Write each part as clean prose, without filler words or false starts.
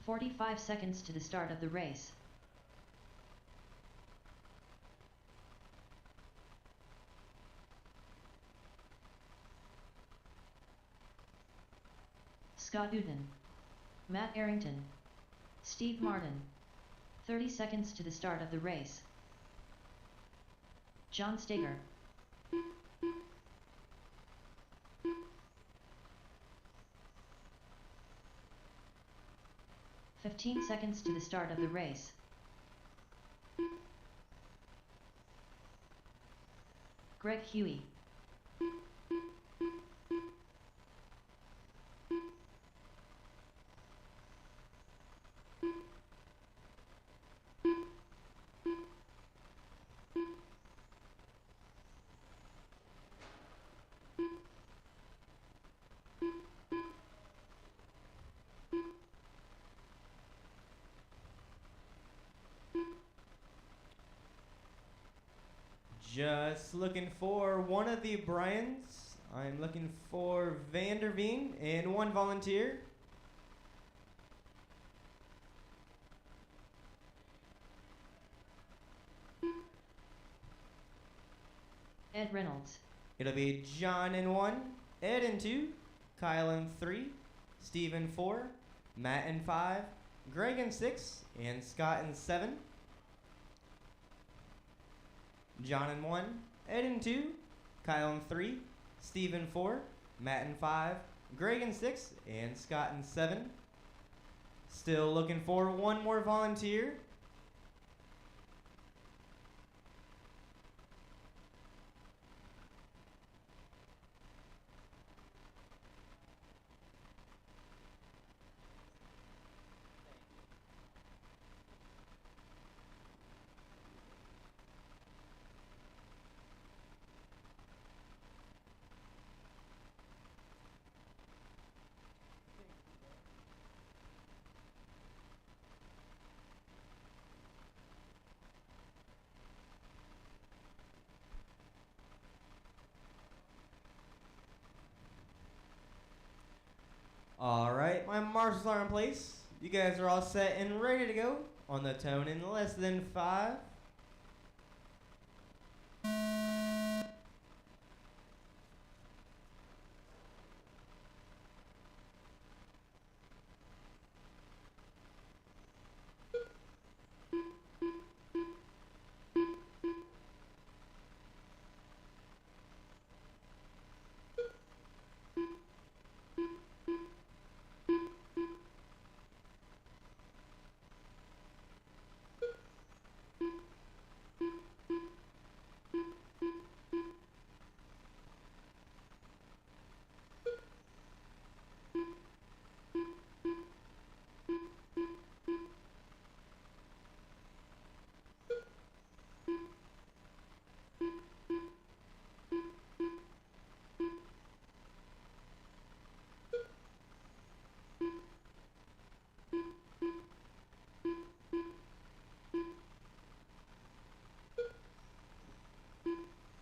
45 seconds to the start of the race. Scott Uden, Matt Arrington, Steve Martin. 30 seconds to the start of the race. John Steger. "15 seconds to the start of the race. Greg Huey. Just looking for one of the Bryans. I'm looking for Vanderveen and one volunteer. Ed Reynolds. It'll be John in 1, Ed in 2, Kyle in 3, Steve in 4, Matt in 5, Greg in 6, and Scott in 7. John in 1, Ed in 2, Kyle in 3, Steve in 4, Matt in 5, Greg in 6, and Scott in 7. Still looking for one more volunteer. Alright, my marshals are in place. You guys are all set and ready to go on the tone in less than 5.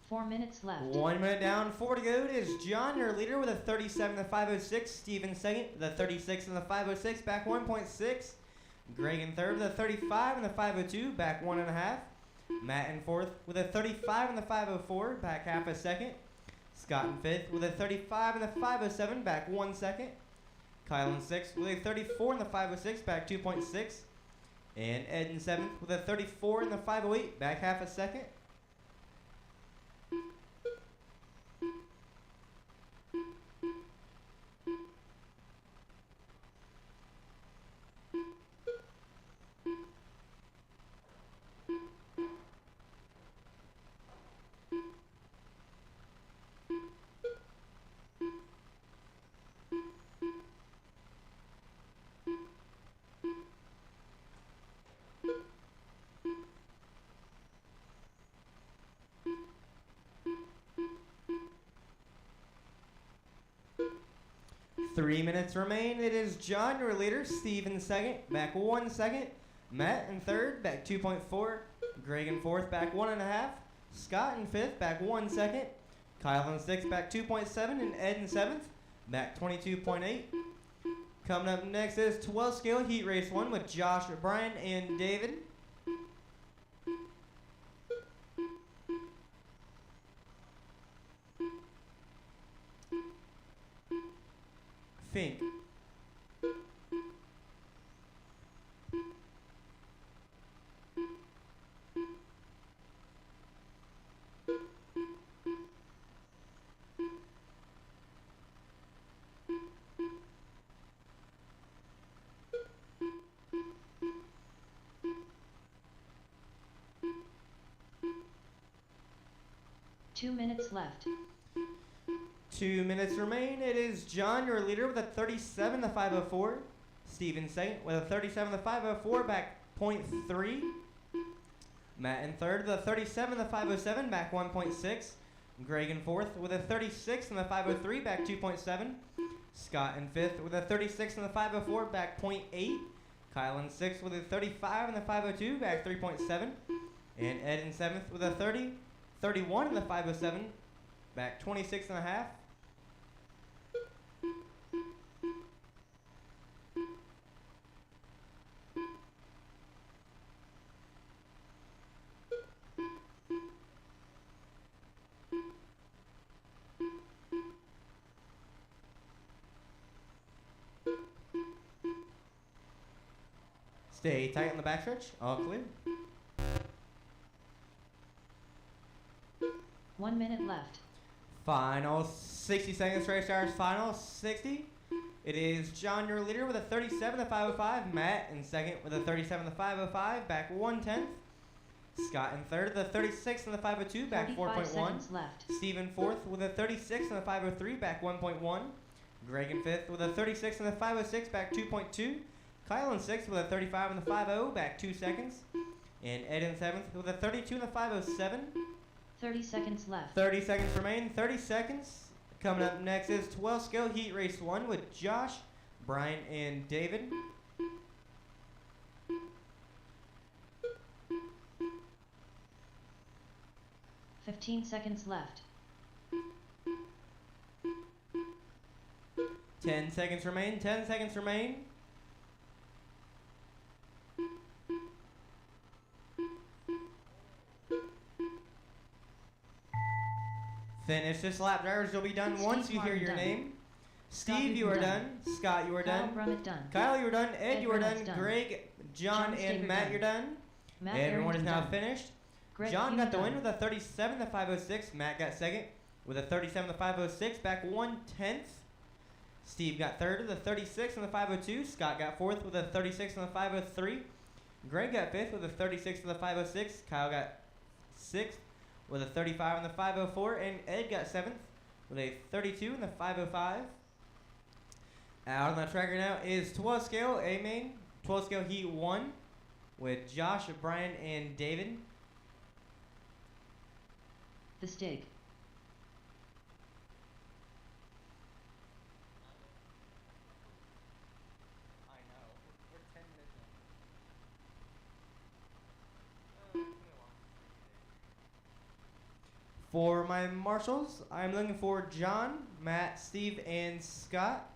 Four minutes left. 1 minute down, 4 to go. It is John, your leader, with a 37 and the 506. Steve in second, the 36 and the 506, back 1.6. Greg in third, with a 35 and the 502, back 1.5. Matt in fourth, with a 35 and the 504, back half a second. Scott in fifth, with a 35 and the 507, back 1 second. Kyle in sixth, with a 34 and the 506, back 2.6. And Ed in seventh, with a 34 and the 508, back half a second. Three minutes remain. It is John, your leader. Steve in second, back 1 second. Matt in third, back 2.4. Greg in fourth, back 1.5. Scott in fifth, back 1 second. Kyle in sixth, back 2.7. And Ed in seventh, back 22.8. Coming up next is 12 scale heat race 1 with Josh, Brian, and David. Fink. Two minutes left. 2 minutes remain. It is John, your leader, with a 37 to 504. Steven second with a 37 to 504, back 0.3. Matt in third with a 37 to 507, back 1.6. Greg in fourth with a 36 and the 503, back 2.7. Scott in fifth with a 36 and the 504, back 0.8. Kyle in sixth with a 35 and the 502, back 3.7. And Ed in seventh with a 30, 31 and the 507, back 26 and a half. Stay tight on the backstretch. All clear. 1 minute left. Final 60 seconds, race hours, final 60. It is John, your leader, with a 37 to 505. Matt in second with a 37 to 505, back 1/10. Scott in third with a 36 and the 502, back 45 4.1. seconds left. Steve in fourth with a 36 and the 503, back 1.1. Greg in fifth with a 36 and the 506, back 2.2. Kyle in sixth with a 35 and the 50, back 2 seconds. And Ed in seventh with a 32 and the 507. 30 seconds left. 30 seconds remain. 30 seconds. Coming up next is 12 scale heat race 1 with Josh, Brian, and David. $15 seconds left. 10 seconds remain. 10 seconds remain. Finish this lap, drivers. You'll be done Steve once you hear Martin your done. name. Scott Steve, you Newton are done. done. Scott, you are Kyle done. Brummett done. Kyle, you are done. Ed, Ed you are done. Brummett's done. Greg, John, John Staker and Matt, done. you're done. Matt Everyone is Arrington now done. finished. Greg John Hughes got the done. win with a 37 to 506. Matt got second with a 37 to 506, back 1/10. Steve got third with a 36 and the 502. Scott got fourth with a 36 and the 503. Greg got fifth with a 36 and the 506. Kyle got sixth with a 35 and the 504. And Ed got seventh with a 32 and the 505. Out on the tracker now is 12 scale A main, 12 scale heat 1 with Josh, Brian, and David. The Stig. I know. We're 10 minutes in. For my marshals, I'm looking for John, Matt, Steve, and Scott.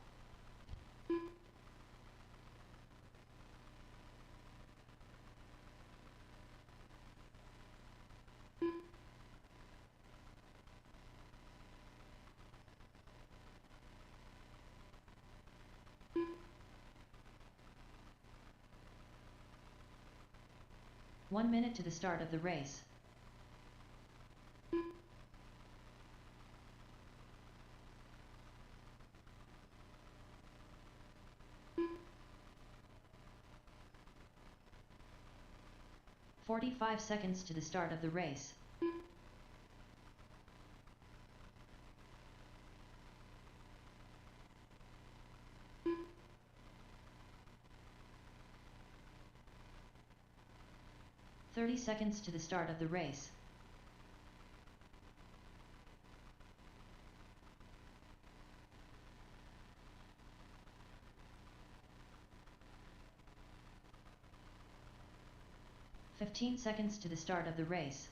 One minute to the start of the race. "45 seconds to the start of the race. "30 seconds to the start of the race. "15 seconds to the start of the race.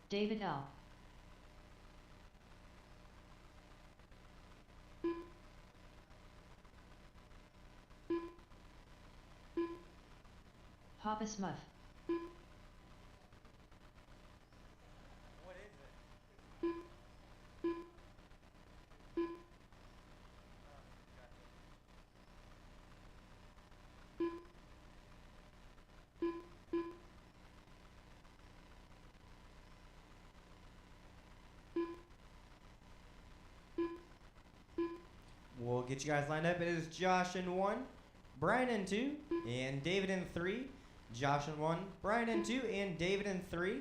David L. Papa Smuff. What is it? We'll get you guys lined up. It is Josh in 1, Brian in 2, and David in 3. Josh in 1, Brian in 2, and David in 3.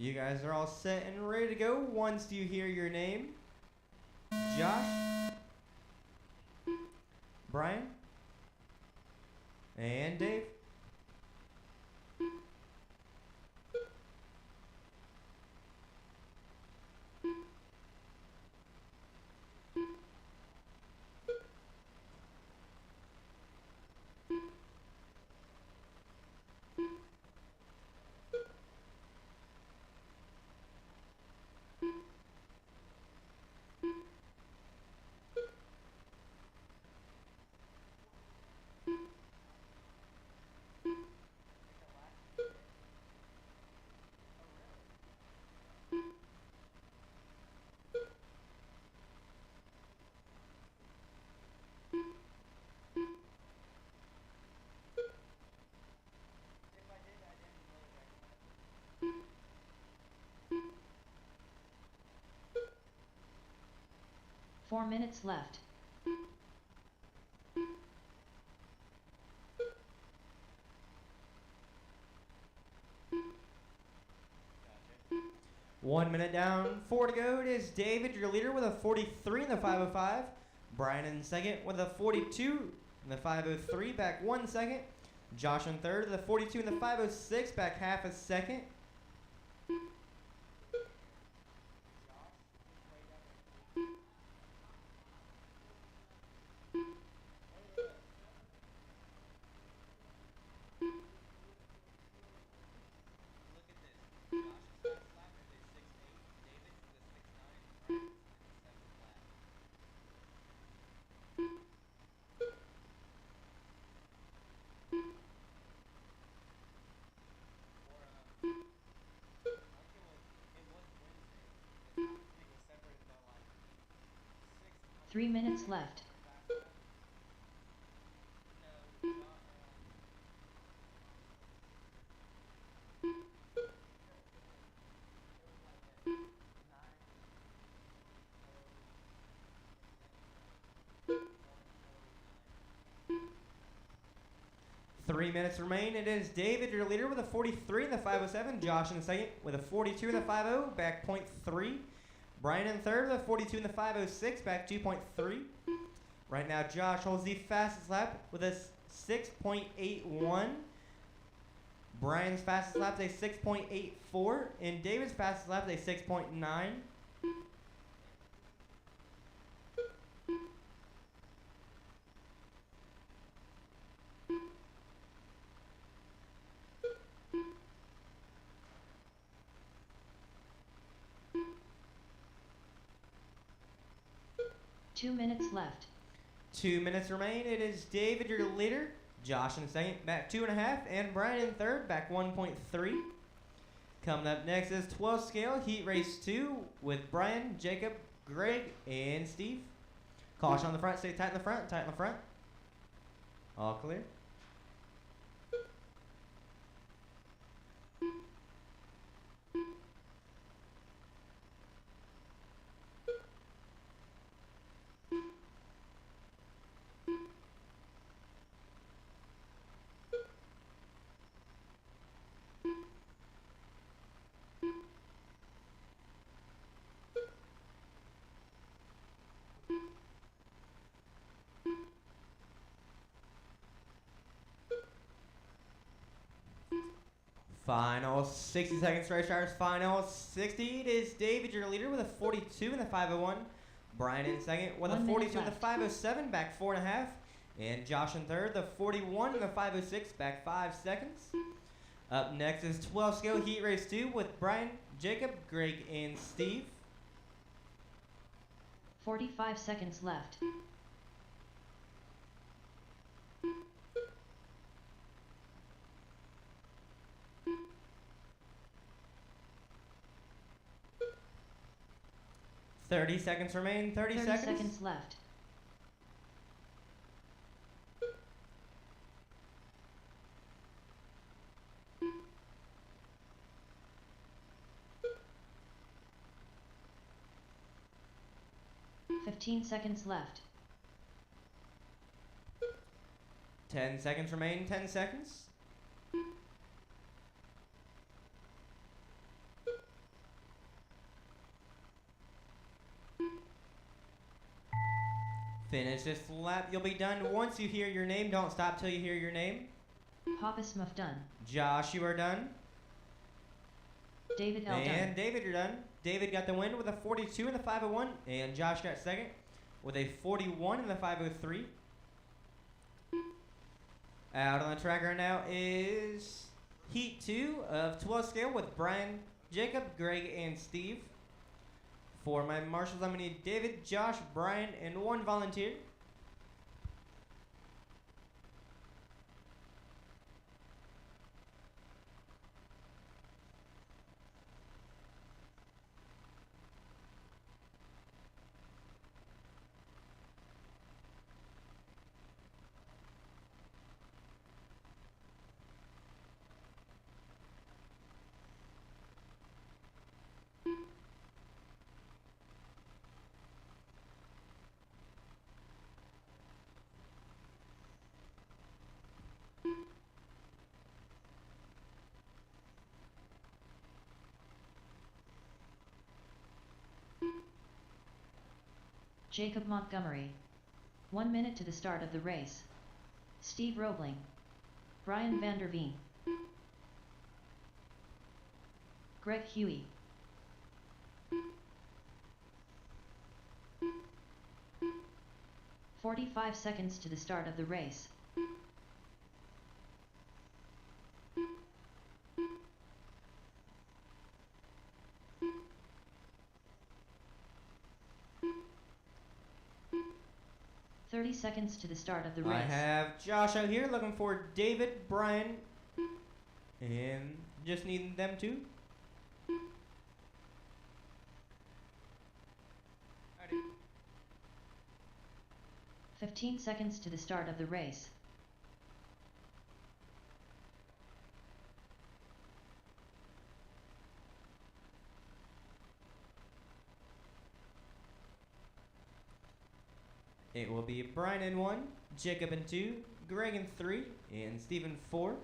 You guys are all set and ready to go once you hear your name. Josh, Brian, and Dave. Four minutes left. Gotcha. 1 minute down, 4 to go. It is David, your leader, with a 43 in the 505. Brian in second with a 42 in the 503, back 1 second. Josh in third, the 42 in the 506, back half a second. 3 minutes left. Three minutes remain. It is David, your leader, with a 43 in the 507. Josh in second with a 42 in the 50, back 0.3. Brian in third with a 42 in the 506, back 2.3. Right now, Josh holds the fastest lap with a 6.81. Brian's fastest lap is a 6.84, and David's fastest lap is a 6.9. 2 minutes left. 2 minutes remain. It is David, your leader. Josh in second, back 2.5, and Brian in third, back 1.3. Coming up next is 12 scale heat race 2 with Brian, Jacob, Greg, and Steve. Caution on the front. Stay tight in the front. Tight in the front. All clear. Final 60 seconds, race drivers. Final 60. It is David, your leader, with a 42 in the 501. Brian in second with a 1 minute 42 in the left. 507, back 4.5. And Josh in third, the 41 in the 506, back 5 seconds. Up next is 12 scale heat race 2 with Brian, Jacob, Greg, and Steve. 45 seconds left. Thirty seconds remain. 30 seconds. Left. Fifteen seconds left. 10 seconds remain. 10 seconds. Finish this lap. You'll be done once you hear your name. Don't stop till you hear your name. Papa Smuff done. Josh, you are done. David L. And done. David, you're done. David got the win with a 42 in the 501. And Josh got second with a 41 in the 503. Out on the track right now is Heat 2 of 12 scale with Brian, Jacob, Greg, and Steve. For my marshals, I'm going to need David, Josh, Brian, and 1 volunteer. Jacob Montgomery. 1 minute to the start of the race. Steve Roebling. Brian van der Veen. Greg Huey. "45 seconds to the start of the race. "30 seconds to the start of the race. I have Josh out here looking for David, Brian, and just needing them two. 15 seconds to the start of the race. It will be Brian in 1, Jacob in 2, Greg in 3, and Steve in 4.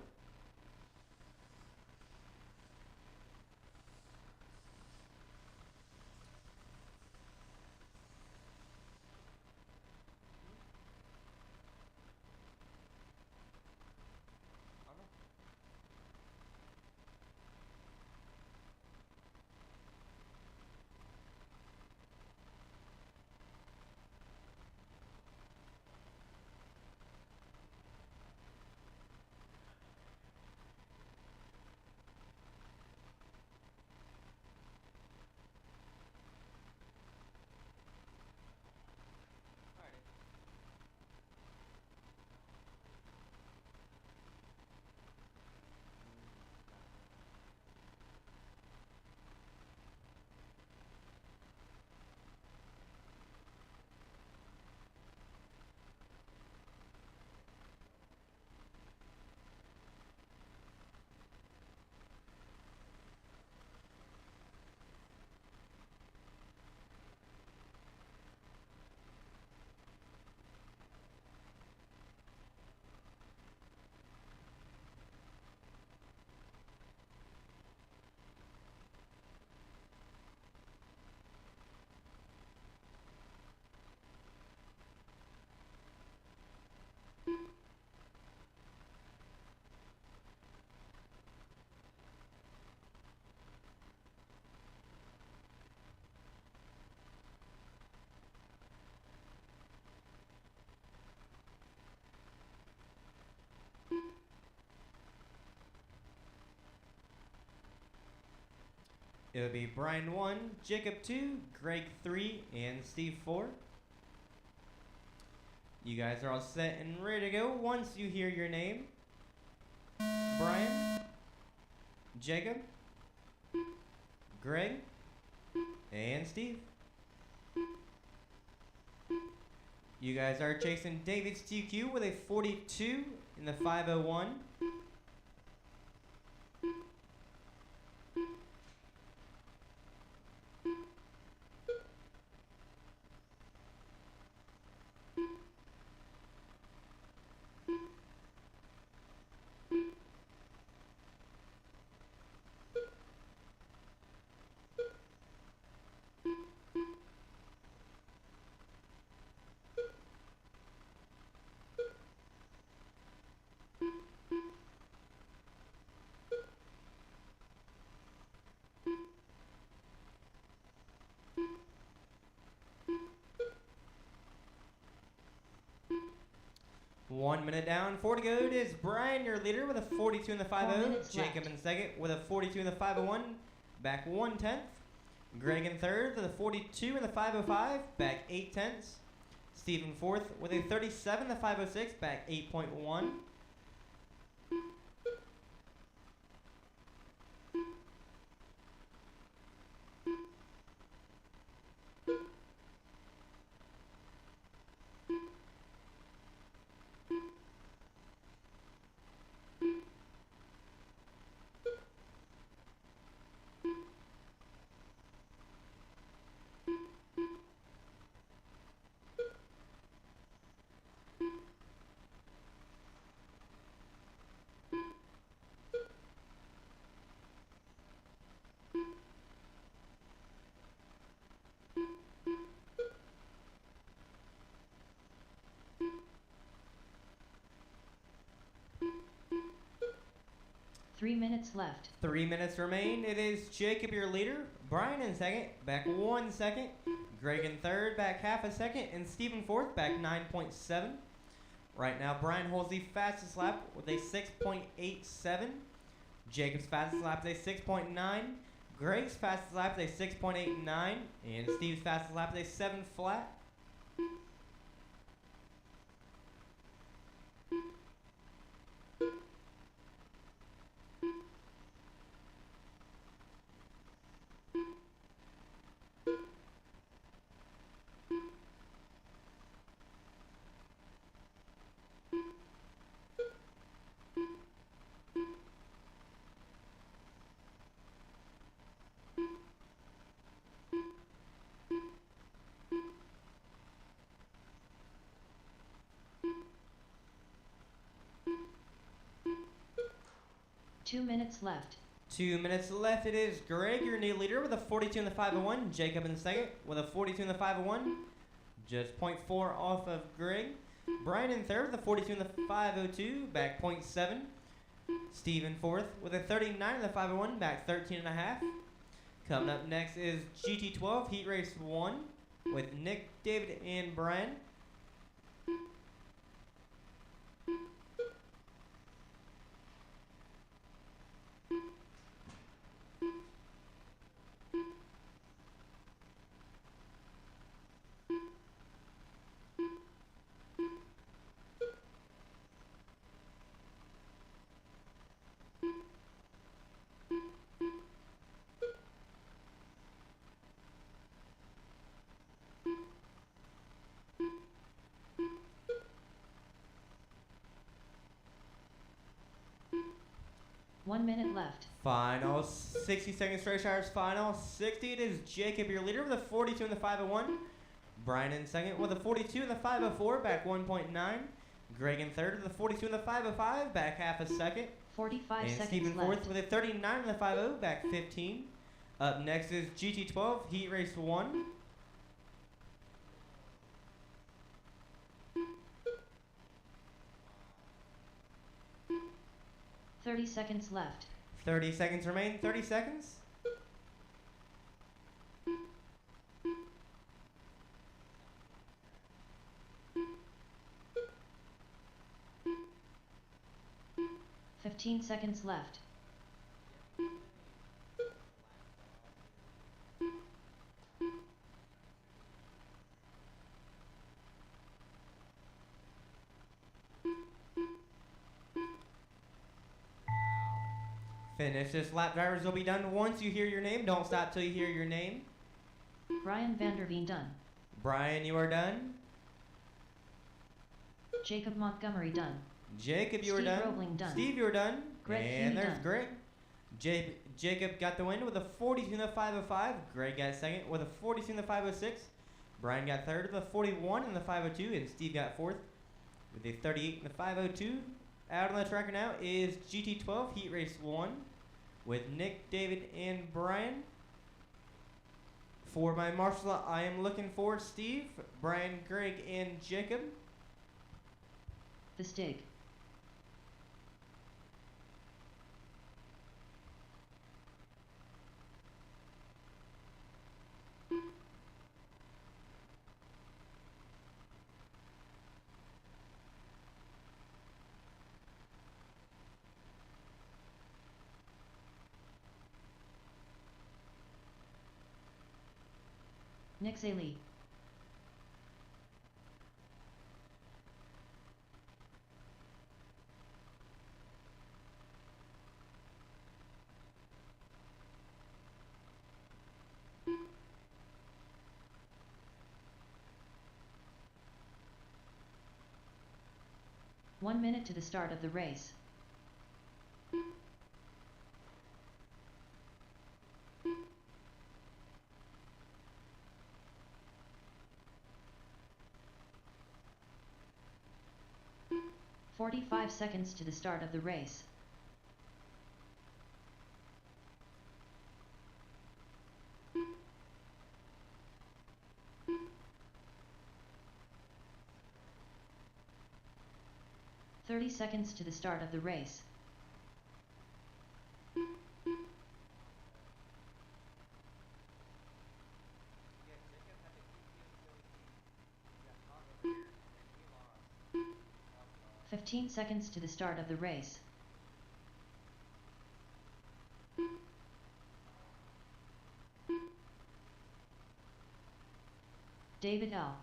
It would be Brian 1, Jacob 2, Greg 3, and Steve 4. You guys are all set and ready to go once you hear your name. Brian, Jacob, Greg, and Steve. You guys are chasing David's TQ with a 42 in the 501. One minute down, 4 to go. It is Brian, your leader, with a 42 in the 5-0. Jacob in second with a 42 in the 501, back 1/10. Greg in third with a 42 in the 505, back 8/10. Steve in fourth with a 37 in the 506, back 8.1. Three minutes left. 3 minutes remain. It is Jacob, your leader. Brian in second, back 1 second. Greg in third, back half a second. And Steve in fourth, back 9.7. Right now, Brian holds the fastest lap with a 6.87. Jacob's fastest lap is a 6.9. Greg's fastest lap is a 6.89. And Steve's fastest lap is a 7 flat. Two minutes left. 2 minutes left. It is Greg, your new leader, with a 42 in the 501. Jacob in second with a 42 in the 501. Just 0.4 off of Greg. Brian in third with a 42 in the 502, back 0.7. Steve in fourth with a 39 in the 501, back 13.5. Coming up next is GT12 Heat Race 1 with Nick, David, and Brian. One minute left. Final 60 seconds straight shires. Final 60. It is Jacob, your leader, with a 42 in the 501. Brian in second with a 42 in the 504, back 1.9. Greg in third with a 42 in the 505, back half a second. 45 And seconds Steve in left. fourth with a 39 in the 50, back 15. Up next is GT12 Heat Race 1. 30 seconds left. 30 seconds remain. 30 seconds. Fifteen seconds left. Finish this lap, drivers will be done once you hear your name. Don't stop till you hear your name. Brian Vanderveen done. Brian, you are done. Jacob Montgomery done. Jacob, you are Steve done. Roebling done. Steve, you are done. Greg and Heaney there's done. Greg. Jacob got the win with a 42 in the 505. Greg got second with a 42 in the 506. Brian got third with a 41 in the 502, and Steve got fourth with a 38 in the 502. Out on the tracker now is GT12 Heat Race 1 with Nick, David, and Brian. For my marshal law, I am looking for Steve, Brian, Greg, and Jacob. The Stig. Nick Zaley. One minute to the start of the race. "45 seconds to the start of the race. "30 seconds to the start of the race. "15 seconds to the start of the race. David L.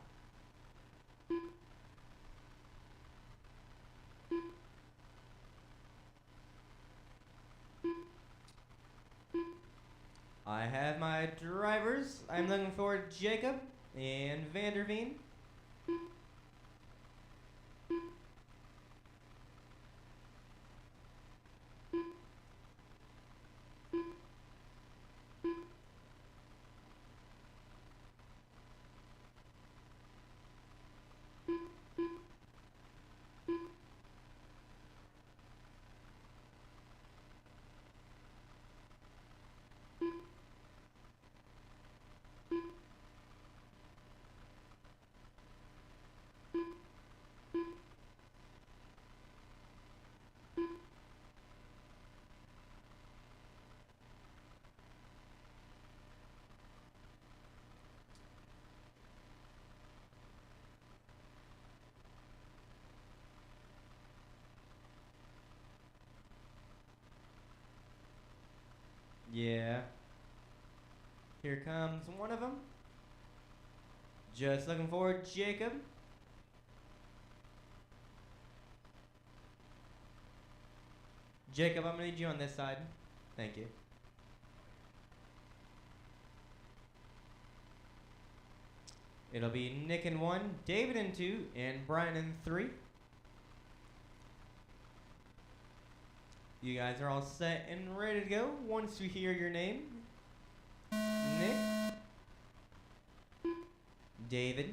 I have my drivers. I'm looking for Jacob and Vanderveen. Yeah. Here comes one of them. Just looking for Jacob. Jacob, I'm going to need you on this side. Thank you. It'll be Nick in 1, David in 2, and Brian in 3. You guys are all set and ready to go once you hear your name. Nick, David,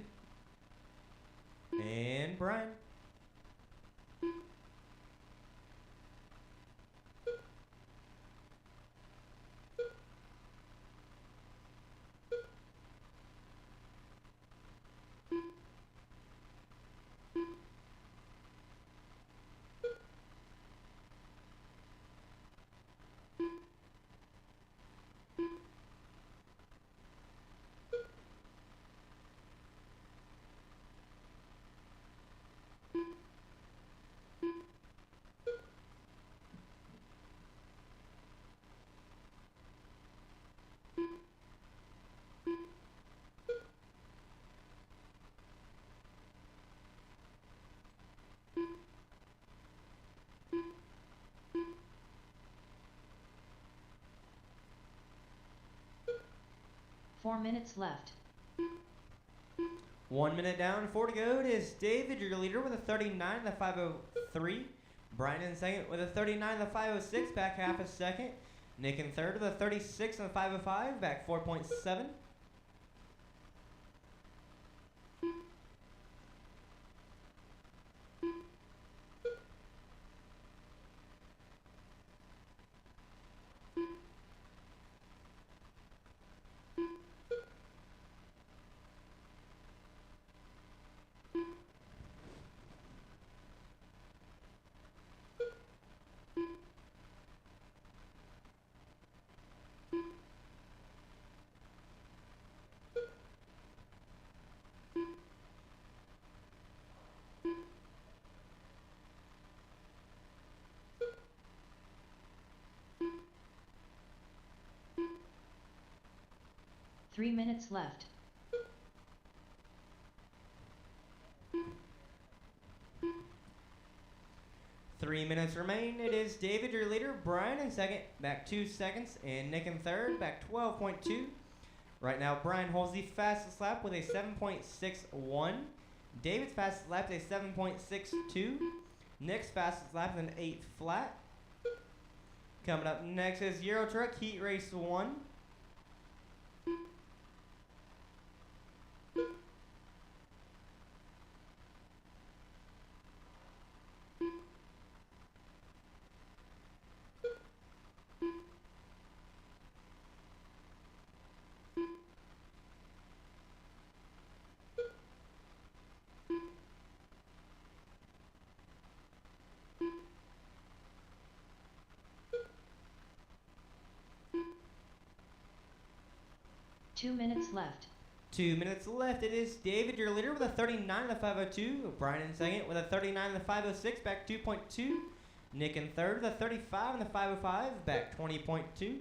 and Brian. 4 minutes left. 1 minute down, 4 to go. It is David, your leader, with a 39 and the 503. Brian in second with a 39 and the 506, back half a second. Nick in third with a 36 and the 505, back 4.7. Three minutes left. Three minutes remain. It is David, your leader. Brian in second, back 2 seconds. And Nick in third, back 12.2. Right now, Brian holds the fastest lap with a 7.61. David's fastest lap is a 7.62. Nick's fastest lap is an 8 flat. Coming up next is Euro Truck Heat Race 1. Two minutes left. 2 minutes left. It is David, your leader, with a 39 and the 502. Brian in second with a 39 and the 506, back 2.2. Nick in third with a 35 and the 505, back 20.2.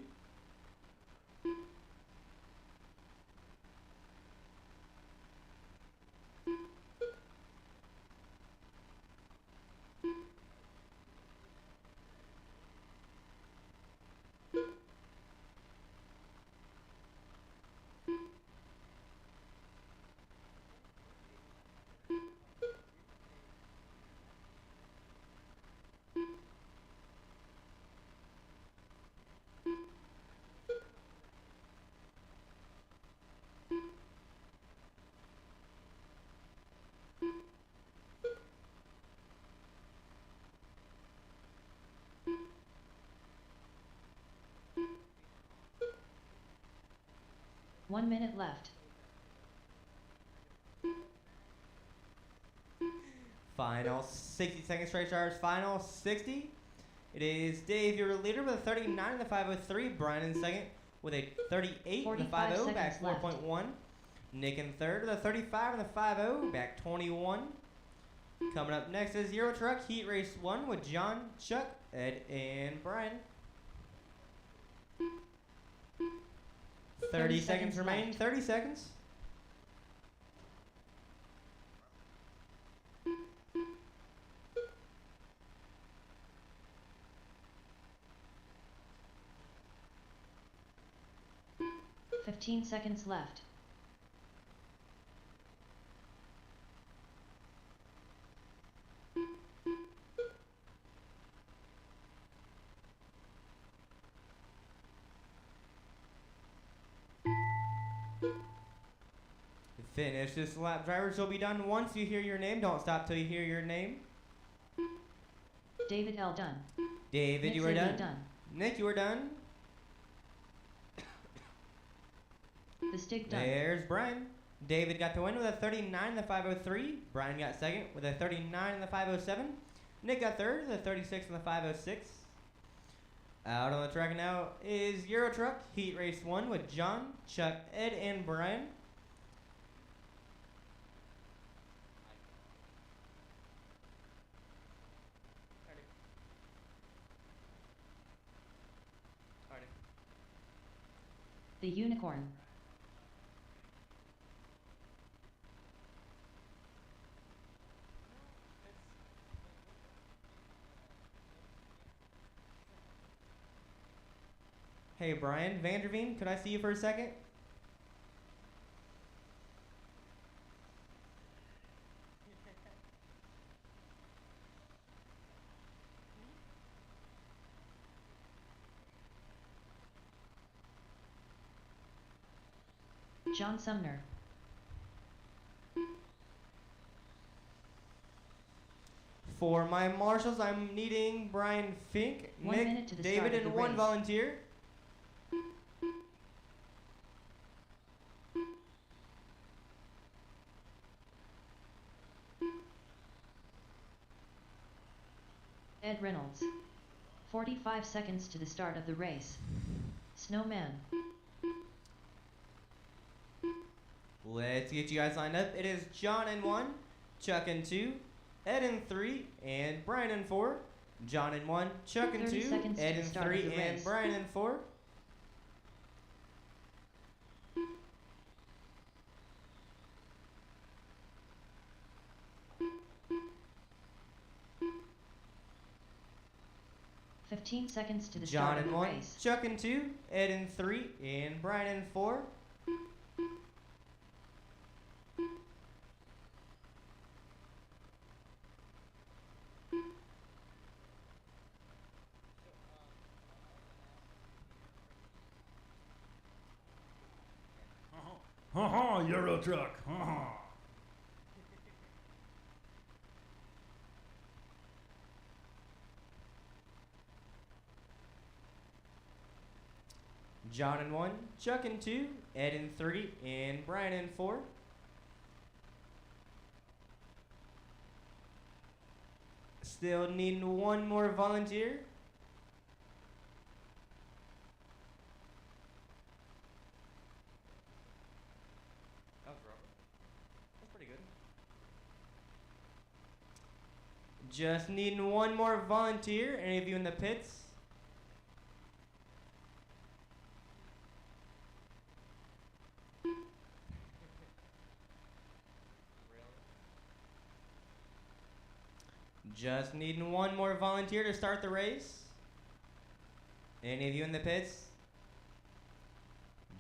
One minute left. Final 60 seconds, straight stars. Final 60. It is Dave, your leader, with a 39 and the 503. Brian in second with a 38 and the 50, back 4.1. Nick in third with a 35 and the 50, back 21. Coming up next is Euro Truck Heat Race 1 with John, Chuck, Ed, and Brian. 30 seconds remain. left. 30 seconds. Fifteen seconds left. Finish this lap. Drivers will be done once you hear your name. Don't stop till you hear your name. David L. done. David, Nick you are Ziggy done. Nick, you are done. The stick done. There's Brian. David got the win with a 39 and the 503. Brian got second with a 39 and the 507. Nick got third with a 36 and the 506. Out on the track now is Euro Truck Heat Race 1 with John, Chuck, Ed, and Brian. The Unicorn. Hey Brian, Vanderveen, could I see you for a second? John Sumner. For my marshals, I'm needing Brian Fink, 1 minute to Nick, the David, start of and the one race. volunteer. Ed Reynolds. 45 seconds to the start of the race. Snowman. Let's get you guys lined up. It is John in 1, Chuck in 2, Ed in 3, and Brian in 4. John in 1, Chuck in 30 2, seconds to Ed the in start of 3, the and race. Brian in 4. Fifteen seconds to the John start of in the 1, race. Chuck in 2, Ed in 3, and Brian in 4. Ha ha, Euro truck. Ha ha. John in 1, Chuck in 2, Ed in 3, and Brian in 4. Still needing one more volunteer. That was rubber. That's pretty good. Just needing one more volunteer. Any of you in the pits? Just needing one more volunteer to start the race. Any of you in the pits?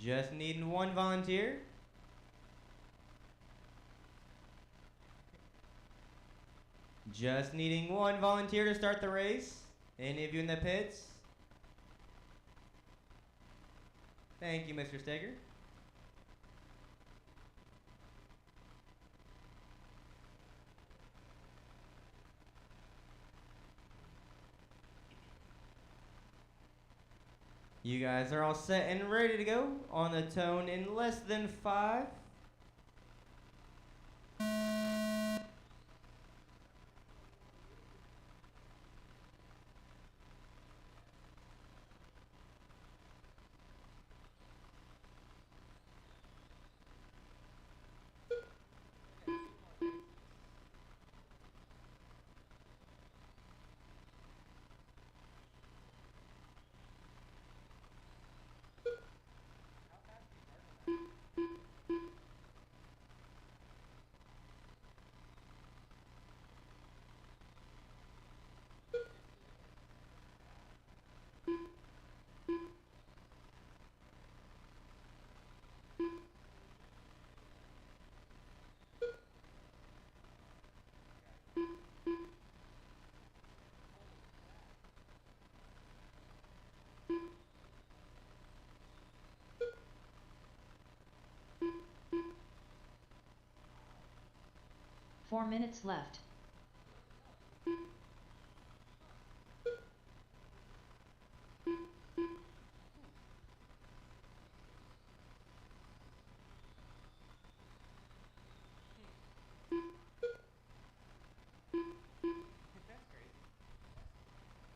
Just needing one volunteer. Just needing one volunteer to start the race. Any of you in the pits? Thank you, Mr. Steger. You guys are all set and ready to go on the tone in less than 5. Four minutes left.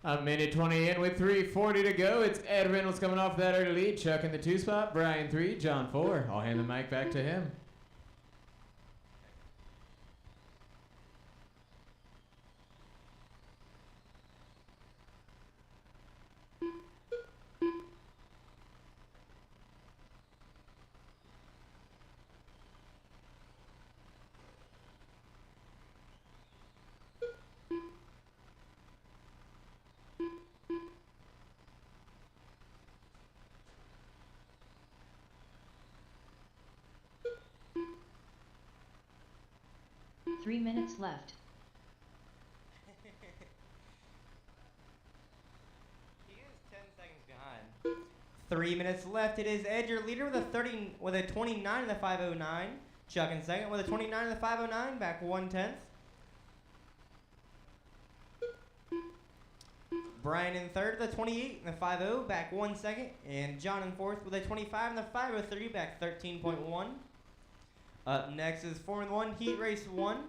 A minute 20 in with 3:40 to go. It's Ed Reynolds coming off that early lead. Chuck in the 2 spot, Brian 3, John 4. I'll hand the mic back to him. Three minutes left. He is 10 seconds behind. 3 minutes left. It is Ed, your leader, with a 29 in the 509. Chuck in second with a 29 in the 509, back 1/10. Brian in third with a 28 in the 50, back 1 second. And John in fourth with a 25 in the 503, back 13.1. Up next is Formula One Heat Race 1.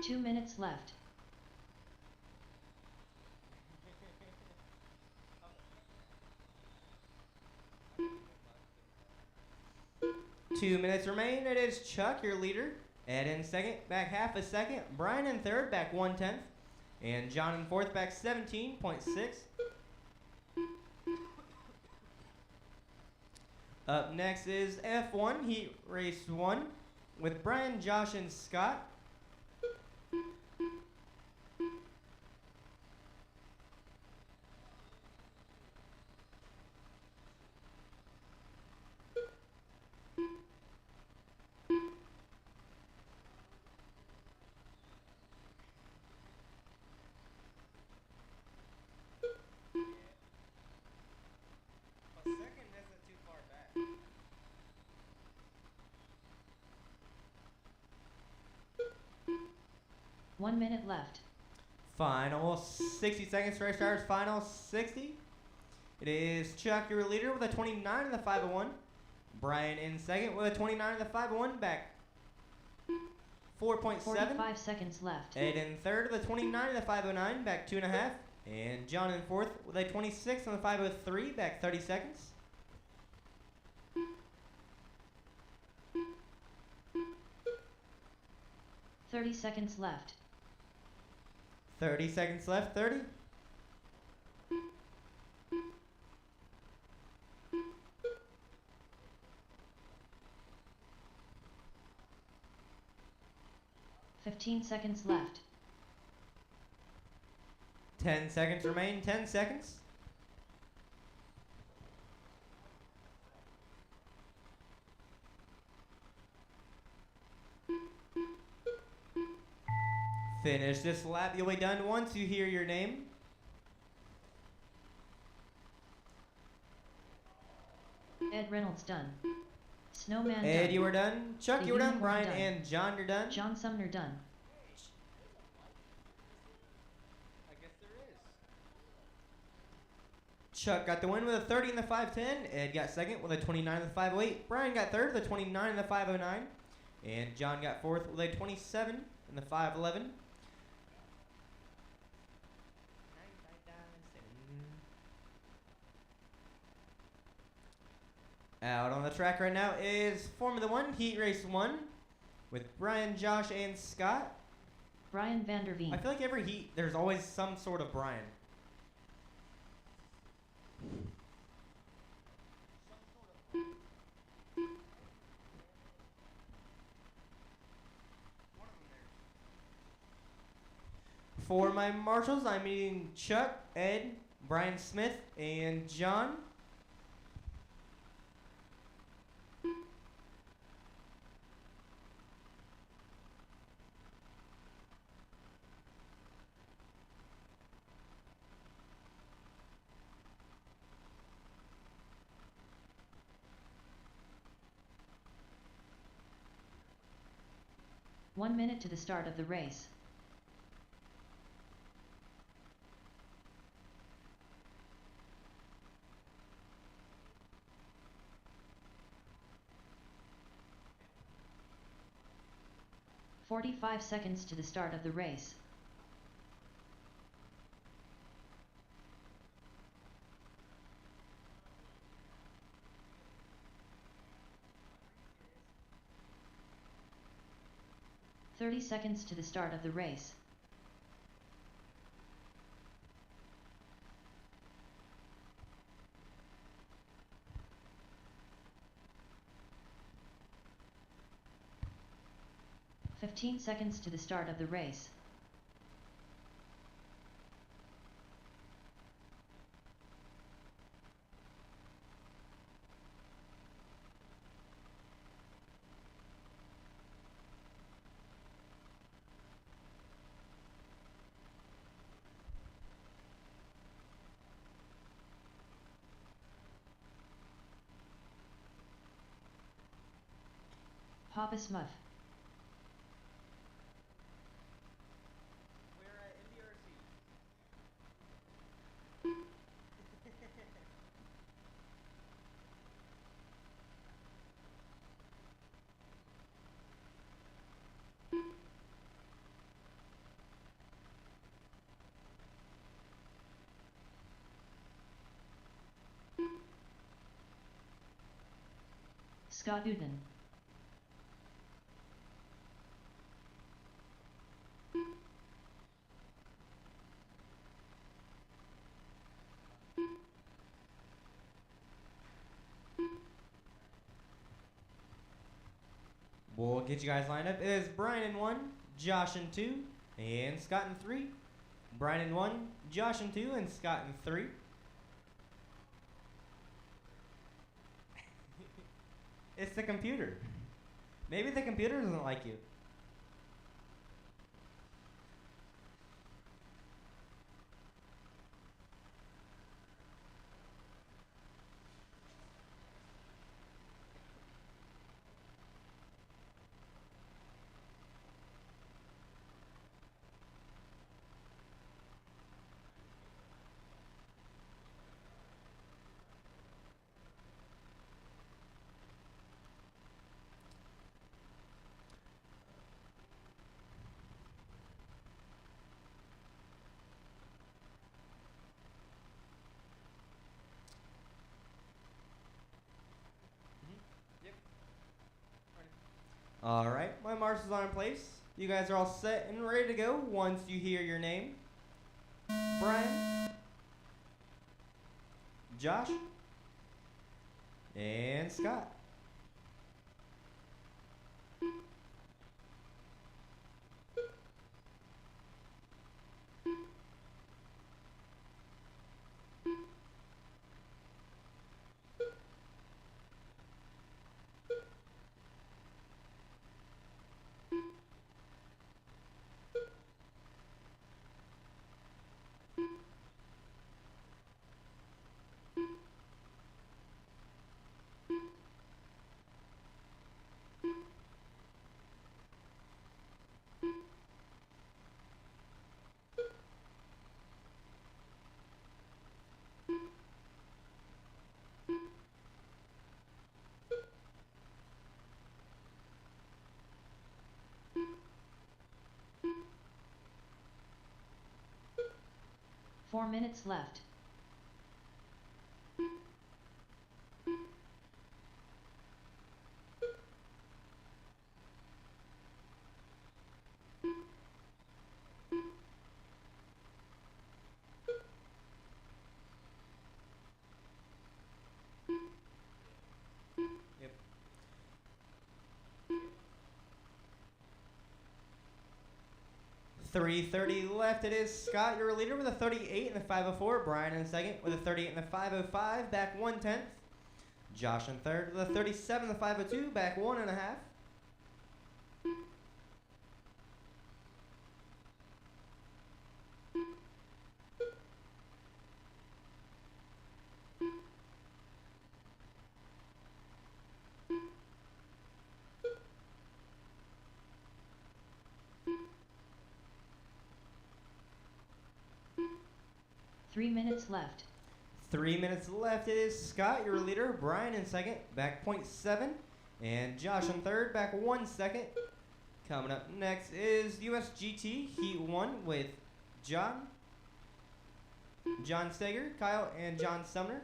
Two minutes left. Two minutes remain. It is Chuck, your leader. Ed in second, back half a second. Brian in third, back 1/10. And John in fourth, back 17.6. Up next is F1 Heat Race 1 with Brian, Josh, and Scott. A second isn't too far back. One minute left. Final 60 seconds. Race starts. Final 60. It is Chuck, your leader, with a 29 in the 501. Brian in second with a 29 in the 501, back 4.7. 45 seconds left. Ed in third with a 29 in the 509, back 2.5. And John in fourth with a 26 on the 503, back 30 seconds. 30 seconds left. 30 seconds left. 30. Fifteen seconds left. 10 seconds remain. 10 seconds. Finish this lap. You'll be done once you hear your name. Ed Reynolds done. Snowman Ed, done. you were done. Chuck, The you were done. unicorn Brian done. and John, you're done. John Sumner done. I guess there is. Chuck got the win with a 30 in the 510. Ed got second with a 29 in the 508. Brian got third with a 29 in the 509. And John got fourth with a 27 in the 511. Out on the track right now is Formula One Heat Race 1 with Brian, Josh, and Scott. Brian Vanderveen. I feel like every heat, there's always some sort of Brian. For my marshals, I'm meeting Chuck, Ed, Brian Smith, and John. One minute to the start of the race. "45 seconds to the start of the race. "30 seconds to the start of the race. 15 seconds to the start of the race. Papa Smurf. We're at NDRC. Scott Uden. We'll get you guys lined up. It is Brian in 1, Josh in 2, and Scott in 3. Brian in 1, Josh in 2, and Scott in 3. It's the computer. Maybe the computer doesn't like you. All right, my marshals are in place. You guys are all set and ready to go once you hear your name. Brian, Josh, and Scott. Four minutes left. Yep. 3:30 left. It is Scott, your leader, with a 38 and the 504. Brian in second with a 38 and the 505, back 1/10. Josh in third with a 37 and the 502, back 1.5. Three minutes left. 3 minutes left. It is Scott, your leader. Brian in second, back 0.7. And Josh in third, back 1 second. Coming up next is USGT Heat 1 with John Steger, Kyle, and John Sumner.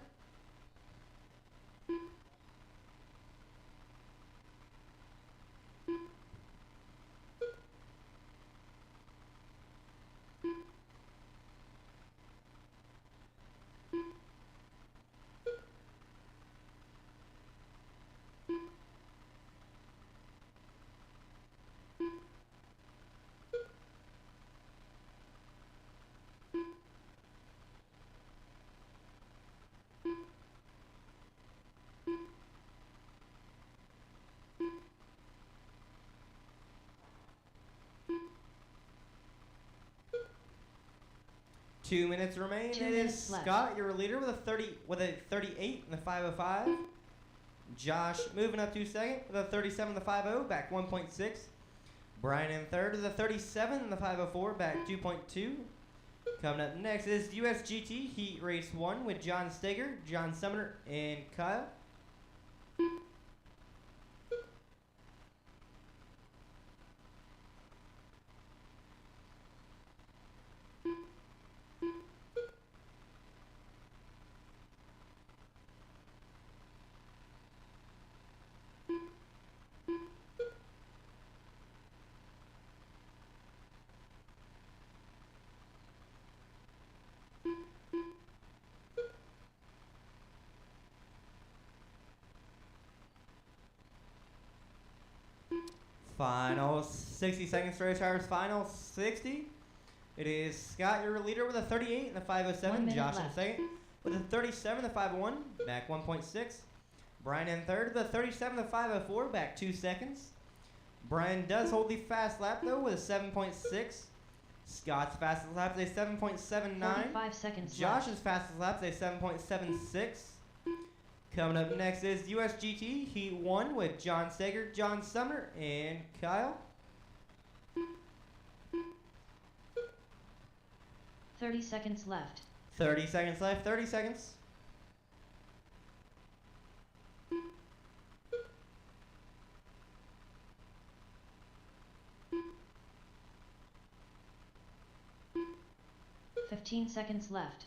2 minutes remain. 2 It minutes is left. Scott, your leader, with a 38 in the 505. Josh moving up to second with a 37 in the 50, back 1.6. Brian in third with a 37 in the 504, back 2.2. Coming up next is USGT Heat Race 1 with John Steger, John Sumner, and Kyle. Final 60 seconds for race hours. Final 60. It is Scott, your leader, with a 38 in the 1 507. minute Josh in left. second with a 37 in the 501, back 1.6. Brian in third with a 37 in the 504, back 2 seconds. Brian does hold the fast lap though with a 7.6. Scott's fastest lap is a 7.79. 45 seconds Josh's left. fastest lap is a 7.76. Coming up next is USGT Heat 1 with John Steger, John Sumner, and Kyle. 30 seconds left. 30 seconds left, 30 seconds. Fifteen seconds left.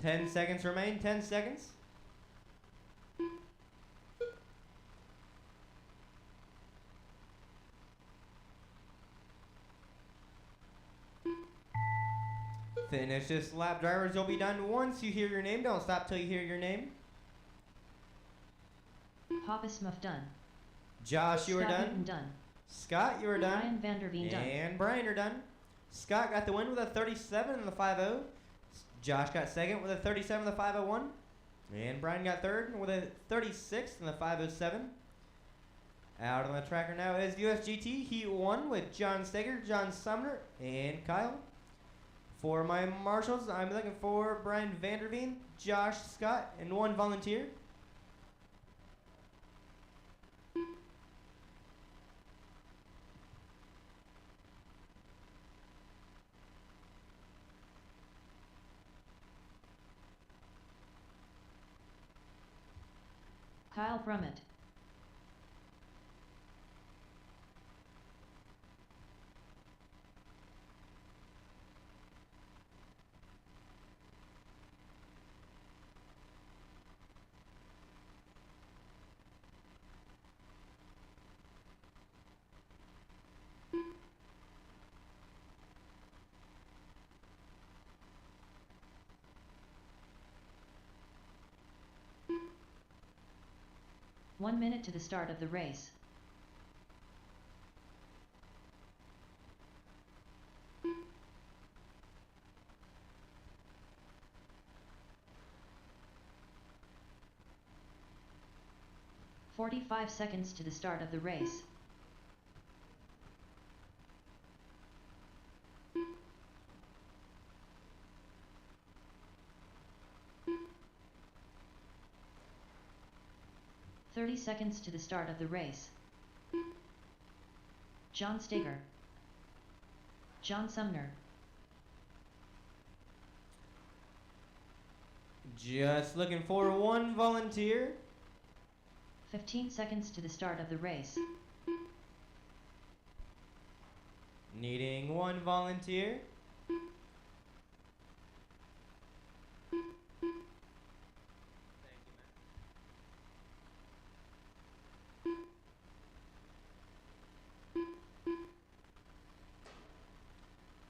10 seconds remain, 10 seconds. Finish this lap, drivers. You'll be done once you hear your name. Don't stop till you hear your name. Papa Smuff done. Josh, you are Scott done. Newton done. Scott, you are done. Brian Vanderveen done. And Brian are done. Scott got the win with a 37 in the 50. Josh got second with a 37 in the 501. And Brian got third with a 36 in the 507. Out on the tracker now is USGT Heat 1 with John Steger, John Sumner, and Kyle. For my marshals, I'm looking for Brian Vanderveen, Josh Scott, and 1 volunteer. Kyle Brummett. One minute to the start of the race. "45 seconds to the start of the race. "30 seconds to the start of the race. John Steger. John Sumner. Just looking for 1 volunteer. 15 seconds to the start of the race. Needing 1 volunteer.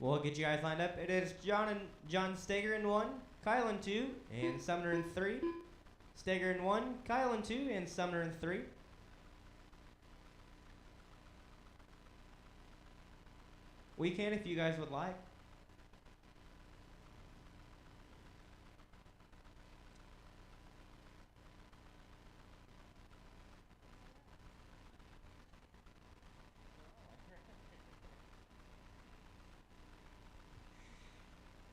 We'll get you guys lined up. It is John Steger in 1, Kyle in 2, and Sumner in 3. Steger in 1, Kyle in 2, and Sumner in 3. We can if you guys would like.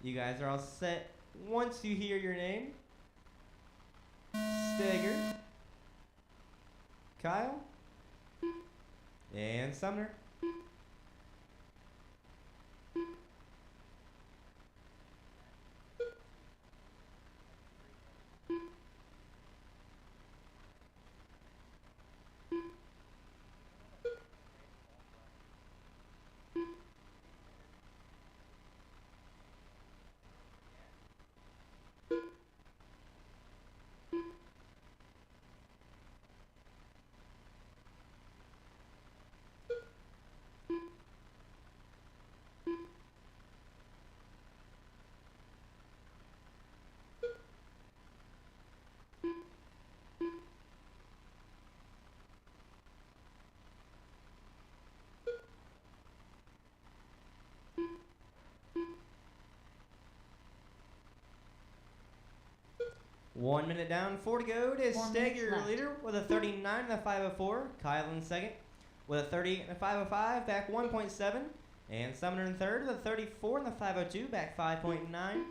You guys are all set. Once you hear your name, Steger, Kyle, and Sumner. One minute down, 4 to go. It is 4 Steger, minutes your left. leader, with a 39 and a 504. Kyle in second with a 30 and a 505, back 1.7. And Sumner in third with a 34 and a 502, back 5.9.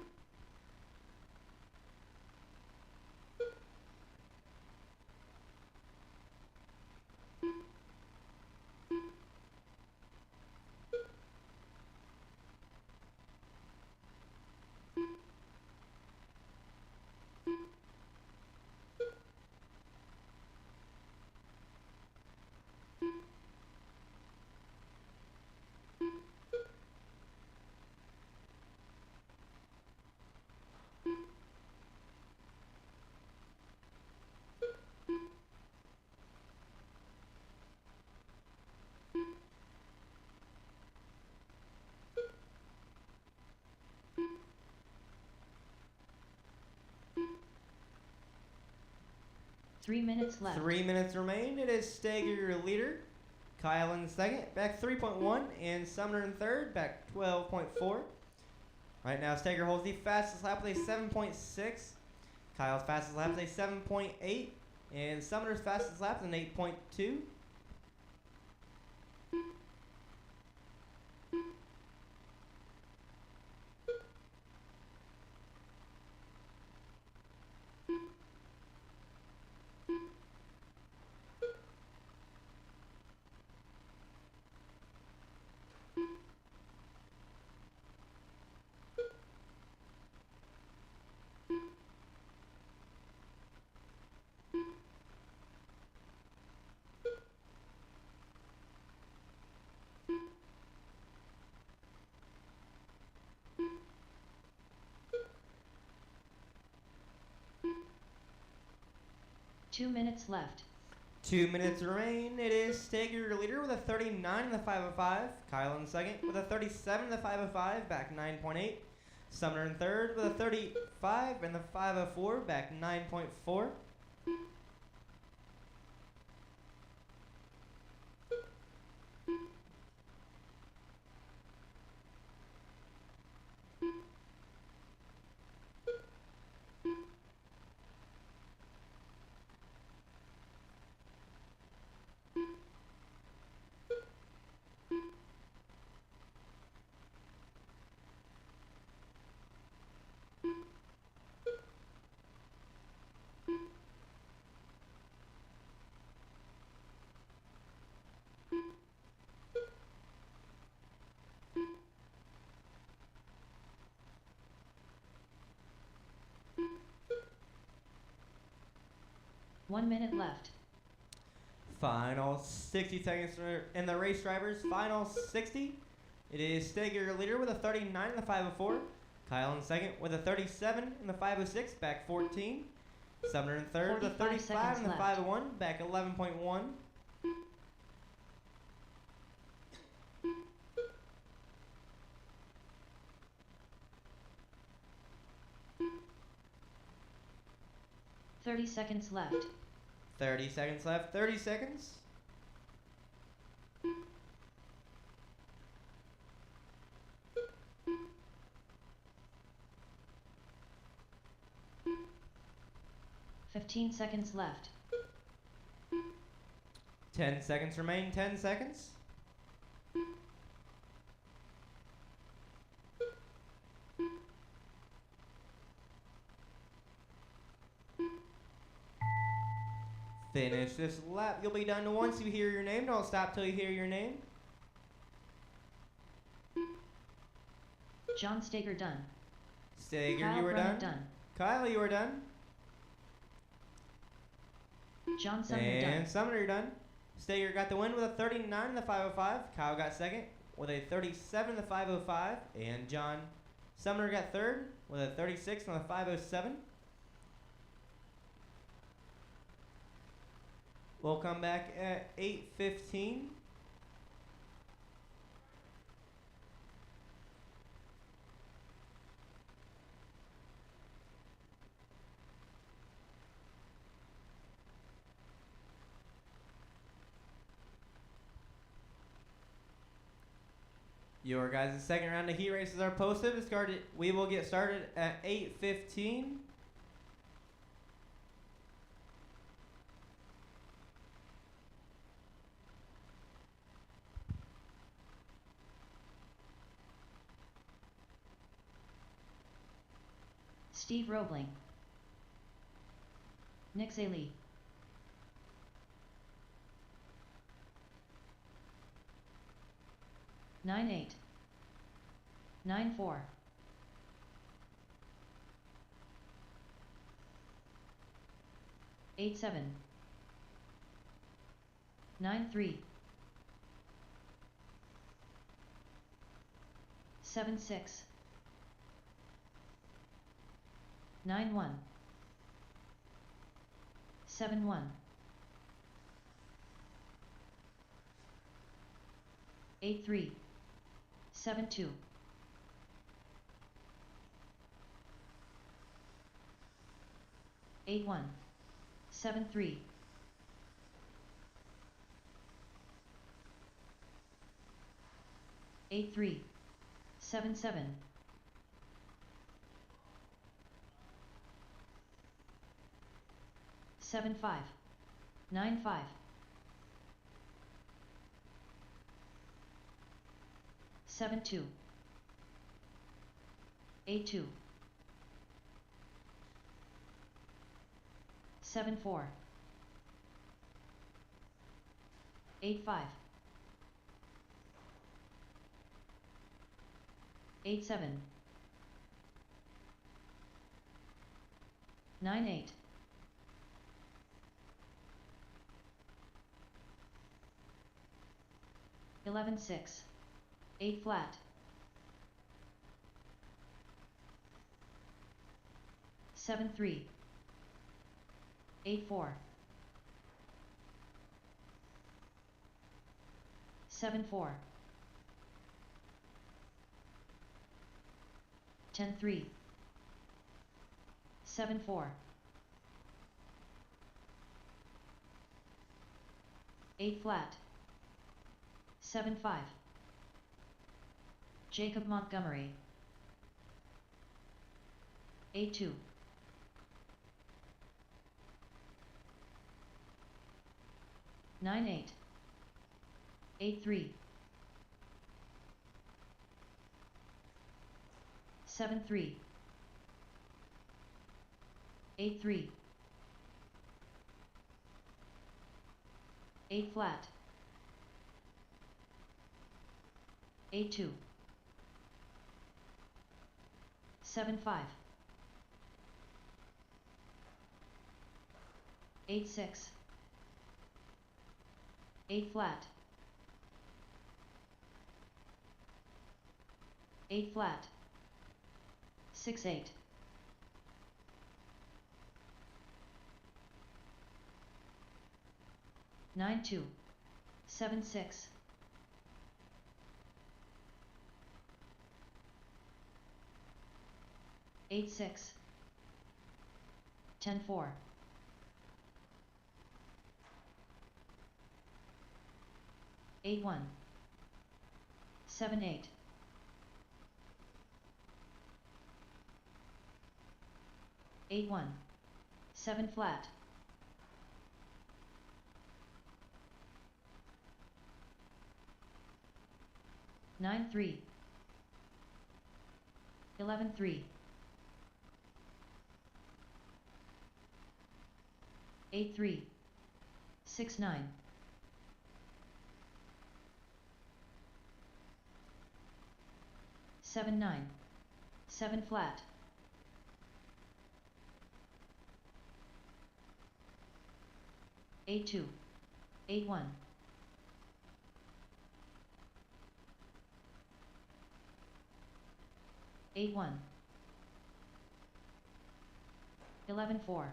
Three minutes left. 3 minutes remain. It is Steger, your leader. Kyle in second, back 3.1. And Sumner in third, back 12.4. Right now, Steger holds the fastest lap with a 7.6. Kyle's fastest lap is a 7.8. And Sumner's fastest lap is an 8.2. Two minutes left. 2 minutes remain. It is Steger, your leader, with a 39 and a 505. Kyle in second with a 37 and a 505, back 9.8. Sumner in third with a 35 and a 504, back 9.4. One minute left. Final 60 seconds in the race, drivers. Final 60. It is Steger, your leader, with a 39 and a 504. Kyle in second with a 37 and the 506, back 14. Sumner in third with a 45 35 and the seconds 501, back 11.1. Thirty seconds left. 30 seconds left. 30 seconds. Fifteen seconds left. 10 seconds remain. 10 seconds. Finish this lap. You'll be done once you hear your name. Don't stop till you hear your name. John Steger done. Steger, Kyle you were Brunick done. Kyle, you were done. John Sumner And done. Sumner, you're done. Steger got the win with a 39 in the 505. Kyle got second with a 37 in the 505. And John Sumner got third with a 36 in the 507. We'll come back at 8:15. Your guys' second round of heat races are posted. We will get started at 8:15. Steve Roebling. Nick Zaley. Nine 8. 9-4. 8-7. 9-3. 7-6. 9-1. 7-1. 8-3. 7-2. 8-1. 7-3. 8-3. 7-7. 7-5. 9-5. 7-2. 8-2. 7-4. 8-5. 8-7. 9-8. 11-6. 8 flat. 7-3. 8-4. 7-4. 10-3. 7-4. 8 flat. 7-5. Jacob Montgomery. 8-2. 9-8. 8-3. 7-3. 8-3. 8 flat. 8-2. 7-5. 8-6. 8 flat. 8 flat. 6-8. 9-2. 7-6. 8-6. 10-4. 8-1. 7-8. 8-1. 7 flat. 9-3. 11-3. 8-3. 6-9. 7-9. 7 flat. 8-2. 8-1. 8-1. 11-4.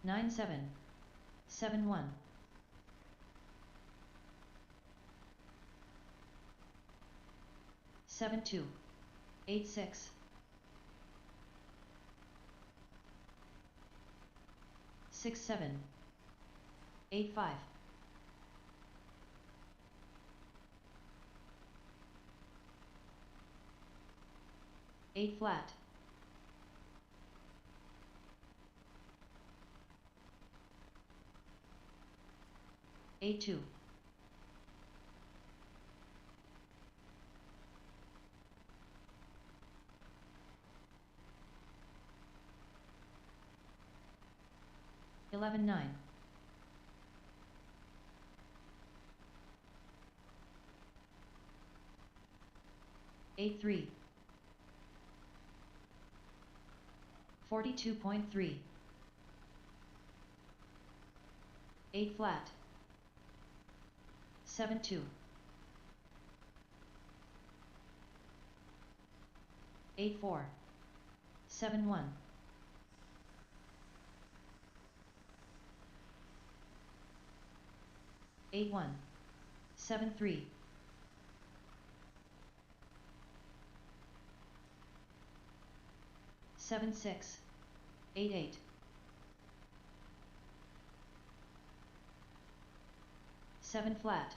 9-7. 7-1. 7-2. 8-6. 6-7. 8-5. 8 flat. 8-2. 11-9. 8-3. 42.3. 8 flat. 7-2. 8-4. 7-1. 8-1. 7-3. 7-6. 8-8. 7 flat.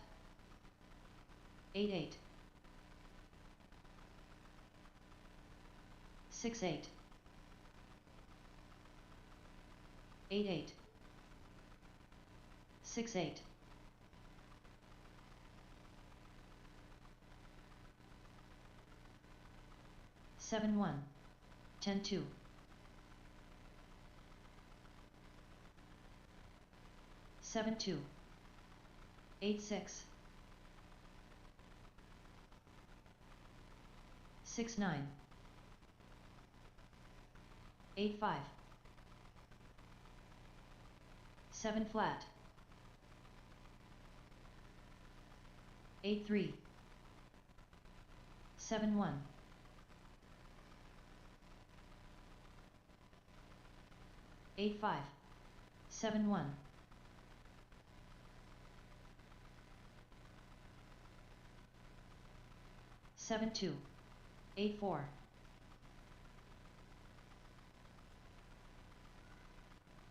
8-8. 6-8. 8-8. 6-8. 7-1. 10-2. 7-2. 8-6. 6-9. 8-5. 7 flat. 8-3. 7-1. 8-5. 7-1. 7-2. 8-4.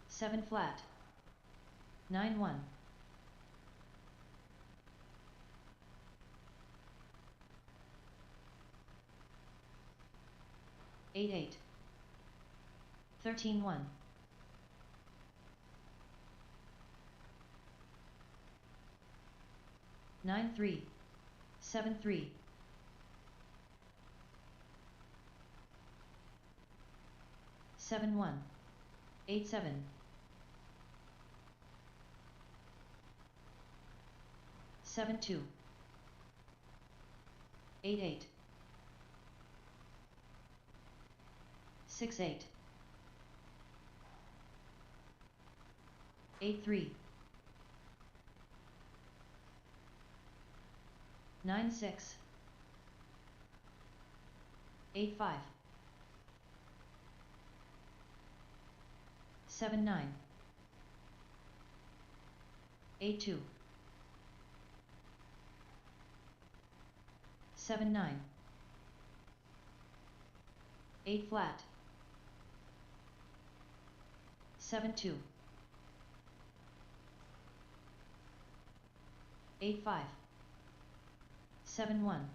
7 flat. 9-1. 8-8. 13-1. 9-3. 7-3. 7-1. 8-7. 7-2. 8-8. 6-8. 8-3. 9-6. 8-5. 7-9. 8-2. 7-9. 8 flat. 7-2. 8-5. 7-1.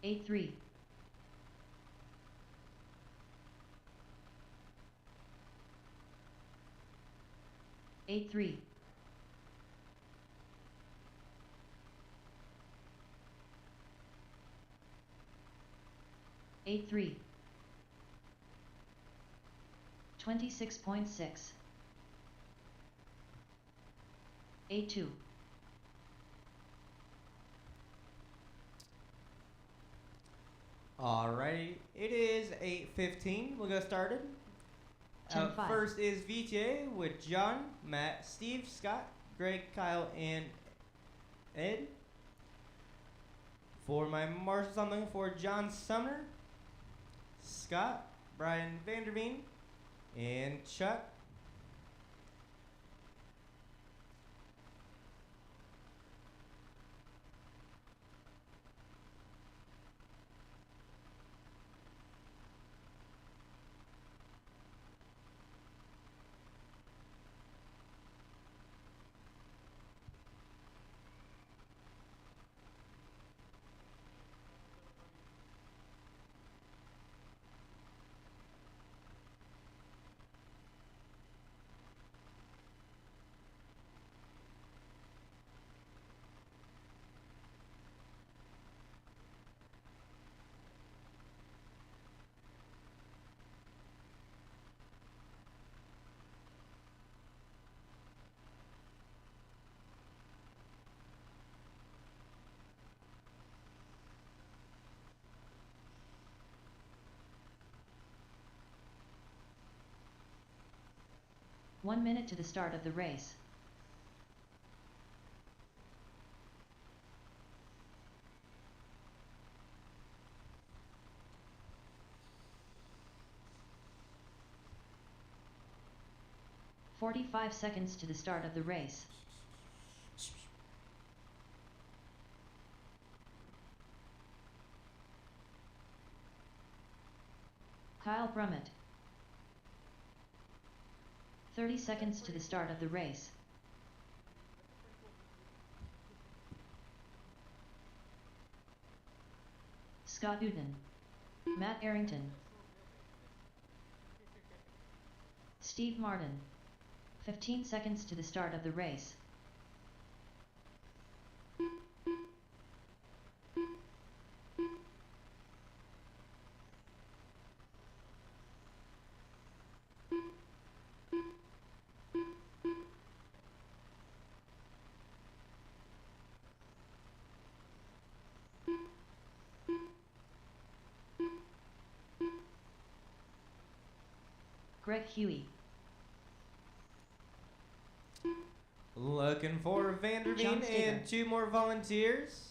8-3. 8-3. 8-3. 26.6. 8-2. Alrighty, it is 8:15. We'll get started. 10-5. First is VTA with John, Matt, Steve, Scott, Greg, Kyle, and Ed. For my marshals, I'm looking for John Sumner, Scott, Brian Vanderveen, and Chuck. One minute to the start of the race. "45 seconds to the start of the race. Kyle Brummett. 30 seconds to the start of the race. Scott Uden. Matt Arrington. Steve Martin. 15 seconds to the start of the race. Greg Huey. Looking for John Vanderveen Steger. and 2 more volunteers.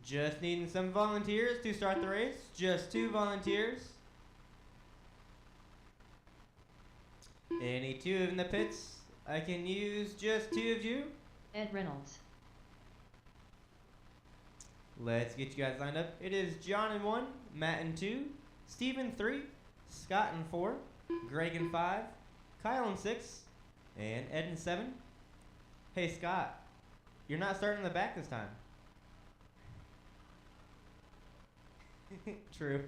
Just needing some volunteers to start the race. Just 2 volunteers. Any 2 in the pits? I can use just 2 of you. Ed Reynolds. Let's get you guys lined up. It is John in 1, Matt in 2, Steve in 3, Scott in 4, Greg in 5, Kyle in 6, and Ed in 7. Hey Scott, you're not starting in the back this time. True.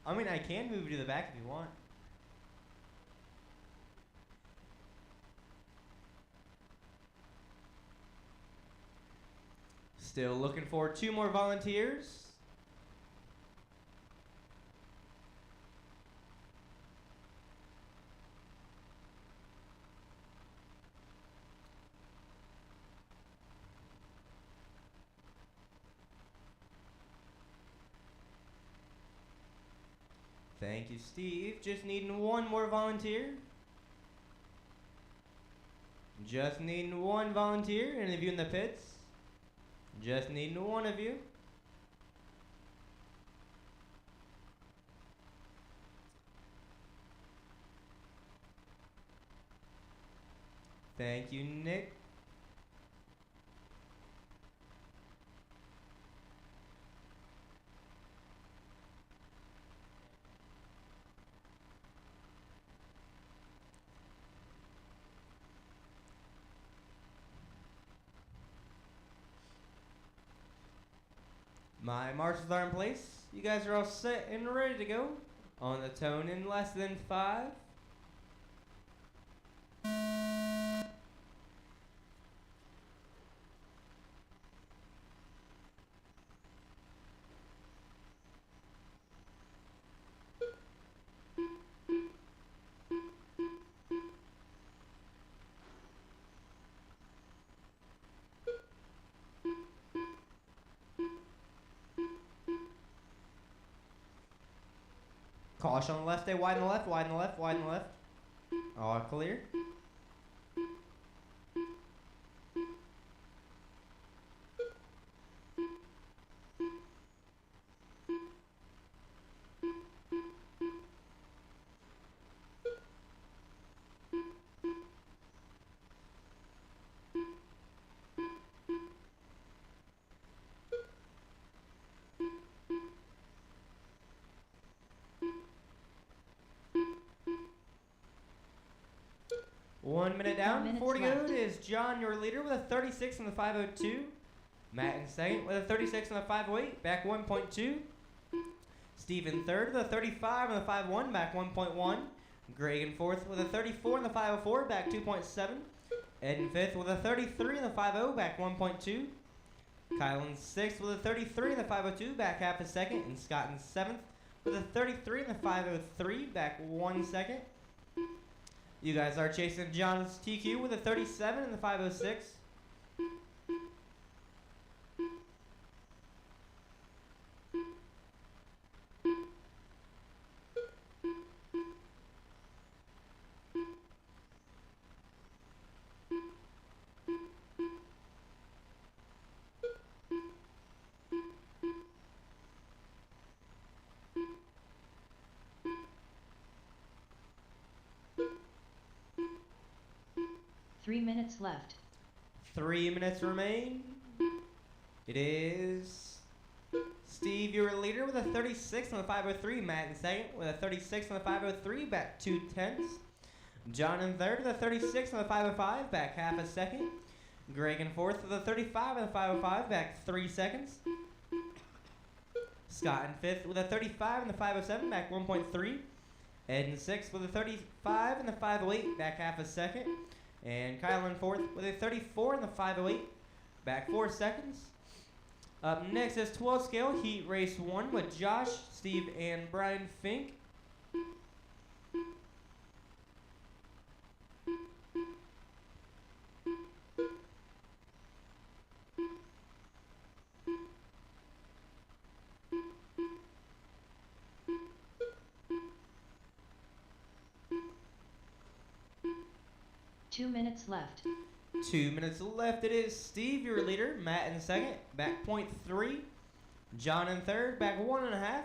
I mean, I can move you to the back if you want. Still looking for 2 more volunteers. Thank you, Steve. Just needing 1 more volunteer. Just needing 1 volunteer. Any of you in the pits? Just needing 1 of you. Thank you, Nick. My marshals are in place. You guys are all set and ready to go. On the tone in less than 5. Caution on the left, stay wide on the left, wide on the left, wide on the left. All clear. One minute down, minutes 40 left. good is John, your leader, with a 36 on the 502. Matt in second with a 36 on the 508, back 1.2. Steve in third with a 35 on the 5-1, back 1.1. Greg in fourth with a 34 on the 504, back 2.7. Ed in fifth with a 33 on the 50, back 1.2. Kyle in sixth with a 33 on the 502, back half a second. And Scott in seventh with a 33 on the 503, back 1 second. You guys are chasing John's TQ with a 37 in the 506. Three minutes left. 3 minutes remain. It is Steve, your leader, with a 36 on the 503. Matt in second with a 36 on the 503, back 2/10. John in third with a 36 on the 505, back half a second. Greg in fourth with a 35 on the 505, back 3 seconds. Scott in fifth with a 35 on the 507, back 1.3. Ed in sixth with a 35 on the 508, back half a second. And Kyle in fourth with a 34 in the 508, back 4 seconds. Up next is 12 scale heat race 1 with Josh, Steve, and Brian Fink. Two minutes left. 2 minutes left. It is Steve, your leader. Matt in second, back 0.3. John in third, back 1.5.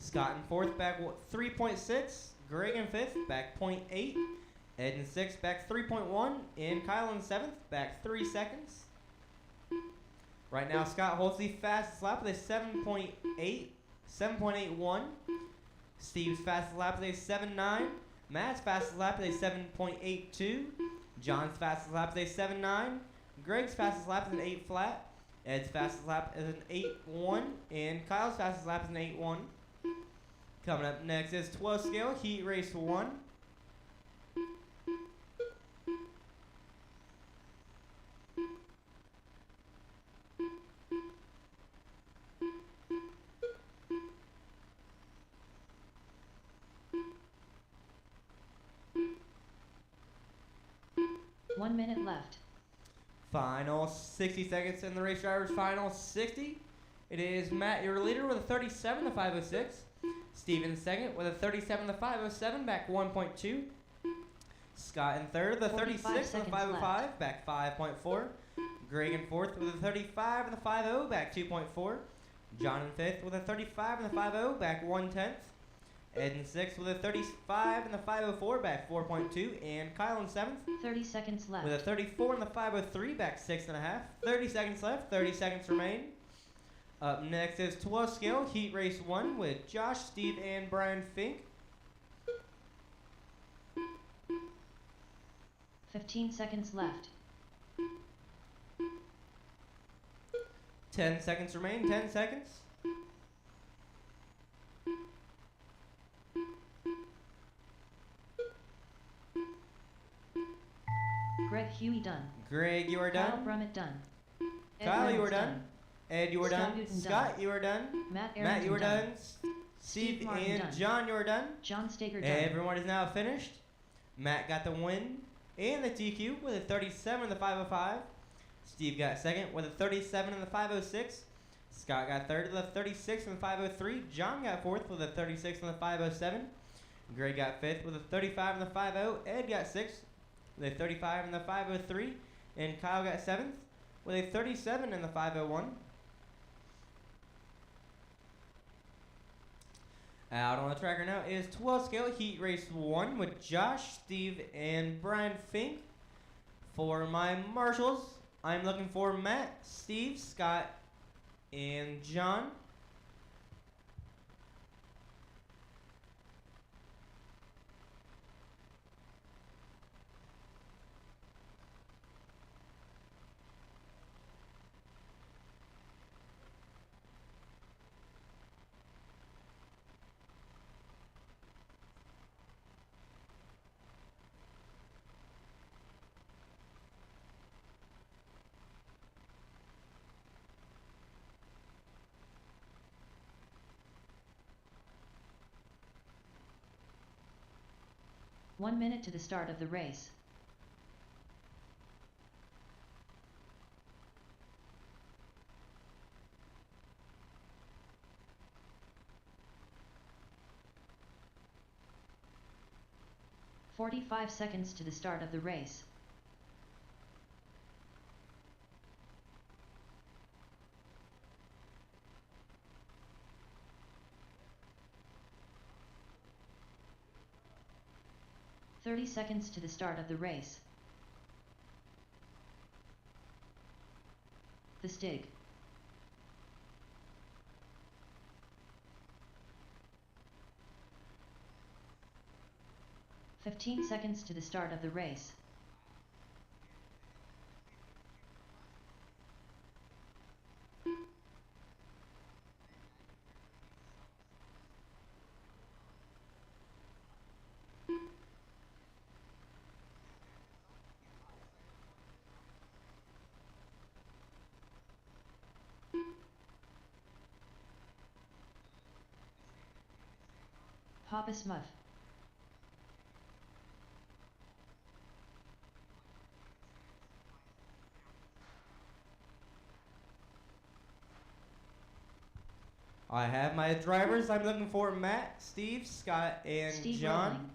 Scott in fourth, back 3.6. Greg in fifth, back 0.8. Ed in sixth, back 3.1. And Kyle in seventh, back 3 seconds. Right now, Scott holds the fastest lap with a 7.81. Steve's fastest lap with a 7.9. Matt's fastest lap with a 7.82. John's fastest lap is a 7.9. Greg's fastest lap is an 8 flat. Ed's fastest lap is an 8.1. And Kyle's fastest lap is an 8.1. Coming up next is 12 scale heat race 1. One minute left. Final 60 seconds in the race driver's final 60. It is Matt, your leader, with a 37 to 506. Steve in second with a 37 to 507, back 1.2. Scott in third with a 36 to 505, back 5.4. Greg in fourth with a 35 and the 50, back 2.4. John in fifth with a 35 and the 50, back 1/10. Ed in sixth with a 35 and the 504, back 4.2. And Kyle in seventh 30 seconds left. with a 34 and the 503, back 6.5. 30 seconds left, 30 seconds remain. Up next is 12 scale heat race 1 with Josh, Steve, and Brian Fink. 15 seconds left. 10 seconds remain, 10 seconds. Greg Huey done. Greg, you are Kyle done. Brummett done. Ed Kyle, you are Reynolds done. Ed, you are Scott done. Newton Scott, done. you are done. Matt Matt, Arrington you are done. done. Steve Martin and done. John, you are done. John Stager done. Everyone is now finished. Matt got the win and the TQ with a 37 in the 505. Steve got second with a 37 in the 506. Scott got third with a 36 in the 503. John got fourth with a 36 in the 507. Greg got fifth with a 35 in the 50. Ed got sixth with a 35 in the 503. And Kyle got seventh with a 37 in the 501. Out on the tracker now is 12 scale heat race 1 with Josh, Steve, and Brian Fink. For my marshals, I'm looking for Matt, Steve, Scott, and John. One minute to the start of the race. "45 seconds to the start of the race. "30 seconds to the start of the race. The Stig. "15 seconds to the start of the race. Papa Smurf. I have my drivers. I'm looking for Matt, Steve, Scott, and Steve John. Rowling.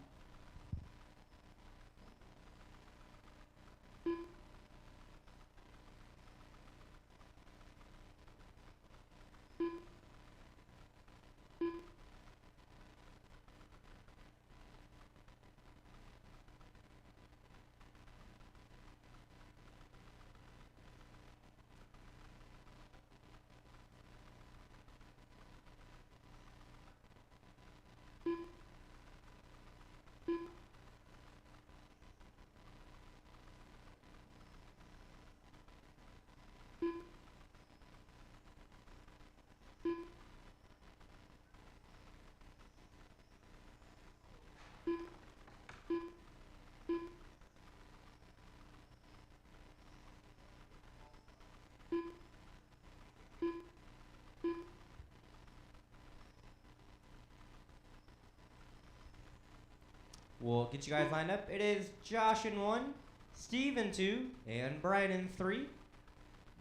We'll get you guys lined up. It is Josh in 1, Steve in 2, and Brian in 3.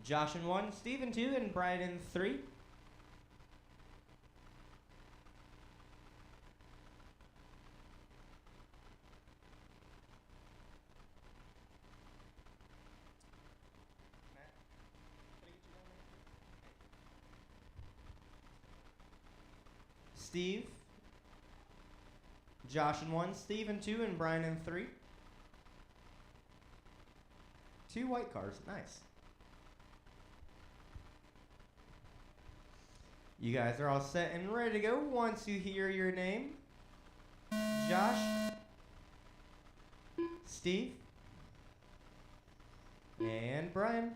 Josh in 1, Steve in 2, and Brian in 3. Steve, Josh in 1, Steve in 2, and Brian in 3. 2 white cars, nice. You guys are all set and ready to go once you hear your name. Josh, Steve, and Brian.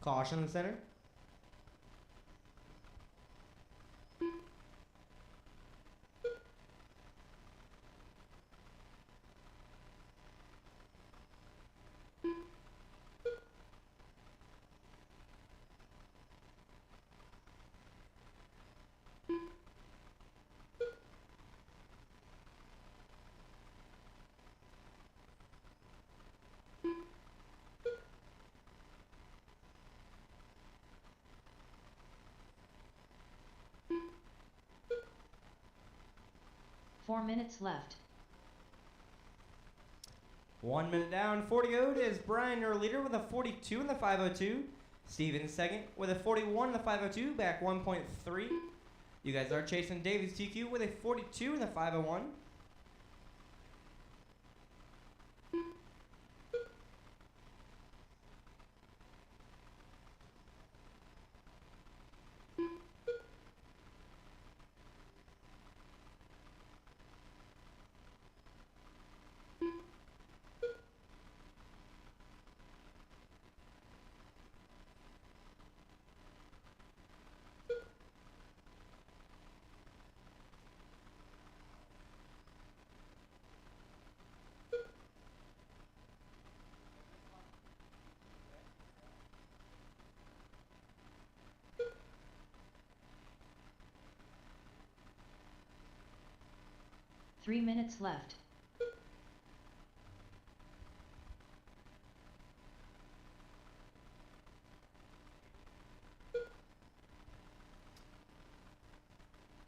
Caution in the center. Four minutes left. 1 minute down, 40 to go. It is Brian, your leader, with a 42 in the 502. Steven second with a 41 in the 502, back 1.3. You guys are chasing Davies TQ with a 42 in the 501. Three minutes left.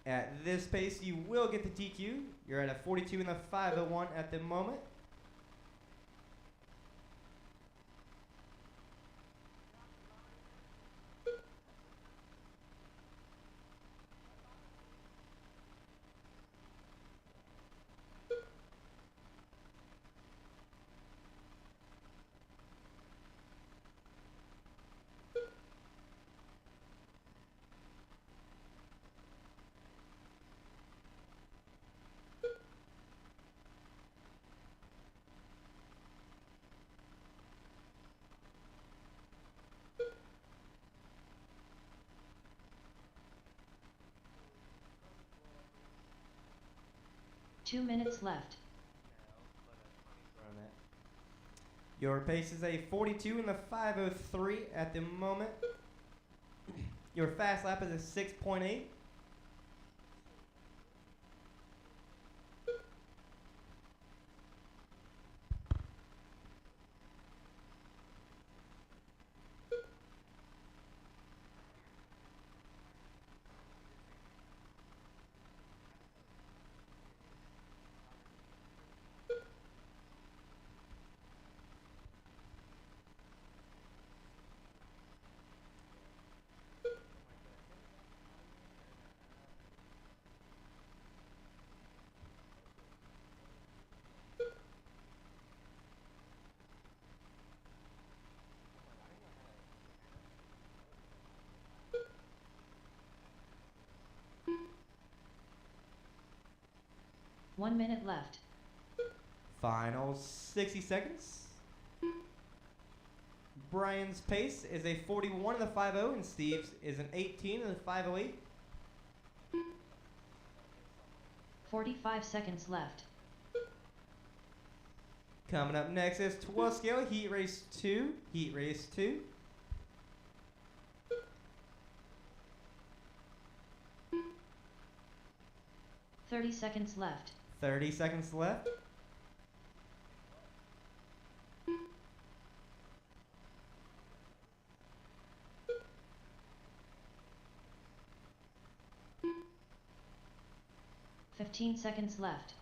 At this pace, you will get the DQ. You're at a 42 in the 501 at the moment. Two minutes left. Your pace is a 42 in the 503 at the moment. Your fast lap is a 6.8. One minute left. Final 60 seconds. Brian's pace is a 41 in the 50, and Steve's is an 18 in the 508. 45 seconds left. Coming up next is 12 scale heat race 2. Heat race 2. Thirty seconds left. 30 seconds left. Fifteen seconds left.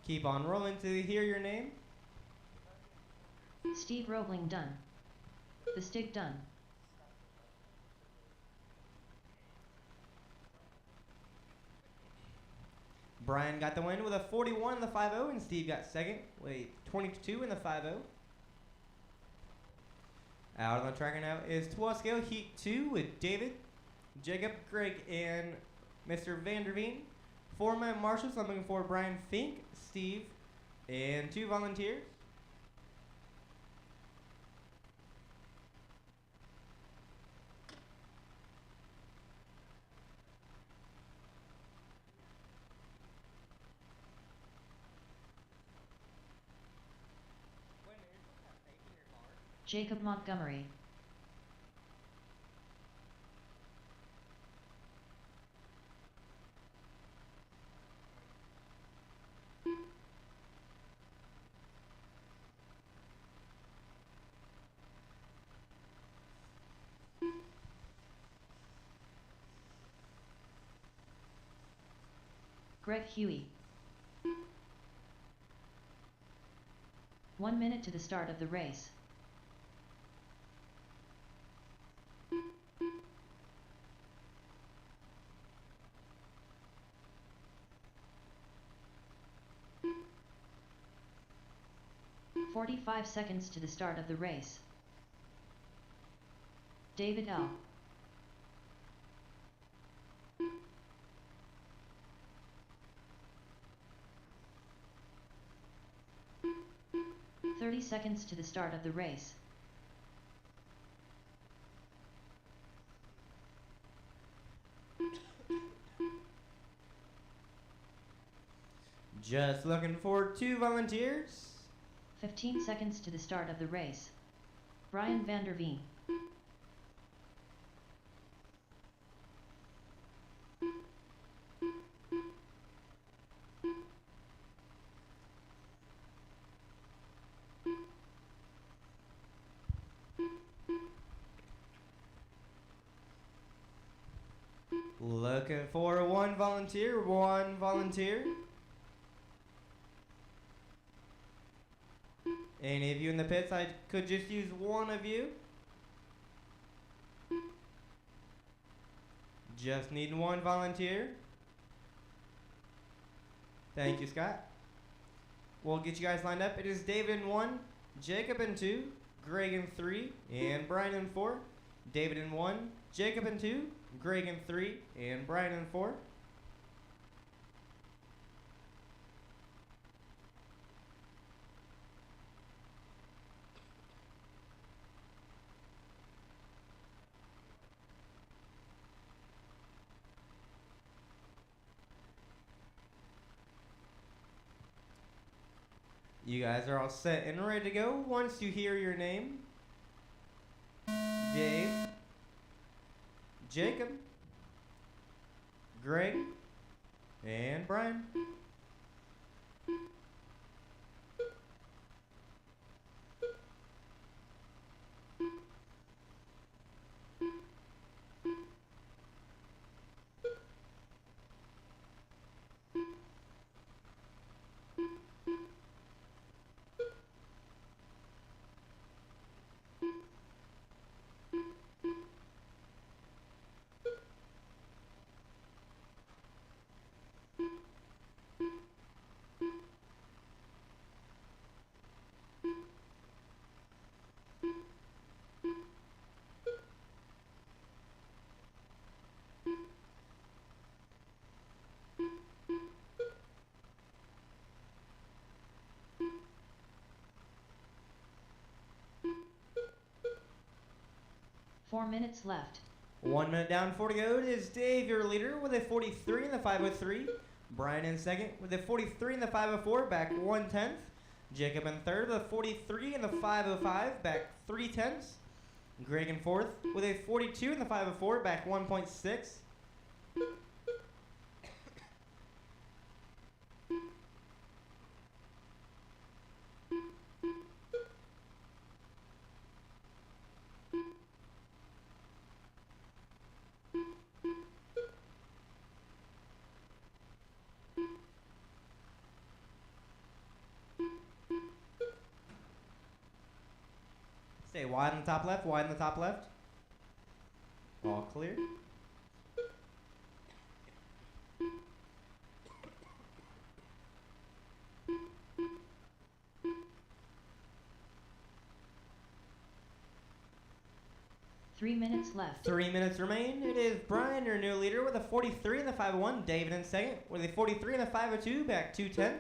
Keep on rolling till you hear your name. Steve Roebling done. The Stig done. Brian got the win with a 41 in the 50, and Steve got second with a 22 in the 50. Out on the track now is 12 scale Heat 2 with David, Jacob, Greg, and Mr. Vanderveen. 4-man marshals, I'm looking for Brian Fink, Steve, and 2 volunteers. Jacob Montgomery. Greg Huey. 1 minute to the start of the race. "45 seconds to the start of the race. David L. "30 seconds to the start of the race. Just looking for 2 volunteers. 15 seconds to the start of the race. Brian Vanderveen. Looking for 1 volunteer, 1 volunteer. Any of you in the pits, I could just use 1 of you. Just need 1 volunteer. Thank you, Scott. We'll get you guys lined up. It is David in 1, Jacob in 2, Greg in 3, and Brian in 4. David in 1, Jacob in 2, Greg in 3, and Brian in 4. You guys are all set and ready to go. Once you hear your name, Dave, Jacob, Greg, and Brian. Four minutes left. 1 minute down, 4 to go. It is Dave, your leader, with a 43 in the 503. Brian in second with a 43 in the 504, back 1/10. Jacob in third with a 43 in the 505, back 3/10. Greg in fourth with a 42 in the 504, back 1.6. Stay wide on the top left, wide on the top left. All clear. 3 minutes left. 3 minutes remain. It is Brian, your new leader, with a 43 in the 501. David in second with a 43 in the 502, back 2/10.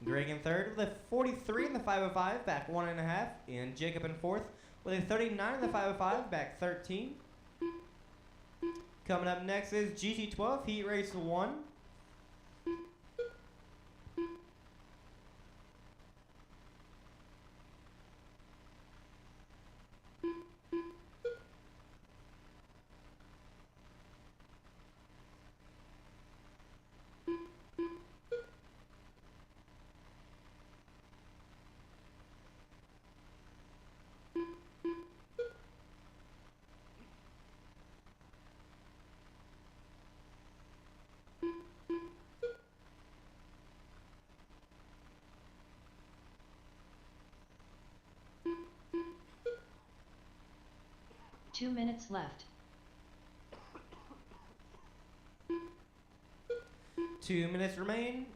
Greg in third with a 43 in the 505, back 1.5. And Jacob in fourth with a 39 in the 505, back 13. Coming up next is GT12 Heat Race 1. Two minutes left. 2 minutes remain.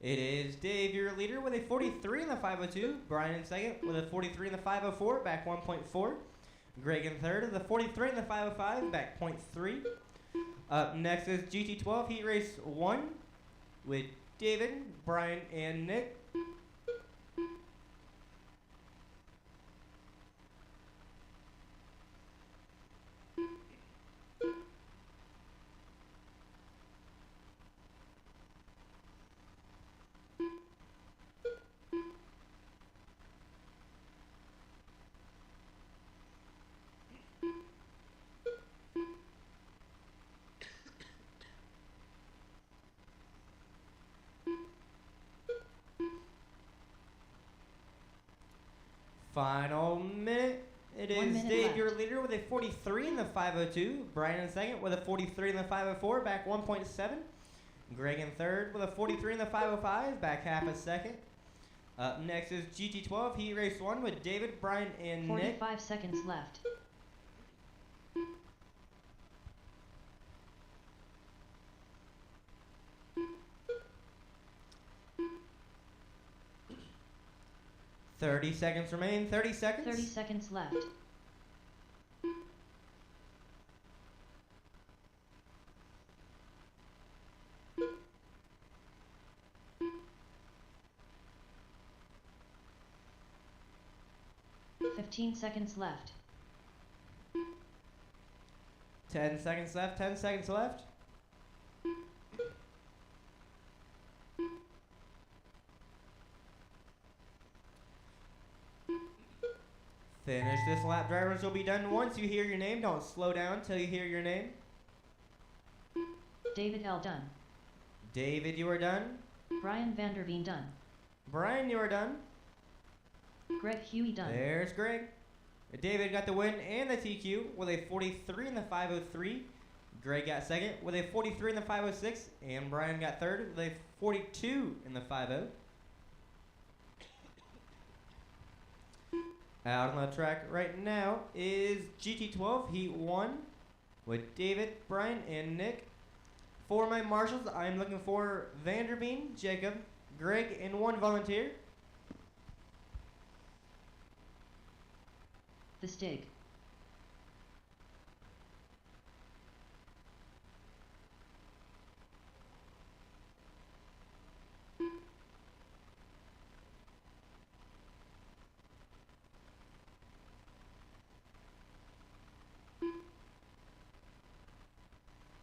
It is Dave, your leader, with a 43 in the 502. Brian in second with a 43 in the 504, back 1.4. Greg in third with a 43 in the 505, back 0.3. Up next is GT12 Heat Race 1 with David, Brian, and Nick. Final minute. It 1 is minute Dave, left. your leader, with a 43 in the 502. Brian in second with a 43 in the 504, back 1.7. Greg in third with a 43 in the 505, back half a second. Up next is GT12 Heat Race 1 with David, Brian, and Nick. 45 seconds left. .30 remain. 30 seconds. 30 seconds left. Fifteen seconds left. 10 seconds left. 10 seconds left. Finish this lap. Drivers will be done once you hear your name. Don't slow down till you hear your name. David L. Dunn. David, you are done. Brian Vanderveen done. Brian, you are done. Greg Huey done. There's Greg. David got the win and the TQ with a 43 in the 503. Greg got second with a 43 in the 506. And Brian got third with a 42 in the 50. Out on the track right now is GT12 Heat 1 with David, Brian, and Nick. For my marshals, I'm looking for Vanderveen, Jacob, Greg, and one volunteer. The Stig.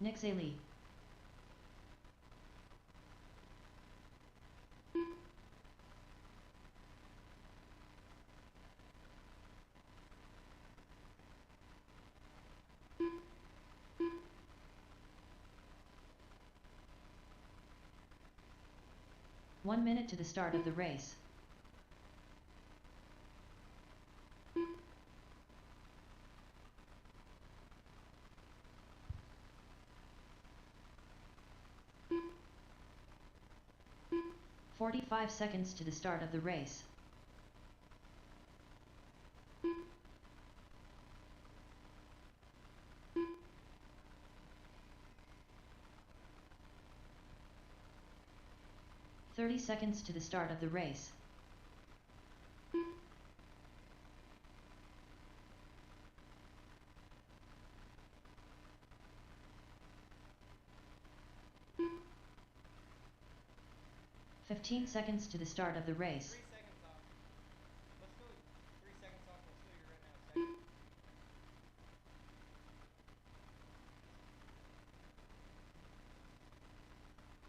Nick Lee. One minute to the start of the race. "45 seconds to the start of the race. "30 seconds to the start of the race. 15 seconds to the start of the race. 3 seconds off. Let's go 3 seconds off. Let's go right now. Second.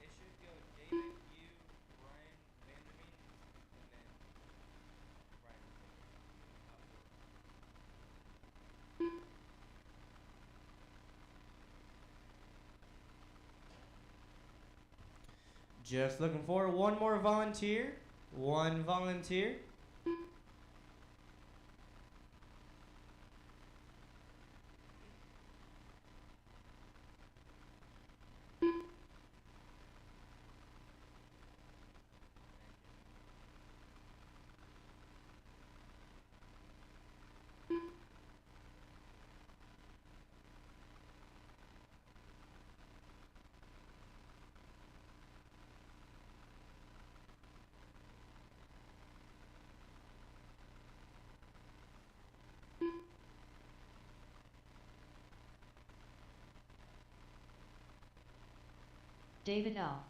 It should go David, you, Brian, Vandermean, and then Brian. Just looking for one more volunteer. One volunteer. David L.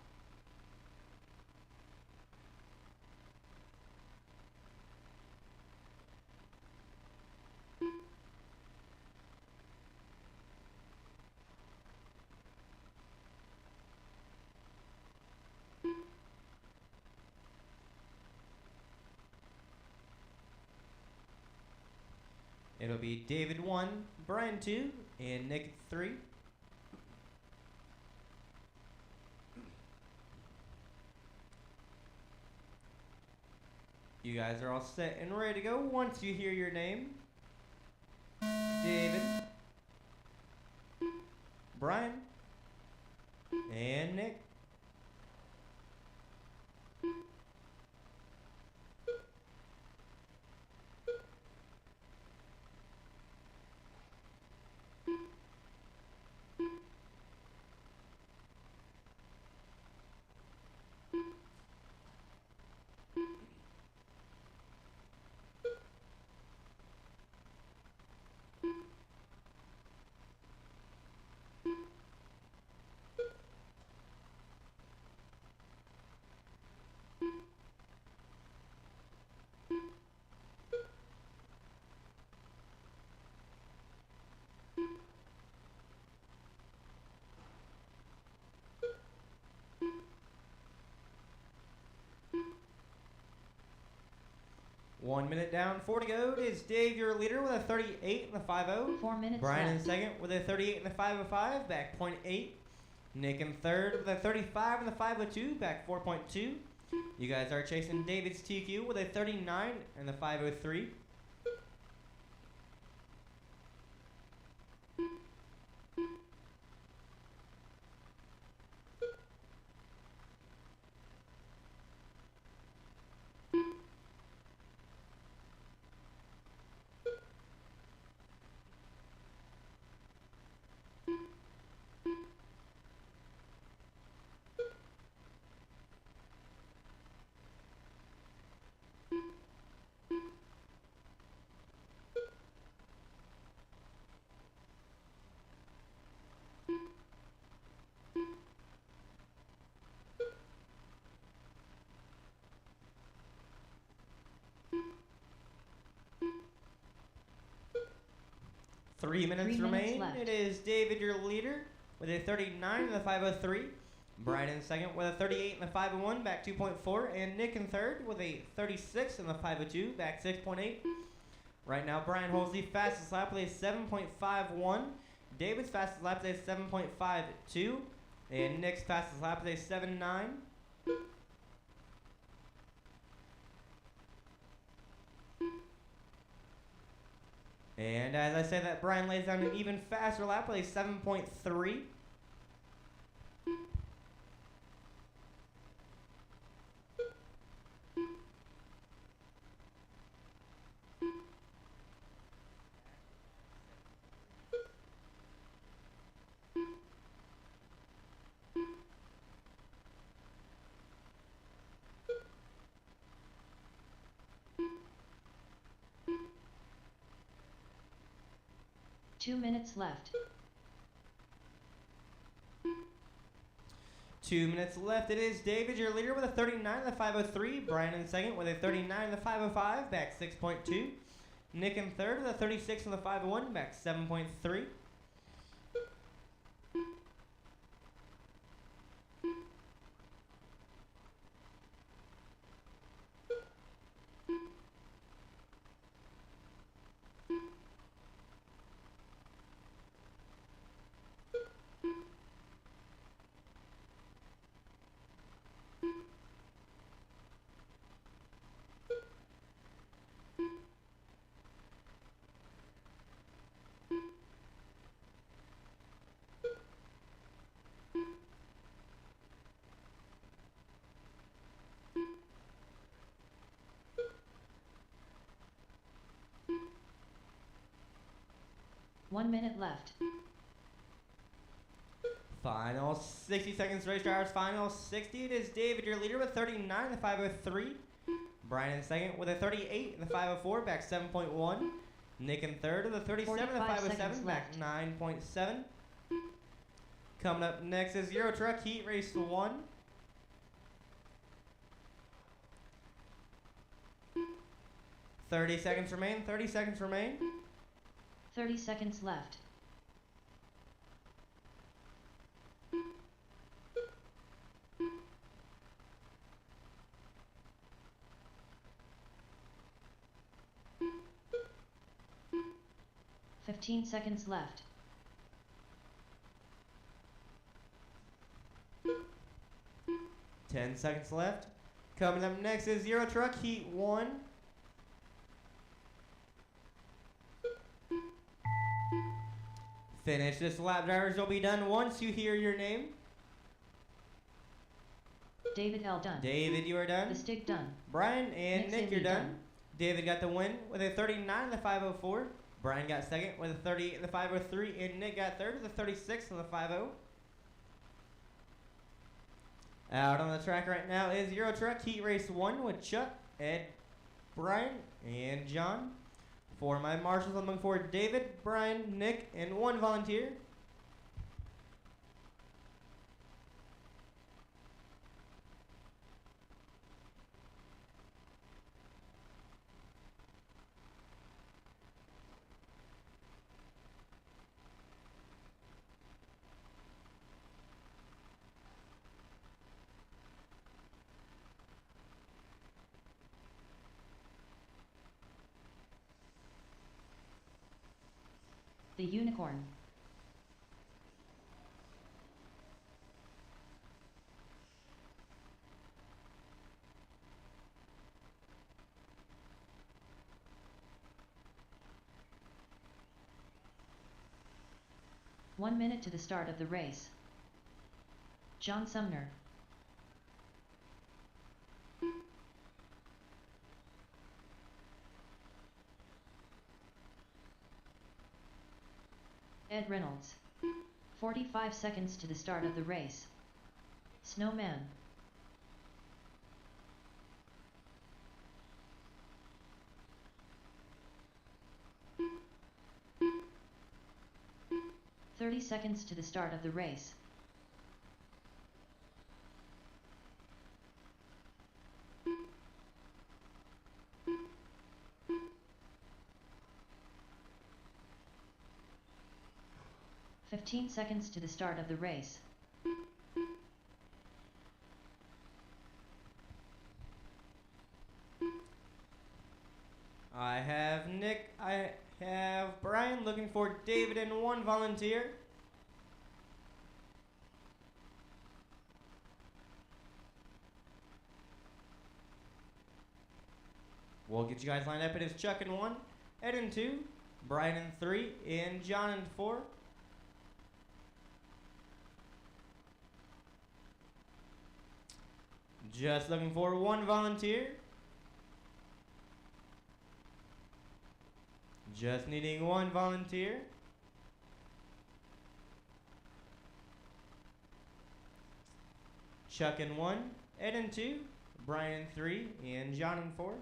It'll be David 1, Brian 2, and Nick 3. You guys are all set and ready to go once you hear your name. David, Brian, and Nick. One minute down, 4 to go. It is Dave, your leader, with a 38 and the 5-0. 4 minutes Brian in left. second with a 38 and the 505, back 0.8. Nick in third with a 35 and the 502, back 4.2. You guys are chasing David's TQ with a 39 and the 503. Three minutes 3 minutes remain. left. It is David, your leader, with a 39 and the 503. Brian in second with a 38 and the 501, back 2.4. And Nick in third with a 36 and the 502, back 6.8. Right now, Brian holds the fastest lap with a 7.51. David's fastest lap is a 7.52. And Nick's fastest lap is a 7.9. And as I say that, Brian lays down an even faster lap with a 7.3. 2 minutes left. It is David, your leader, with a 39 in the 503. Brian in second with a 39 in the 505, back 6.2. Nick in third with a 36 in the 501, back 7.3. One minute left. Final 60 seconds, race drivers. Final 60. It is David, your leader, with 39 in the 503. Brian in second with a 38 in the 504, back 7.1. Nick in third with a 37 in the 45 507, seconds back left. 9.7. Coming up next is Euro Truck Heat Race 1. Thirty seconds remain. 30 seconds remain. 30 seconds left. Fifteen seconds left. 10 seconds left. Coming up next is Euro Truck Heat 1. Finish this lap, drivers. You'll be done once you hear your name. David L. done. David, you are done. The Stig done. Brian and Nick, you're Haley done. David got the win with a 39 in the 504. Brian got second with a 38 in the 503. And Nick got third with a 36 in the 50. Out on the track right now is Euro Truck Heat Race 1 with Chuck, Ed, Brian, and John. For my marshals, I'm looking for David, Brian, Nick, and one volunteer. The Unicorn. One minute to the start of the race. John Sumner. Ed Reynolds. 45 seconds to the start of the race. Snowman. "30 seconds to the start of the race. "15 seconds to the start of the race. I have Nick, I have Brian, looking for David and one volunteer. We'll get you guys lined up. It is Chuck in 1, Ed in 2, Brian in 3, and John in 4. Just looking for one volunteer. Just needing one volunteer. Chuck in 1, Ed in 2, Brian in 3, and John in 4.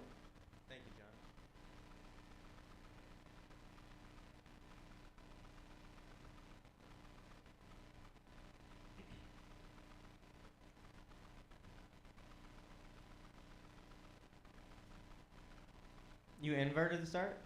Thank you, John. You inverted the start?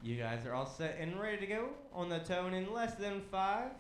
You guys are all set and ready to go on the tone in less than 5.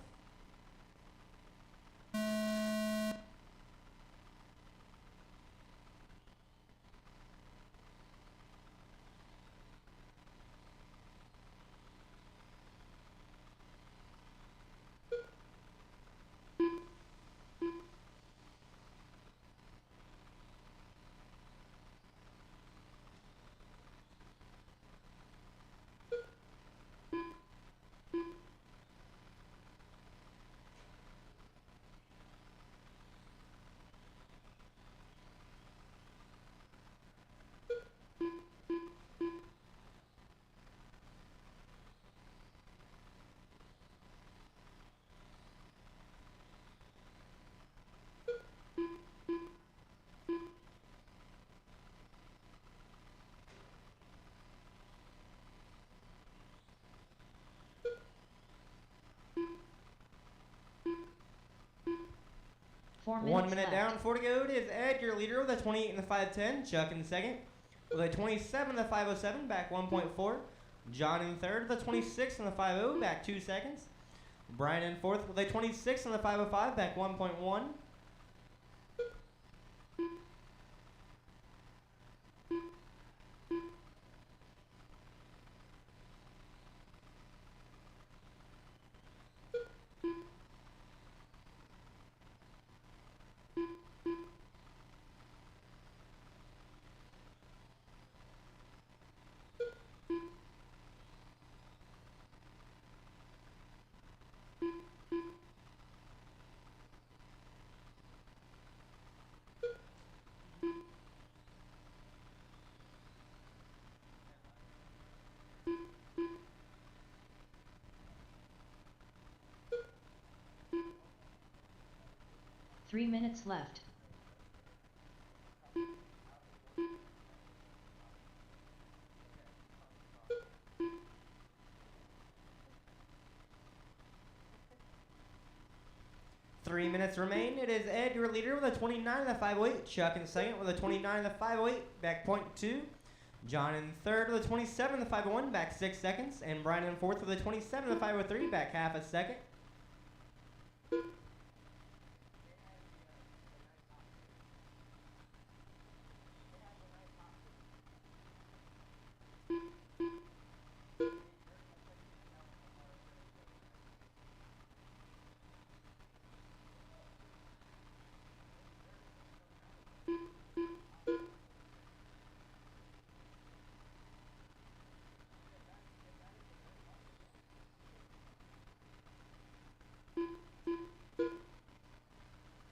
Four minutes 1 minute left. down, 4 to go. It is Ed, your leader, with a 28 in the 510. Chuck in second with a 27 in the 507, back 1.4. John in third with a 26 in the 50, back 2 seconds. Brian in fourth with a 26 in the 505, back 1.1. Three minutes left. Three minutes remain. It is Ed, your leader, with a 29 in the 508. Chuck in second with a 29 in the 508, back 0.2. John in third with a 27 in the 501, back 6 seconds. And Brian in fourth with a 27 in the 503, back half a second.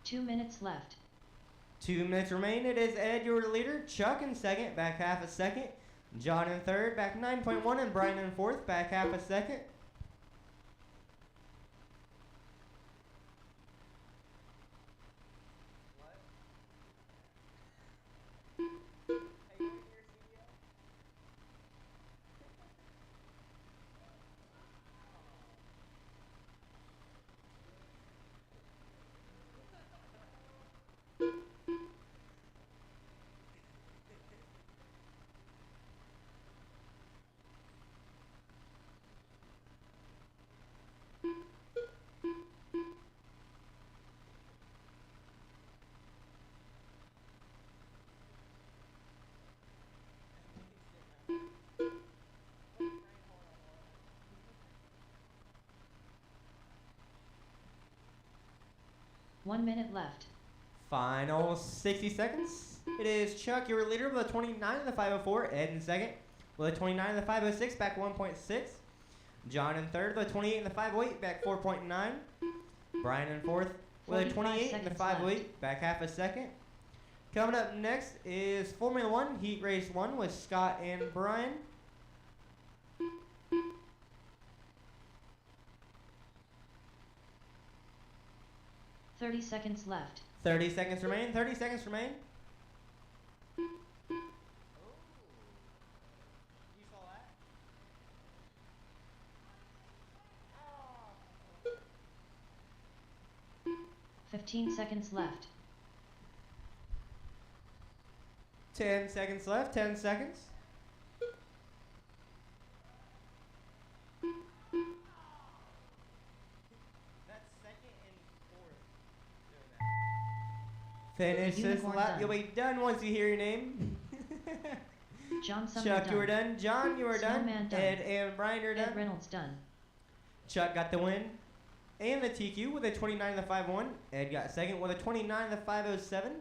Two minutes left. 2 minutes remain. It is Ed, your leader. Chuck in second, back half a second. John in third, back 9.1. And Brian in fourth, back half a second. One minute left. Final 60 seconds. It is Chuck, your leader, with a 29 in the 504. Ed in second with a 29 in the 506, back 1.6. John in third with a 28 in the 508, back 4.9. Brian in fourth with a 45 28 in the seconds 508, back half a second. Coming up next is Formula One Heat Race 1 with Scott and Brian. 30 seconds left. 30 seconds remain. 30 seconds remain. You saw that? 15 seconds left. 10 seconds left. 10 seconds. That's second and fourth doing that. Finish this Unicorn lap. done. You'll be done once you hear your name. John Sumner Chuck, done. you were done. John, you were done. Snowman done. Ed and Brian are Ed done. Reynolds done. Chuck got the win and the TQ with a 29 and the 5-1. Ed got second with a 29 and the 507.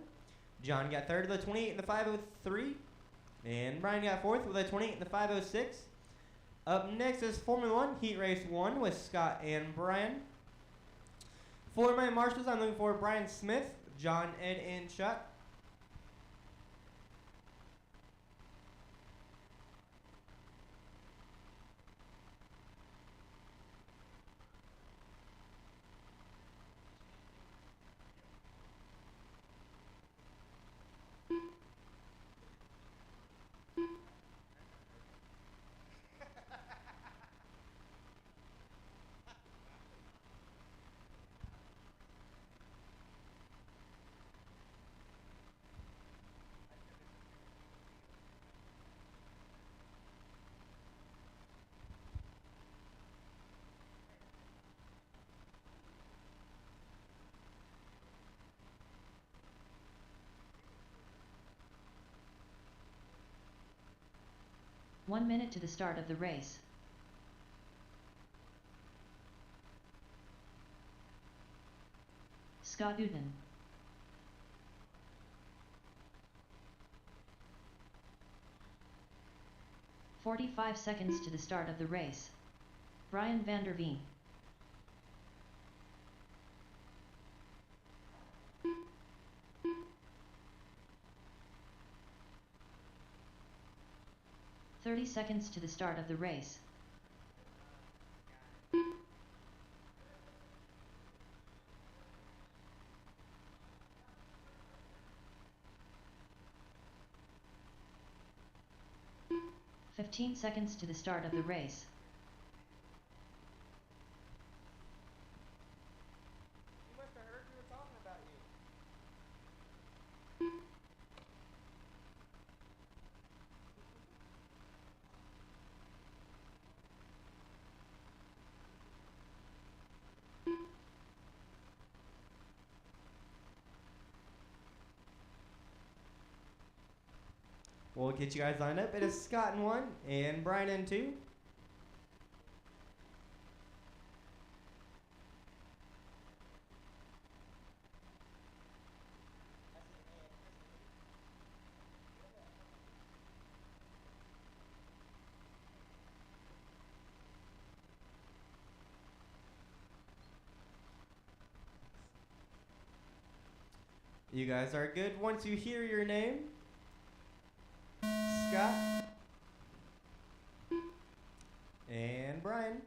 John got third with a 28 and the 503. And Brian got fourth with a 28 and the 506. Up next is Formula 1 Heat Race 1 with Scott and Brian. For my marshals, I'm looking for Brian Smith, John, Ed, and Chuck. One minute to the start of the race. Scott Uden. "45 seconds to the start of the race. Brian van der Veen. "30 seconds to the start of the race. "15 seconds to the start of the race. You must have heard we were talking about you. We'll get you guys lined up. It is Scott in 1 and Brian in 2. You guys are good. Once you hear your name, Scott and Brian.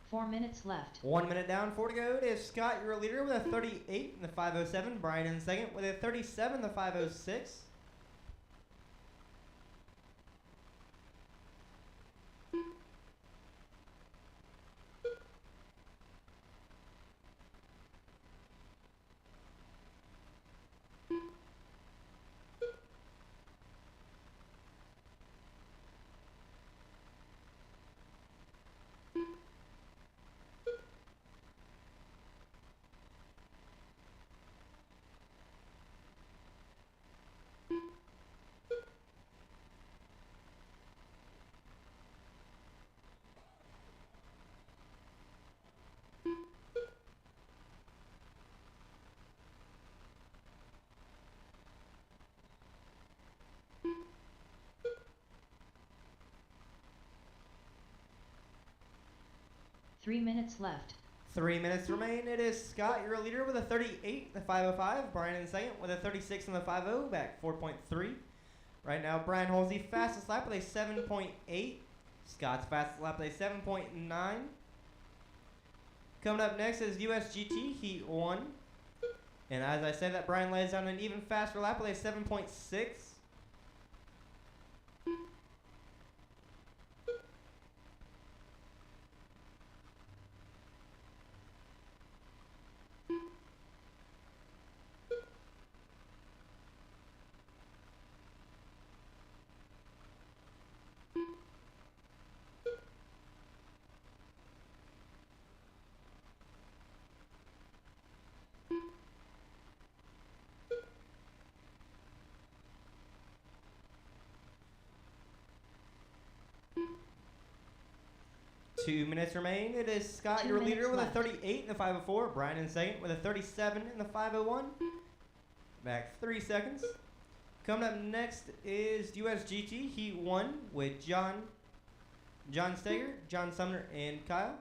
Four minutes left. 1 minute down, 4 to go. It is Scott, your leader, with a 38 in the 507. Brian in second with a 37 in the 506. 3 minutes left. 3 minutes remain. It is Scott, your leader, with a 38 in the 505. Brian in second with a 36 in the 50, back 4.3. Right now, Brian holds the fastest lap with a 7.8. Scott's fastest lap with a 7.9. Coming up next is USGT Heat 1. And as I said, that Brian lays down an even faster lap with a 7.6. Two minutes remain. It is Scott, 2 your leader, minutes with left. a 38 in the 504. Brian in second with a 37 in the 501. Back 3 seconds. Coming up next is USGT Heat 1 with John Steger, John Sumner, and Kyle.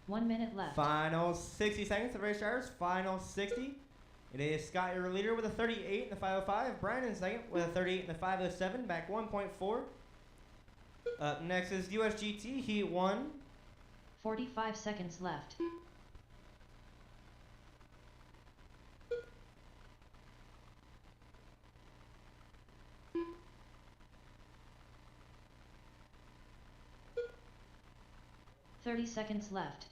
One minute left. Final 60 seconds of race drivers. Final 60. It is Scott, your leader, with a 38 in the 505. Brian in second with a 38 in the 507. Back 1.4. Up next is USGT Heat 1. 45 seconds left. Thirty seconds left.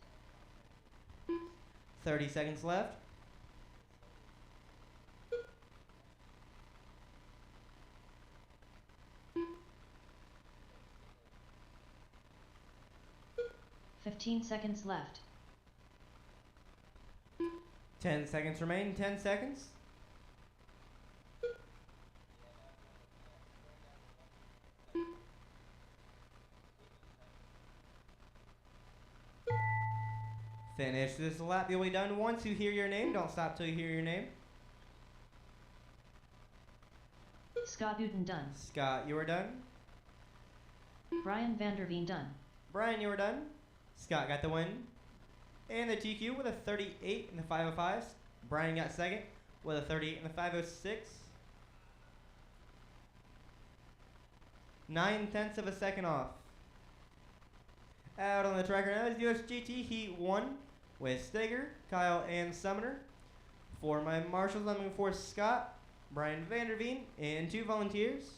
30 seconds left. Fifteen seconds left. 10 seconds remain. 10 seconds. Finish this lap. You'll be done once you hear your name. Don't stop till you hear your name. Scott Uden done. Scott, you are done. Brian Vanderveen done. Brian, you are done. Scott got the win. And the TQ with a 38 in the 505s. Brian got second with a 38 in the 506. 9/10 of a second off. Out on the track right now is USGT Heat 1 with Steger, Kyle, and Sumner. For my marshals, I'm looking for Scott, Brian Vanderveen, and 2 volunteers.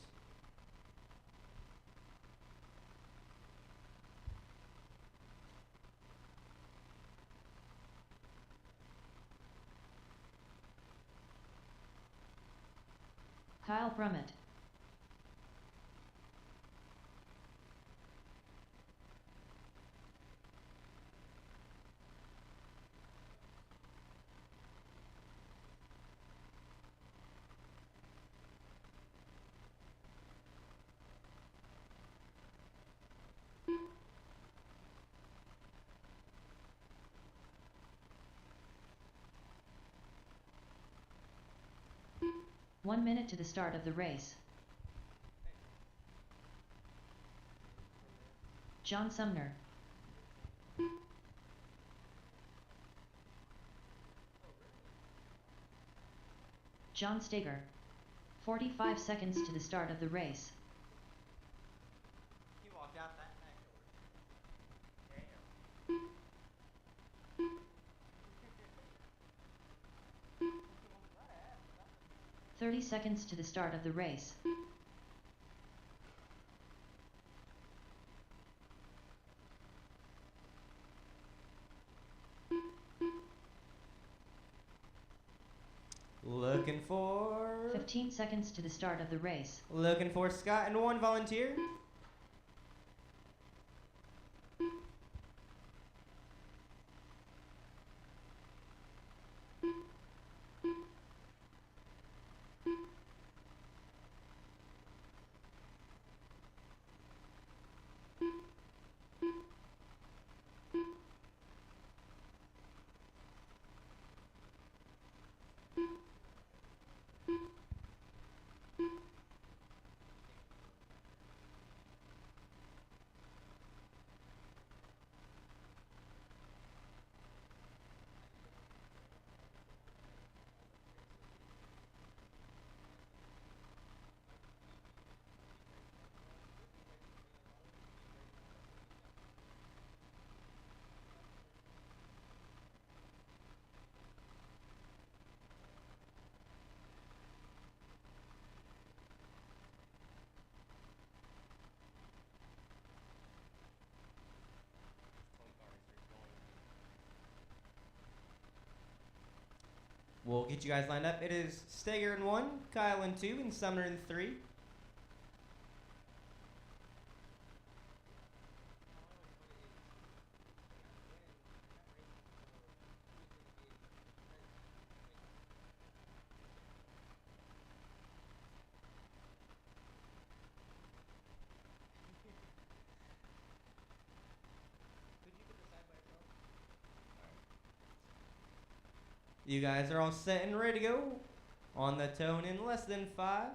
Kyle Brummett. One minute to the start of the race. John Sumner. John Steger. 45 seconds to the start of the race. He walked out that next door. 30 seconds to the start of the race. Looking for 15 seconds to the start of the race. Looking for Scott and one volunteer. We'll get you guys lined up. It is Steger in 1, Kyle in 2, and Sumner in 3. You guys are all set and ready to go. On the tone in less than 5.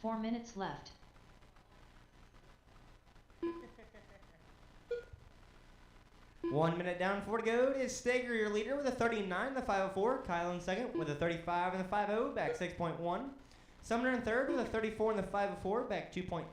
Four minutes left. One minute down, 4 to go. It is Steger, your leader, with a 39 and the 504. Kyle in second with a 35 and the 50, back 6.1. Sumner in third with a 34 and the 504, back 2.9.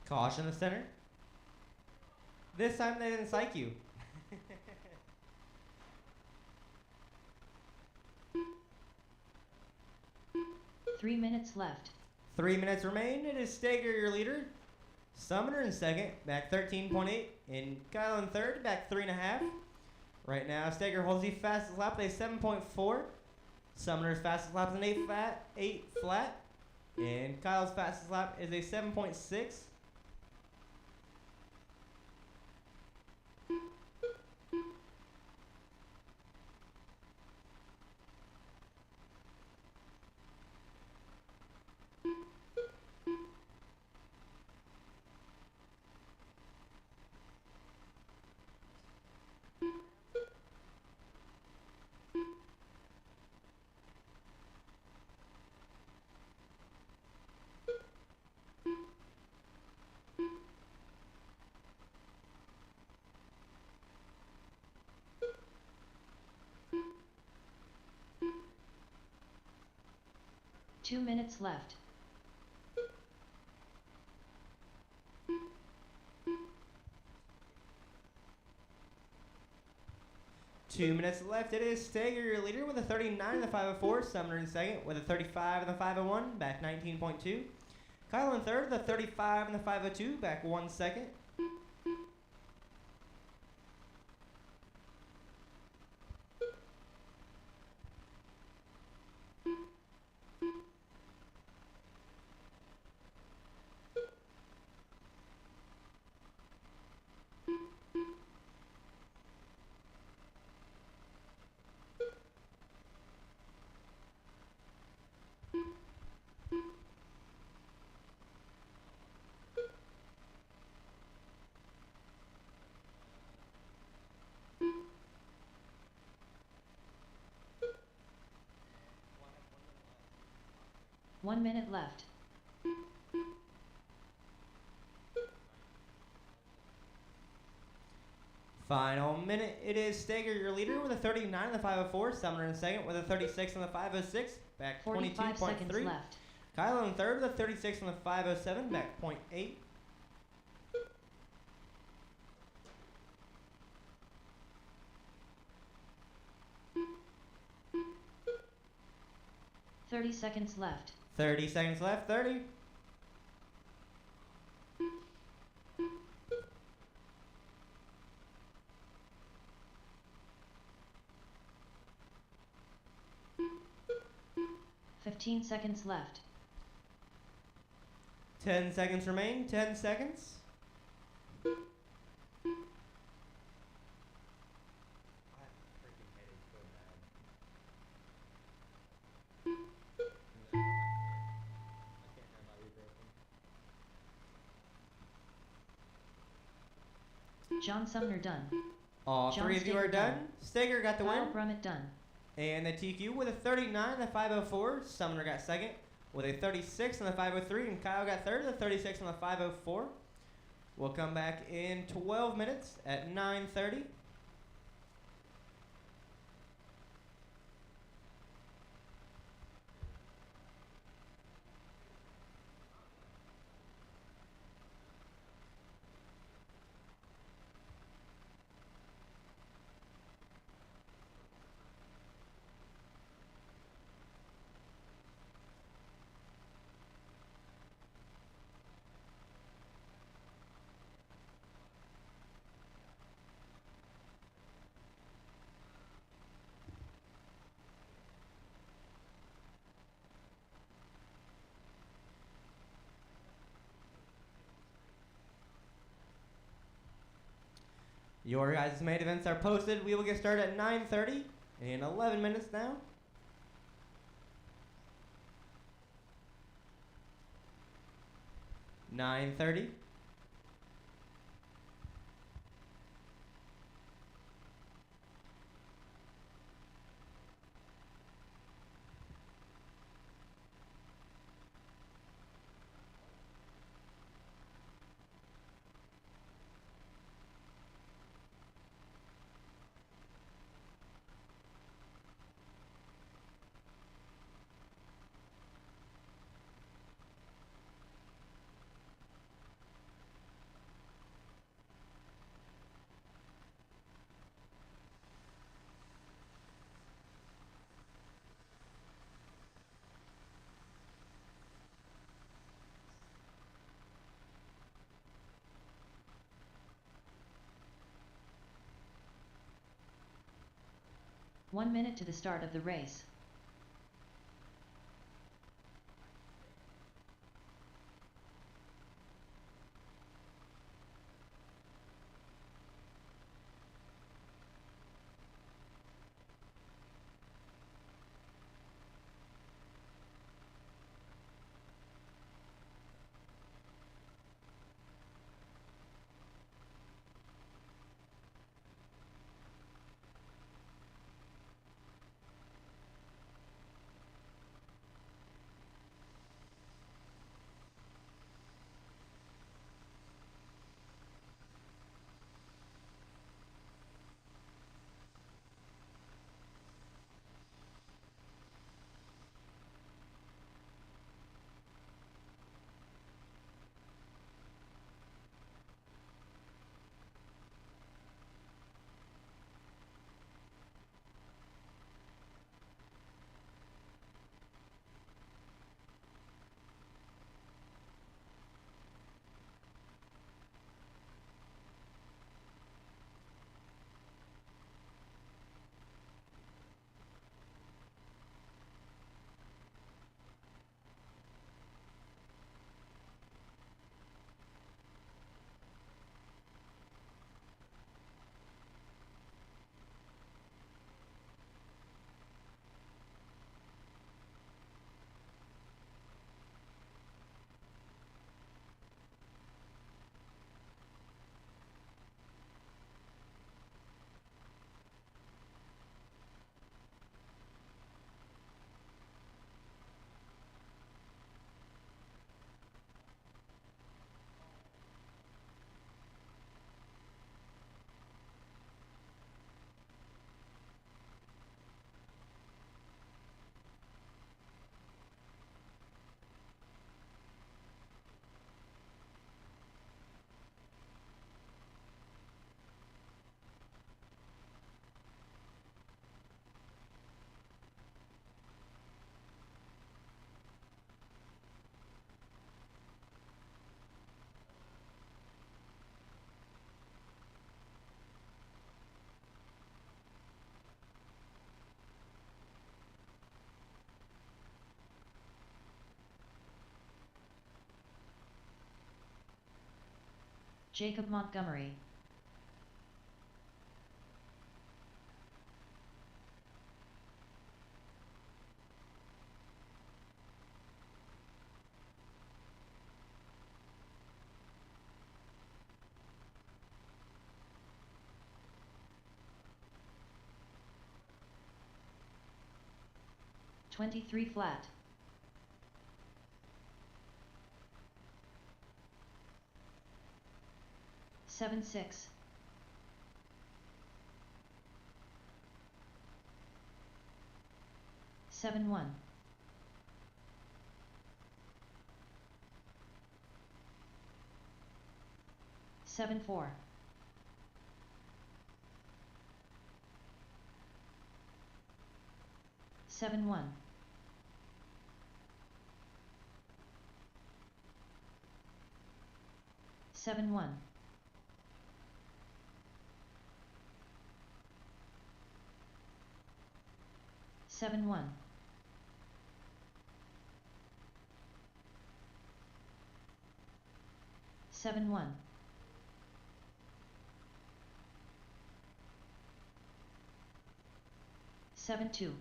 Caution the center. This time they didn't psych you. 3 minutes left. 3 minutes remain. It is Steger, your leader. Sumner in second, back 13.8. And Kyle in third, back 3.5. Right now, Steger holds the fastest lap with a 7.4. Sumner's fastest lap is an 8 flat. And Kyle's fastest lap is a 7.6. Two minutes left. 2 minutes left. It is Steger, your leader, with a 39 in the 504. Sumner in second with a 35 in the 501, back 19.2. Kyle in third, the 35 in the 502, back 1 second. One minute left. Final minute. It is Steger, your leader, with a 39 in the 504. Sumner in second with a 36 in the 506, back 45 seconds 22.3. left. Kyle in third with a 36 in the 507, back 0.8. 30 seconds left. 30 seconds left. 30. Fifteen seconds left. 10 seconds remain. 10 seconds. John Sumner done. All John three of you Steger are done. done. Steger got the Kyle win. Brummett done. And the TQ with a 39 in the 504. Sumner got second with a 36 in the 503. And Kyle got third, the 36 in the 504. We'll come back in 12 minutes at 9:30. Your guys' main events are posted. We will get started at 9:30 in 11 minutes now. (9:30). One minute to the start of the race. Jacob Montgomery. $23 flat. Seven six. Seven one. Seven four. Seven one. Seven one. Seven one. Seven one. Seven two.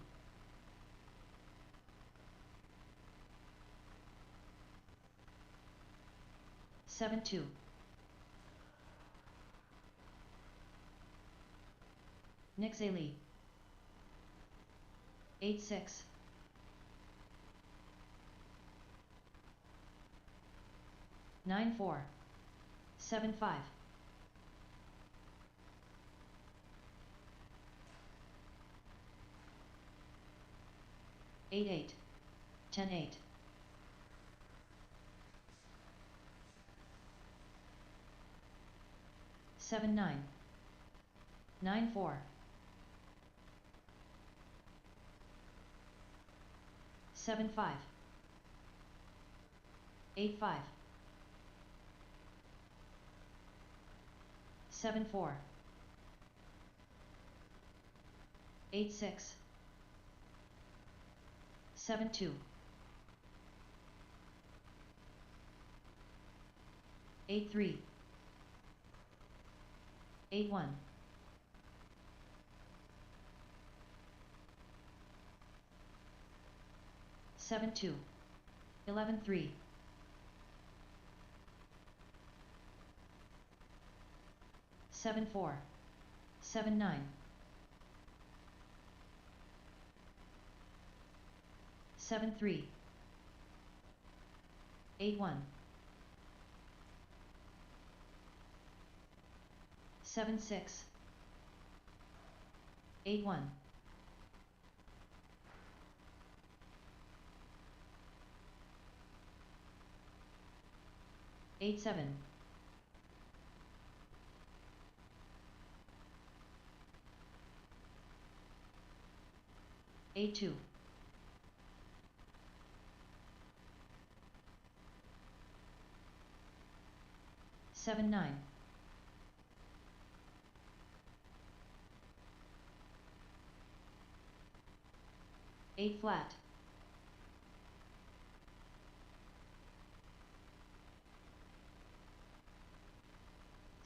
Seven two. Nix Ali. 8-6. 9-4. 7-5. 8-8. 10-8. 7-9. 9-4. 7-5. 8-5. 7-4. 8-6. 7-2. 8-3. 8-1. 7-2. 11-3. 7-4. 7-9. 7-3. 8-1. 7-6. 8-1. 8-7. 8-2. 7-9. 8 flat.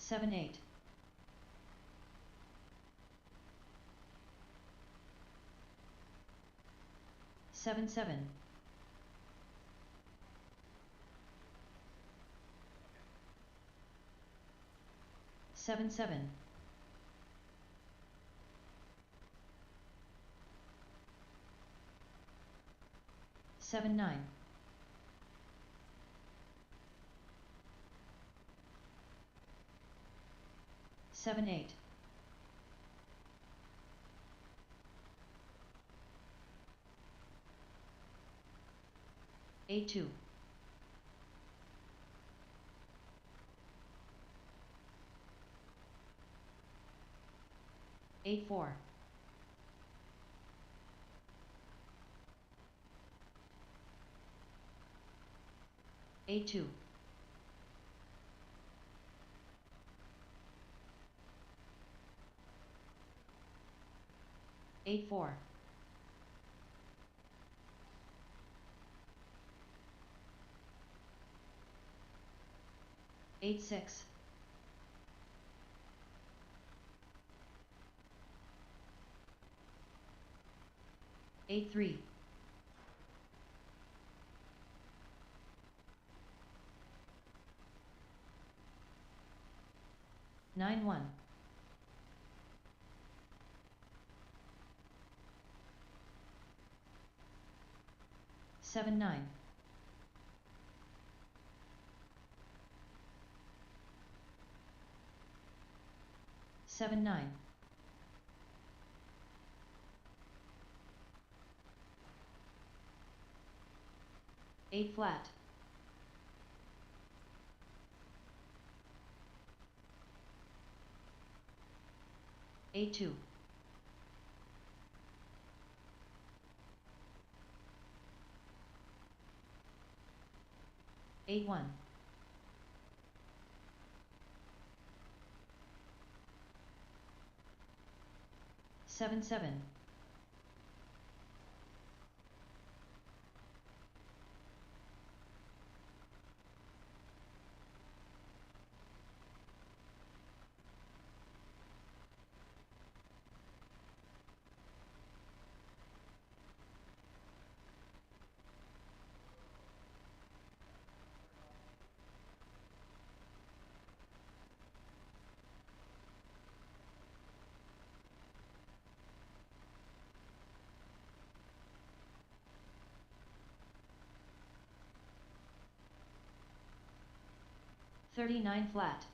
7-8. 7-7. 7-7. 7-9. 7-8. 8-2. 8-4. 8-2. 8-4. 8-6. 8-3. 9-1. 7-9. 7-9. 8 flat. 8-2. 8-1. 7-7. 39 flat.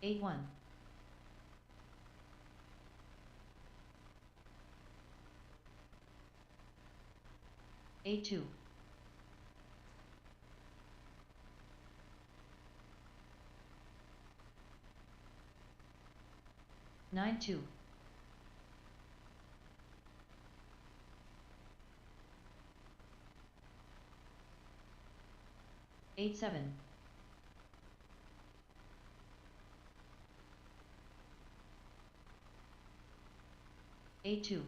8-1. 8-2. 9-2. 8-7. 8-2.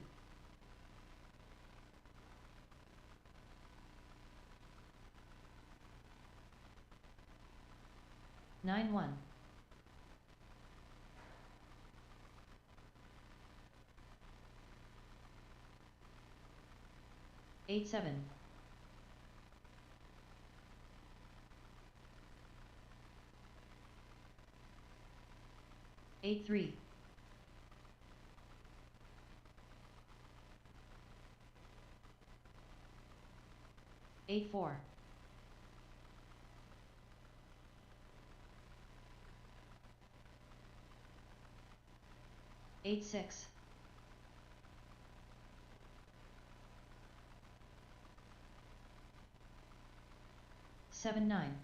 9-1. 8-7. 8-3. 8-4. 8-6. 7-9.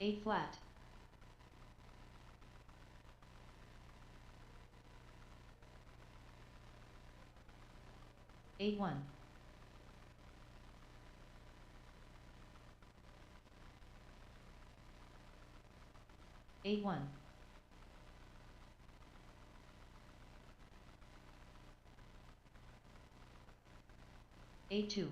8 flat. 8-1. 8-1. 8-2.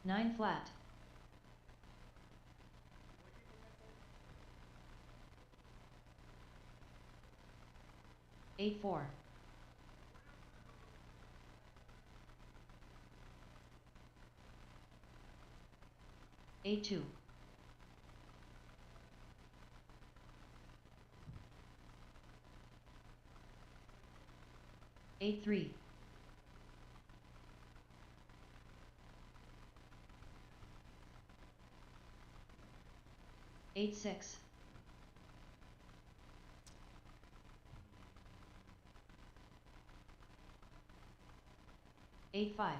9 flat. 8-4. 8-2. 8-3. 8-6. 8-5.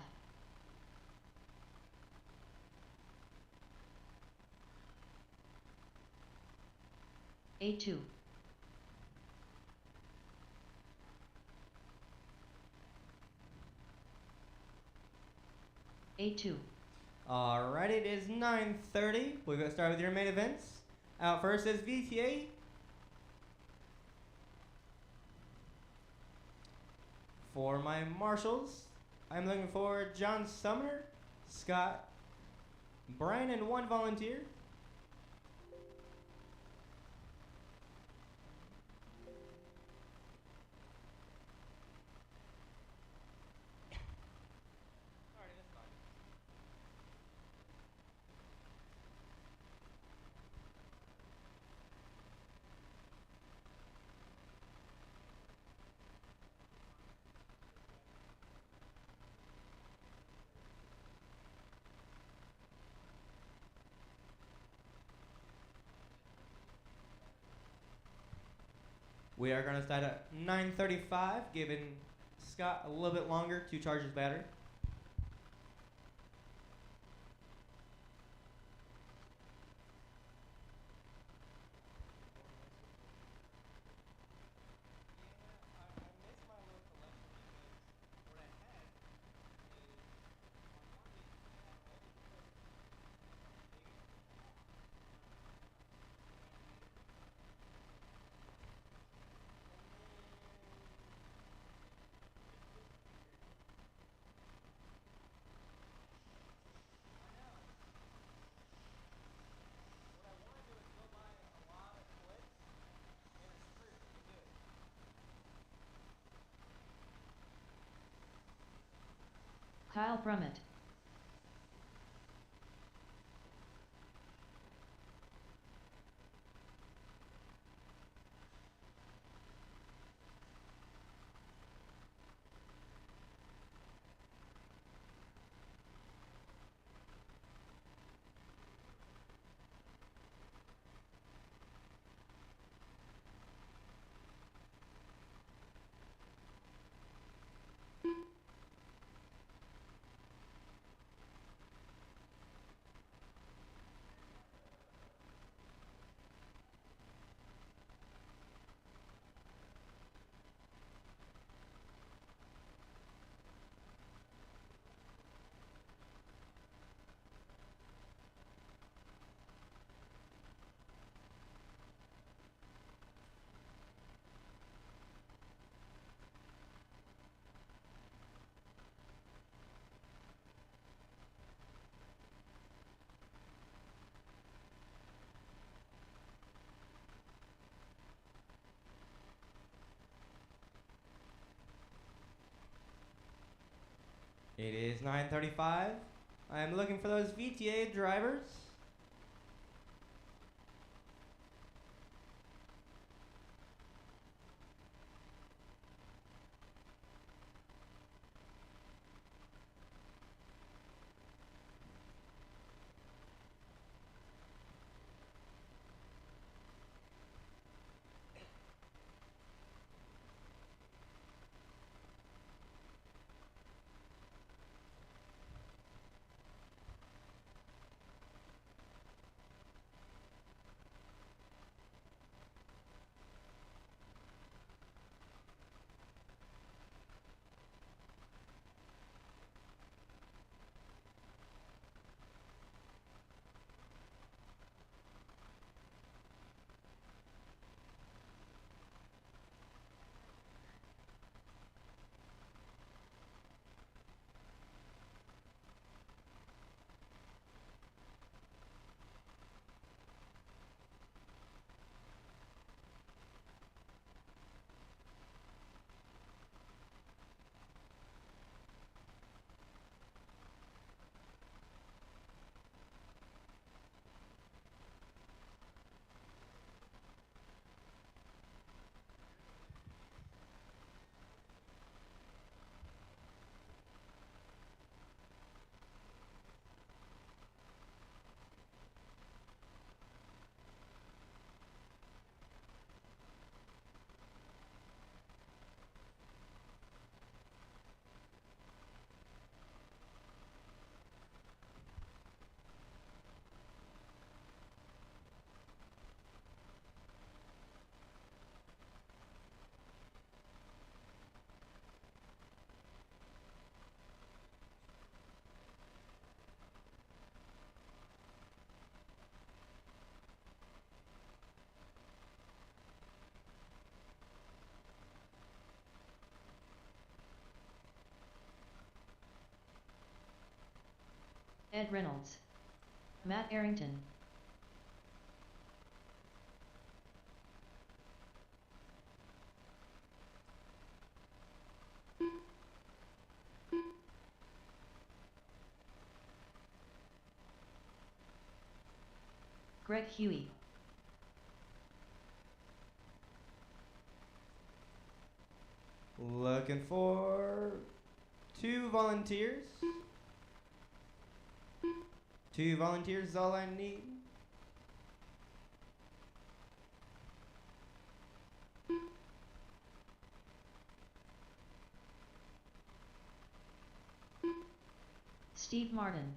8-2. 8-2. Alright, it is 9:30. We're going to start with your main events. Out first is VTA. For my marshals, I'm looking for John Sumner, Scott, Brian, and one volunteer. We are going to start at 9:35, giving Scott a little bit longer to charge his battery. Kyle Brummett. It is 9:35. I am looking for those VTA drivers. Ed Reynolds. Matt Arrington. Greg Huey. Looking for 2 volunteers. 2 volunteers is all I need. Steve Martin.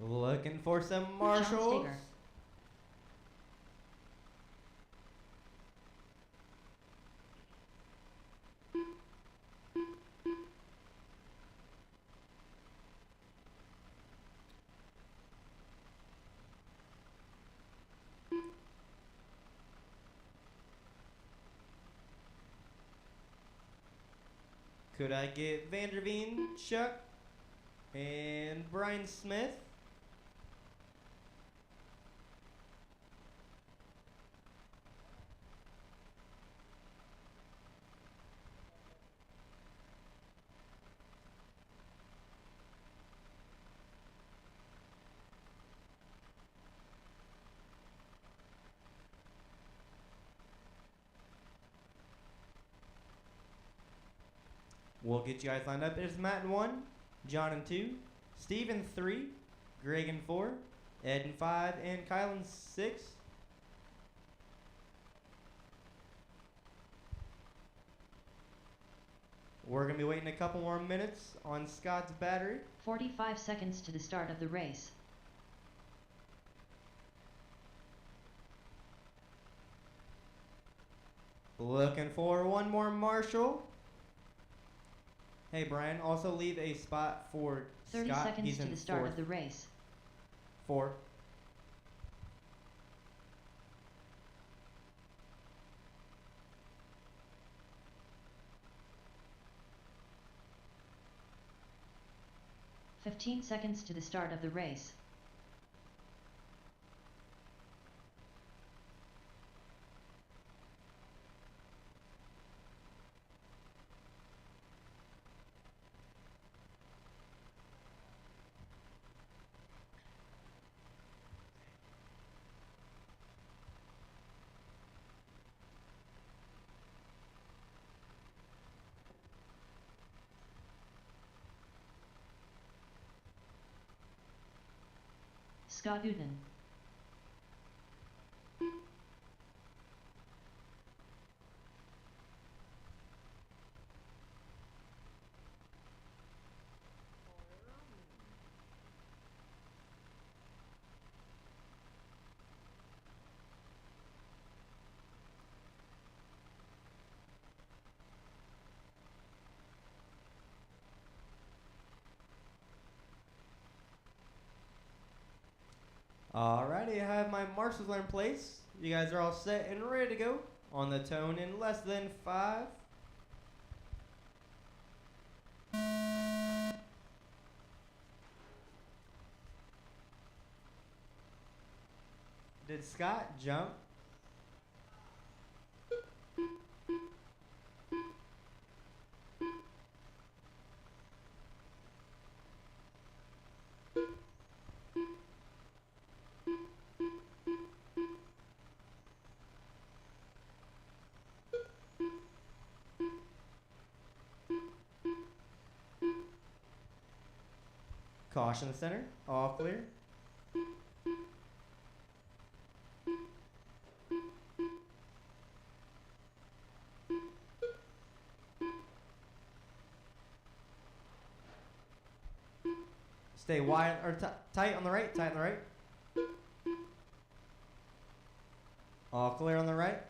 Looking for some John marshals. Steger. Could I get Vanderveen, Chuck, and Brian Smith? We'll get you guys lined up. There's Matt in 1, John in 2, Steve in 3, Greg in 4, Ed in 5, and Kyle in 6. We're going to be waiting a couple more minutes on Scott's battery. 45 seconds to the start of the race. Looking for 1 more marshal. Hey Brian, also leave a spot for 30 Scott. seconds He's to in the start 4th. of the race. 4. "15 seconds to the start of the race. Scott Uden. Alrighty, I have my marshals in place. You guys are all set and ready to go on the tone in less than 5. Did Scott jump? Caution center, all clear. Stay wide or tight on the right, tight on the right. All clear on the right.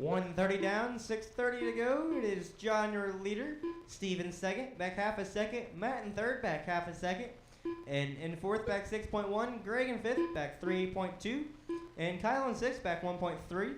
1:30 down, 6:30 to go. It is John, your leader. Steve in second, back half a second. Matt in third, back half a second. And in fourth, back 6.1. Greg in fifth, back 3.2. And Kyle in sixth, back 1.3.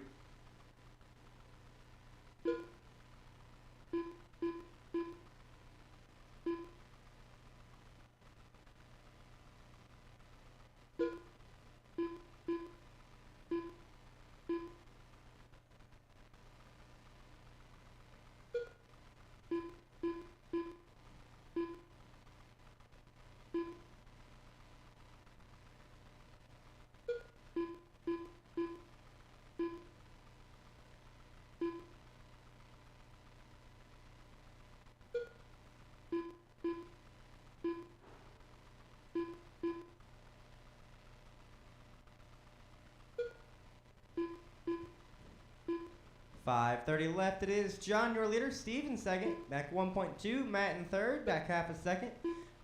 .5:30 left. It is John, your leader. Steve in second, back 1.2. Matt in third, back half a second.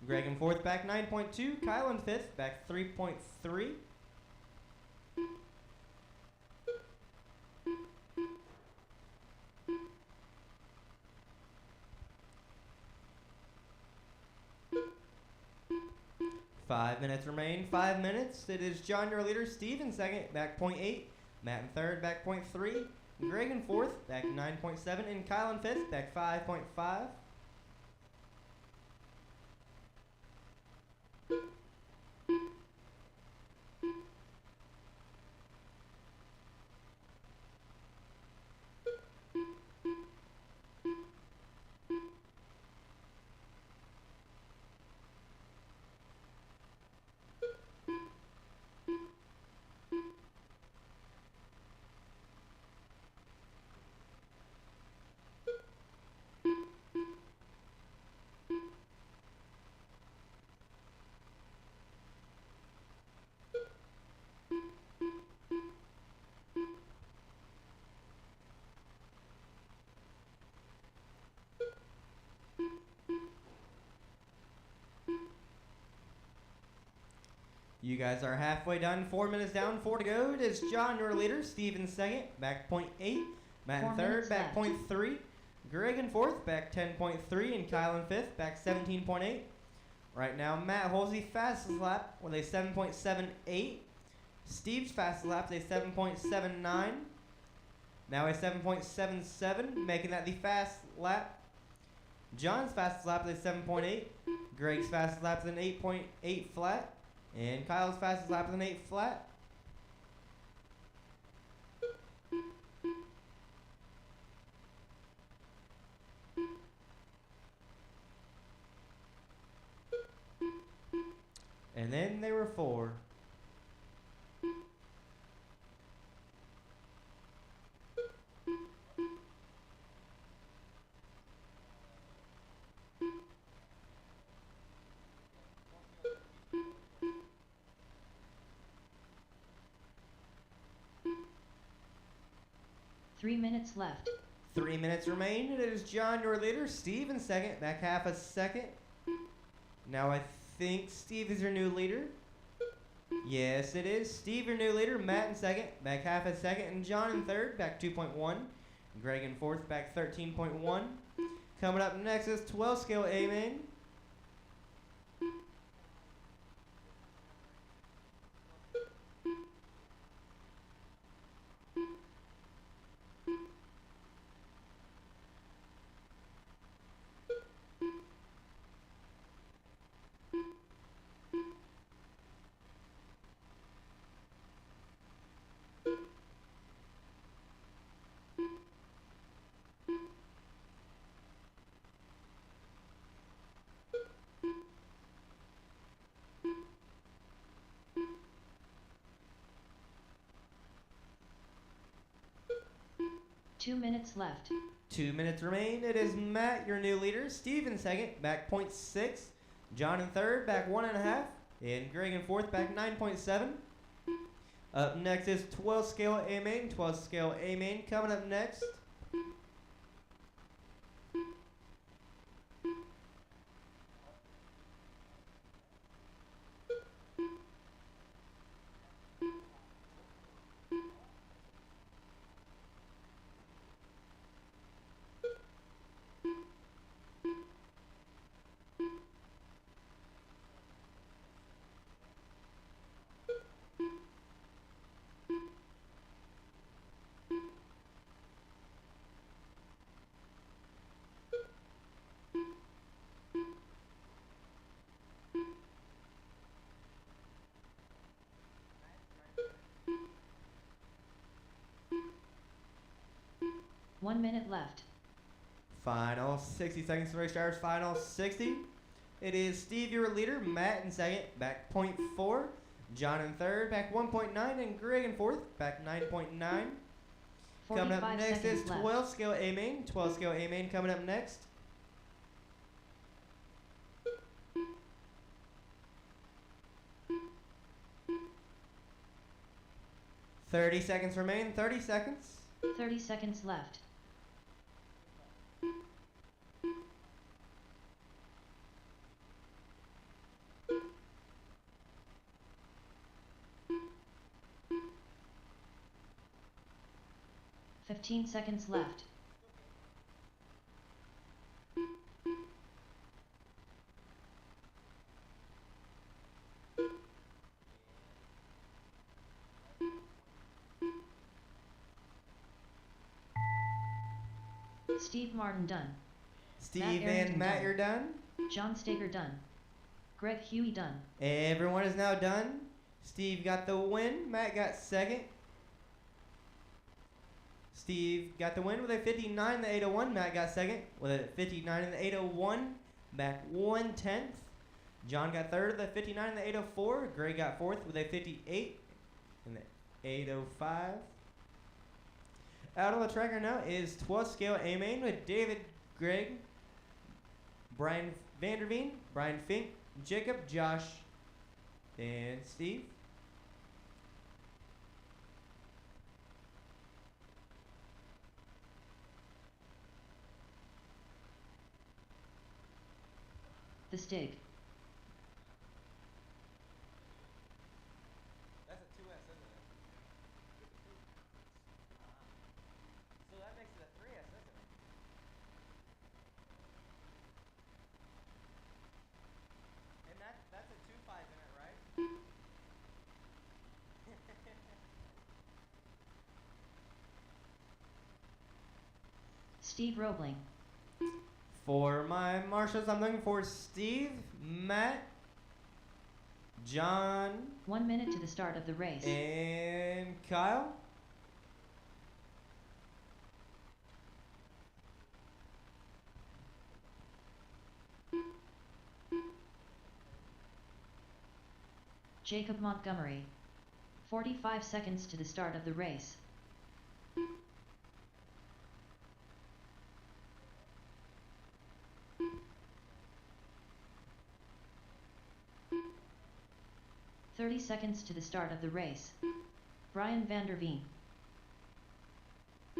Greg in fourth, back 9.2. Kyle in fifth, back 3.3. Five minutes remain. 5 minutes. It is John, your leader. Steve in second, back 0.8. Matt in third, back 0.3. Greg in fourth, back 9.7. And Kyle in fifth, back 5.5. You guys are halfway done. 4 minutes down, 4 to go. It is John, your leader. Steve in second, back 0.8. Matt in 4 third, minutes back left. 0.3. Greg in fourth, back 10.3. And Kyle in fifth, back 17.8. Right now, Matt holds the fastest lap with a 7.78. Steve's fastest lap is a 7.79. Now a 7.77, making that the fast lap. John's fastest lap is a 7.8. Greg's fastest lap is an 8.8 flat. And Kyle's fastest lap is an 8 flat. And then there were 4. Three minutes left. 3 minutes remain. It is John, your leader. Steve in second, back half a second. Now I think Steve is your new leader. Yes, it is. Steve, your new leader. Matt in second, back half a second. And John in third, back 2.1. Greg in fourth, back 13.1. Coming up next is 12 scale A main. Two minutes left. 2 minutes remain. It is Matt, your new leader. Steve in second, back 0.6. John in third, back 1.5. And Greg in fourth, back 9.7. Up next is 12 scale A main. 12 scale A main coming up next. 1 minute left. Final 60 seconds to race drivers. Final 60. It is Steve, your leader. Matt in second, back 0.4. John in third, back 1.9. And Greg in fourth, back 9.9. Coming up 45 next is seconds left. 12 scale A main. 12 scale A main coming up next. $30 seconds remain. 30 seconds. 30 seconds left. $15 seconds left. Steve Martin done. Steve Matt and Arrington Matt, done. you're done. John Stager done. Greg Huey done. Everyone is now done. Steve got the win. Matt got second. Steve got the win with a 59 in the 801. Matt got second with a 59 in the 801. Back 1/10. John got third with a 59 in the 804. Greg got fourth with a 58 in the 805. Out on the tracker now is 12 scale A main with David, Greg, Brian Vanderveen, Brian Fink, Jacob, Josh, and Steve. The Stig. That's a 2S, isn't it? So that makes it a 3S, isn't it? And that's a 2.5 in it, right? Steve Roebling. For my marshals, I'm looking for Steve, Matt, John, 1 minute to the start of the race. and Kyle. Jacob Montgomery. 45 seconds to the start of the race. "30 seconds to the start of the race. Brian Vanderveen.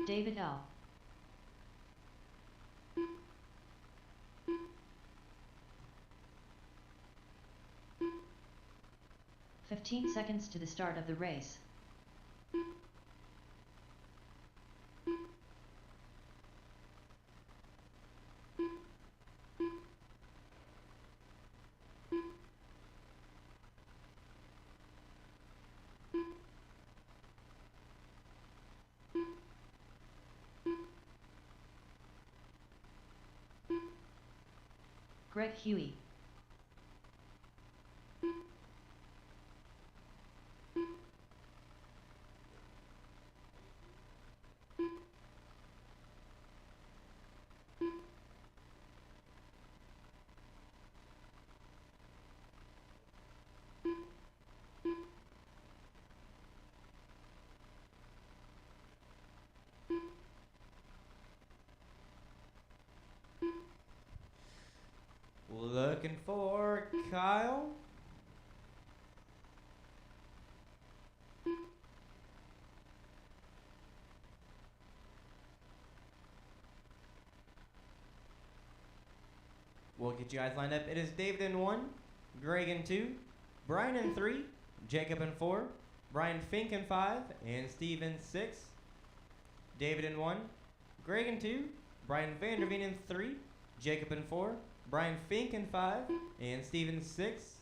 David L. "15 seconds to the start of the race. Greg Huey. Looking for Kyle. We'll get you guys lined up. It is David in 1, Greg in 2, Brian in 3, Jacob in 4, Brian Fink in 5, and Steve in 6. David in 1, Greg in 2, Brian Vanderveen in 3, Jacob in 4, Brian Fink in 5, and Steve in 6.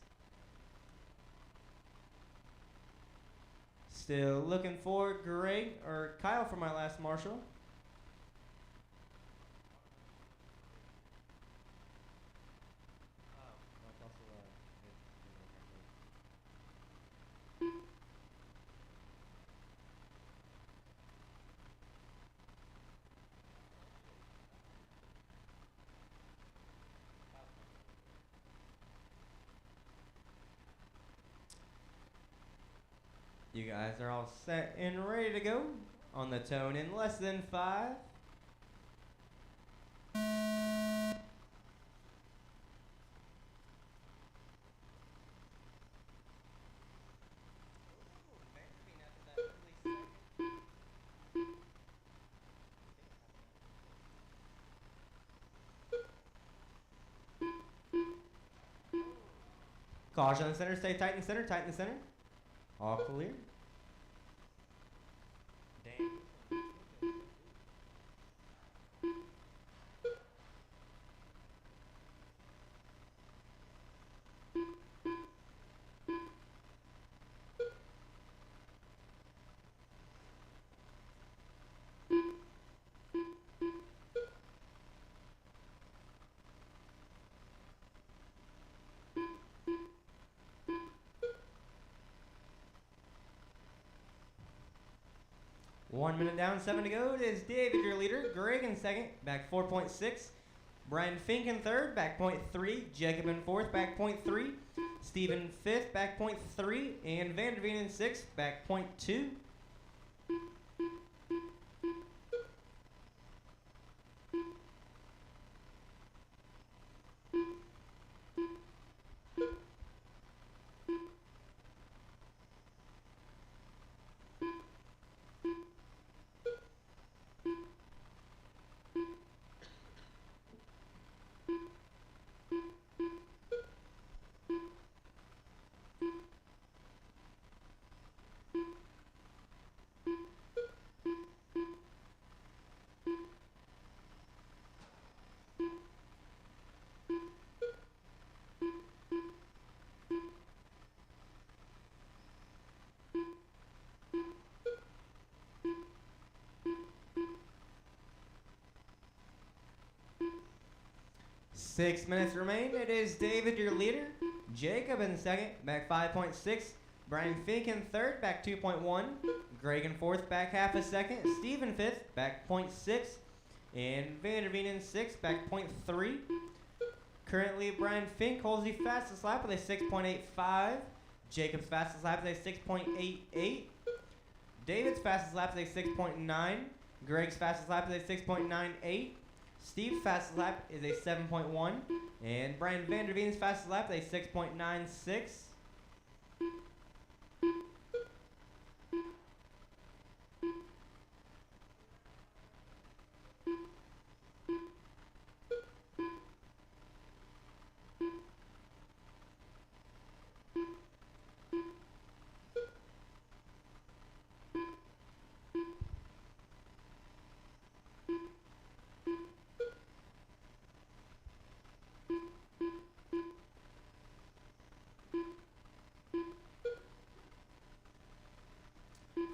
Still looking for Greg or Kyle for my last marshal. You guys are all set and ready to go on the tone in less than 5. Caution on the center, stay tight in the center, tight in the center. All clear. Damn. One minute down, 7 to go. It is David, your leader. Greg in second, back 4.6. Brian Fink in third, back 0.3. Jacob in fourth, back 0.3. Steve in fifth, back 0.3. And Vanderveen in sixth, back 0.2. Six minutes remain. It is David, your leader. Jacob in second, back 5.6. Brian Fink in third, back 2.1. Greg in fourth, back half a second. Steve in fifth, back 0.6. And Vanderveen in sixth, back 0.3. Currently, Brian Fink holds the fastest lap with a 6.85. Jacob's fastest lap is a 6.88. David's fastest lap is a 6.9. Greg's fastest lap is a 6.98. Steve's fastest lap is a 7.1, and Brian Vanderveen's fastest lap is a 6.96.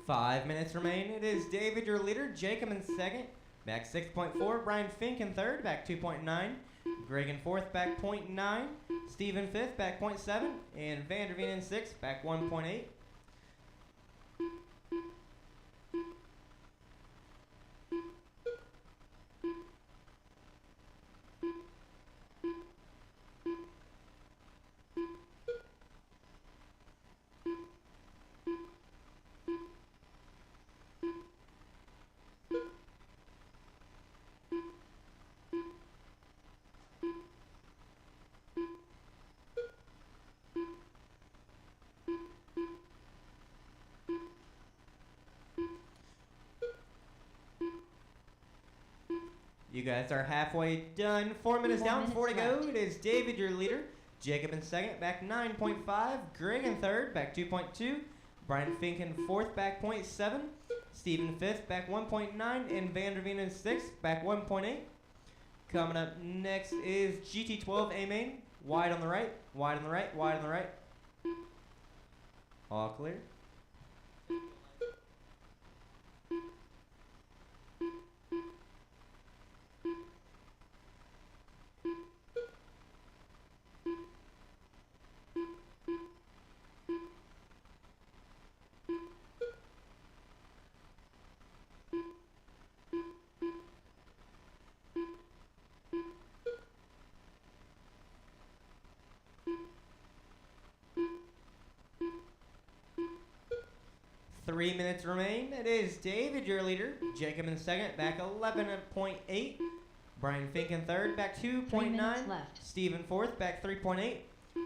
Five minutes remain. It is David, your leader. Jacob in second, back 6.4. Brian Fink in third, back 2.9. Greg in fourth, back 0.9. Steve in fifth, back 0.7. And Vanderveen in sixth, back 1.8. You guys are halfway done. 4 minutes down, 4 to go. It is David, your leader. Jacob in second, back 9.5. Greg in third, back 2.2. Brian Fink in fourth, back 0.7. Steve in fifth, back 1.9. And Vanderveen in sixth, back 1.8. Coming up next is GT12 A main. Wide on the right, wide on the right, wide on the right. All clear. 3 minutes remain. It is David, your leader. Jacob in second, back 11.8. Brian Fink in third, back 3 2.9. minutes left. Steve in fourth, back 3.8.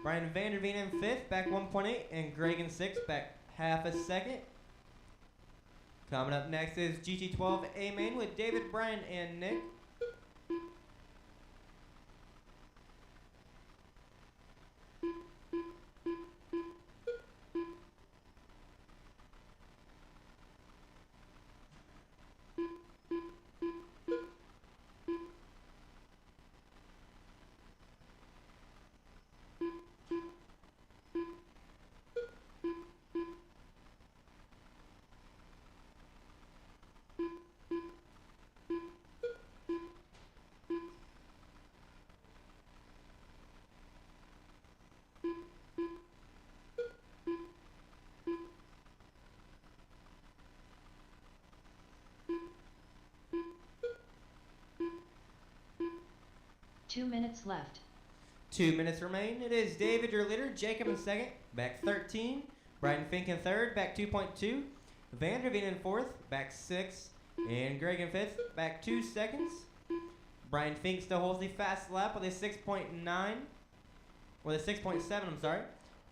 Brian Vanderveen in fifth, back 1.8. And Greg in sixth, back half a second. Coming up next is GT12 A main with David, Brian, and Nick. Two minutes left. 2 minutes remain. It is David, your leader. Jacob in second, back 13. Brian Fink in third, back 2.2. Vanderveen in fourth, back 6. And Greg in fifth, back 2 seconds. Brian Fink still holds the fastest lap with a 6.9. With a 6.7, I'm sorry.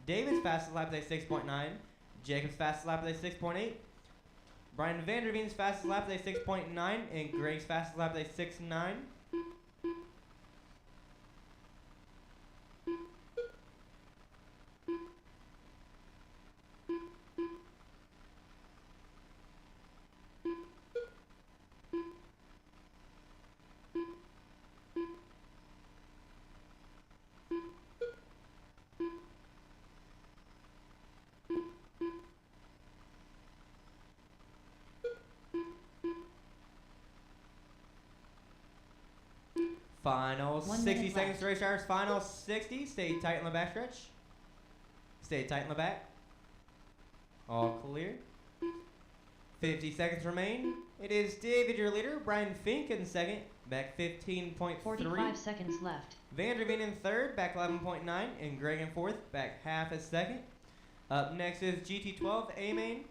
David's fastest lap with a 6.9. Jacob's fastest lap with a 6.8. Brian Vanderveen's fastest lap with a 6.9. And Greg's fastest lap with a 6.9. Final 1 60 minute seconds left. to race hours. Final 60. Stay tight in the backstretch. Stay tight in the back. All clear. 50 seconds remain. It is David, your leader. Brian Fink in second, back 15.3. 45 seconds left. Vanderveen in third, back 11.9. And Greg in fourth, back half a second. Up next is GT12 A main.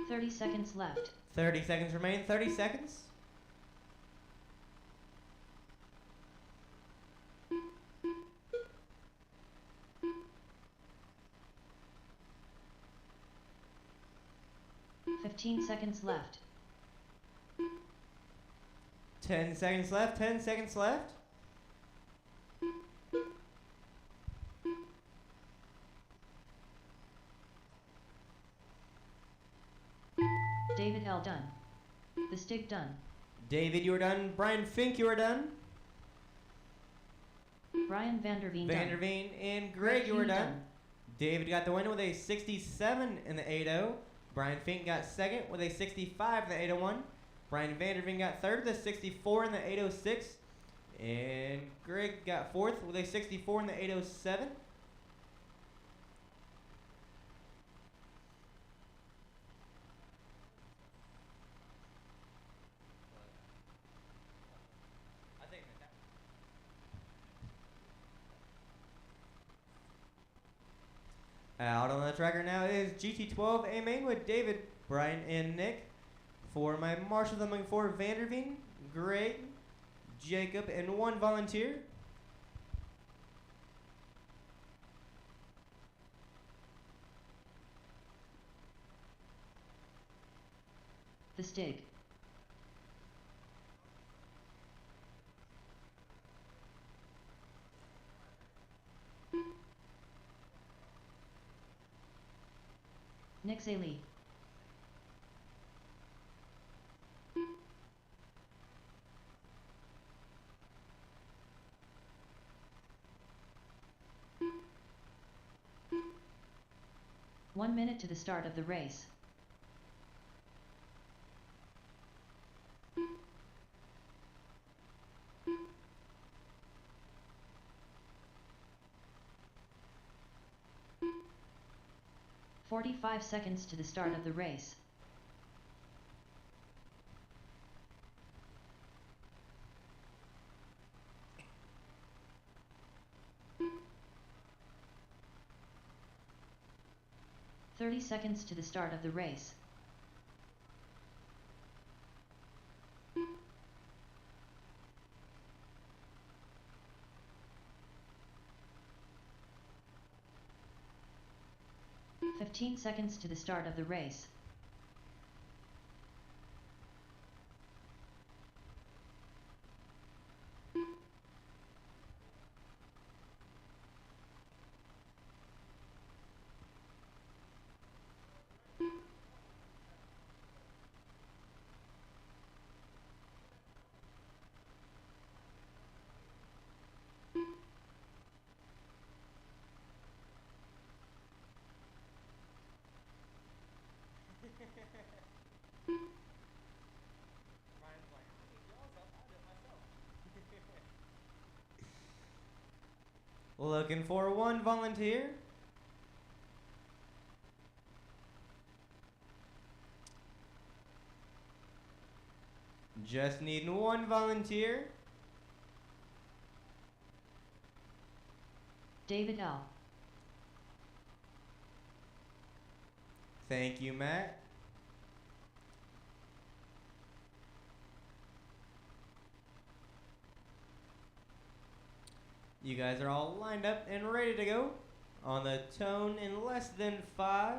Thirty seconds left. 30 seconds remain. 30 seconds. Fifteen seconds left. 10 seconds left. 10 seconds left. David L. done. The Stig done. David, you are done. Brian Fink, you are done. Brian Vanderveen done. Vanderveen and Greg, you are Hume done. David got the win with a 67 in the 8.0. Brian Fink got second with a 65 in the 8.01. Brian Vanderveen got third with a 64 in the 8.06. And Greg got fourth with a 64 in the 8.07. Out on the tracker now is GT12 A main with David, Brian, and Nick. For my marshals, I'm looking for Vanderveen, Greg, Jacob, and one volunteer. The Stig. Nick Zaley. One minute to the start of the race. "45 seconds to the start of the race. 30 seconds to the start of the race. "15 seconds to the start of the race. Looking for one volunteer. Just need one volunteer. David L. Thank you, Matt. You guys are all lined up and ready to go on the tone in less than 5.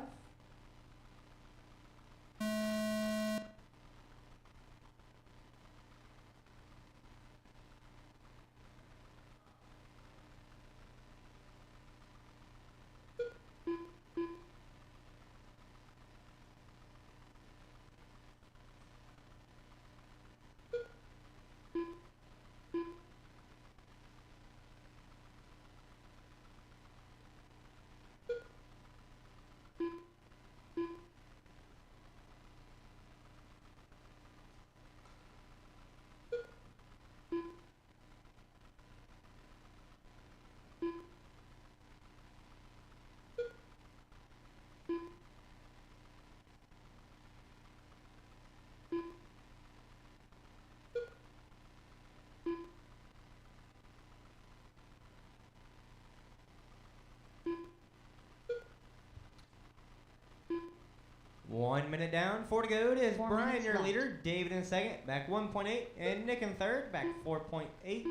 One minute down, 4 to go. It is 4 Brian, minutes your left. leader. David in second, back 1.8. And Nick in third, back 4.8.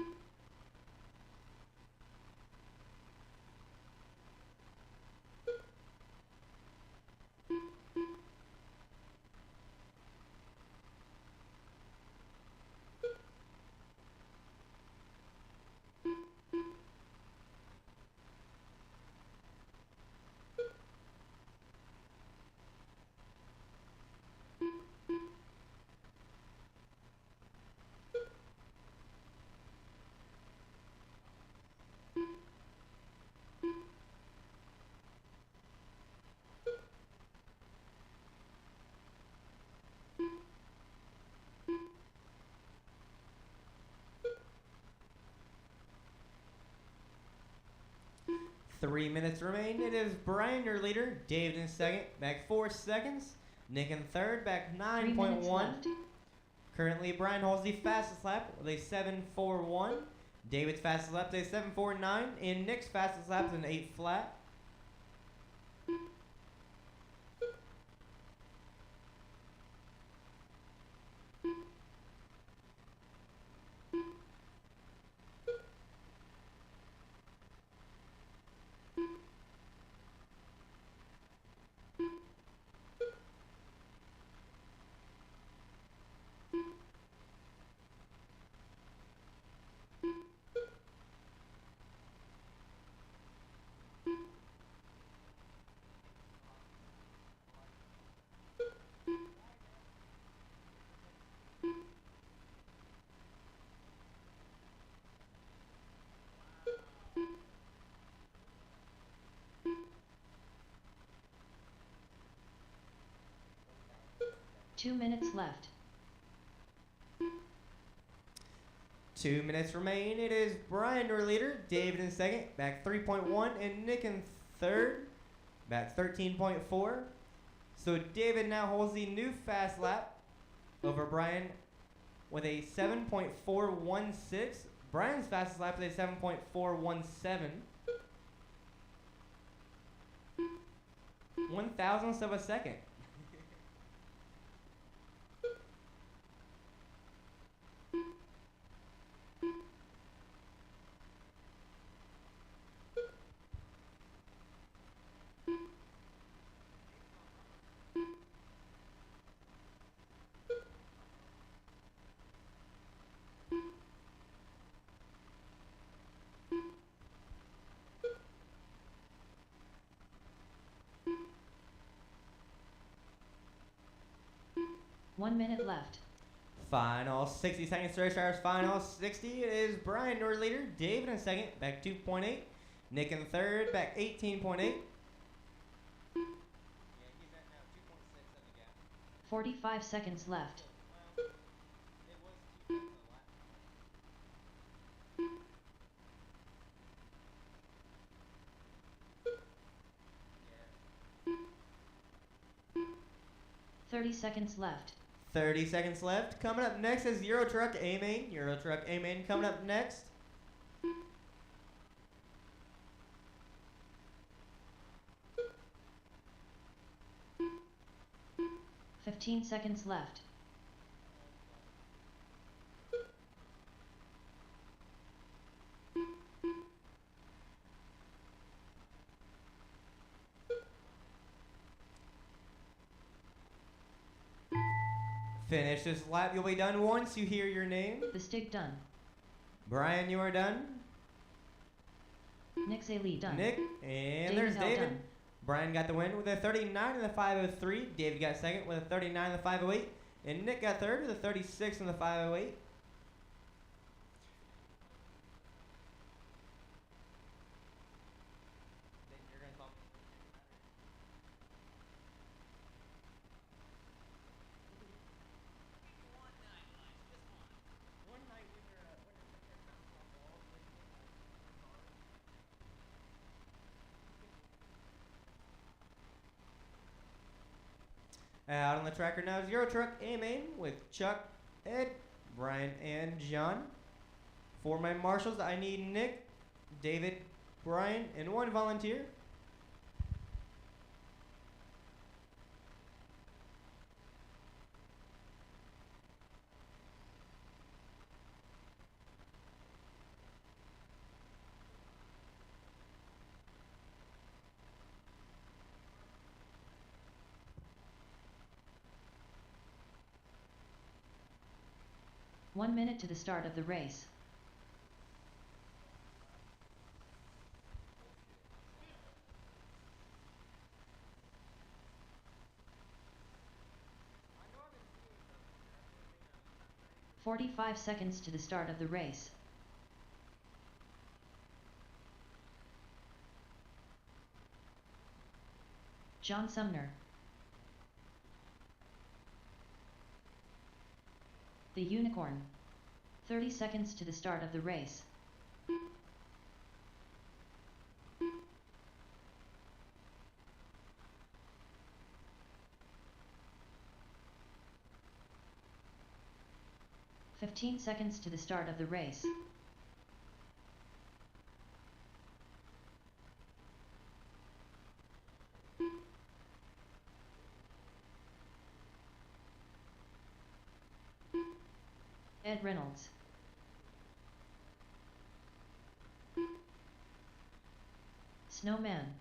Three minutes remain. It is Brian, your leader. David in second, back 4 seconds. Nick in third, back 3 minutes 9.1. left. Currently, Brian holds the fastest lap with a 7.41. David's fastest lap is a 7.49. And Nick's fastest lap is an 8 flat. Two minutes left. 2 minutes remain. It is Brian, your leader. David in second, back 3.1. And Nick in third, back 13.4. So David now holds the new fast lap over Brian with a 7.416. Brian's fastest lap is a 7.417. 1,000ths of a second. One minute left. Final 60 seconds, Race Hours final 60. It is Brian, your leader. David in second, back 2.8. Nick in third, back 18.8. 45 seconds left. 30 seconds left. 30 seconds left. Coming up next is Euro Truck A-Main. Euro Truck A-Main coming up next. 15 seconds left. Finish this lap. You'll be done once you hear your name. The stick done. Brian, you are done. Nick Lee done. Nick, and David there's Hell David. done. Brian got the win with a 39 in the 503. David got second with a 39 in the 508. And Nick got third with a 36 in the 508. Out on the tracker now is Euro Truck A-Main with Chuck, Ed, Brian, and John. For my marshals, I need Nick, David, Brian, and one volunteer. One minute to the start of the race. "45 seconds to the start of the race. John Sumner. The Unicorn. 30 seconds to the start of the race. "15 seconds to the start of the race. Ed Reynolds. Snowman.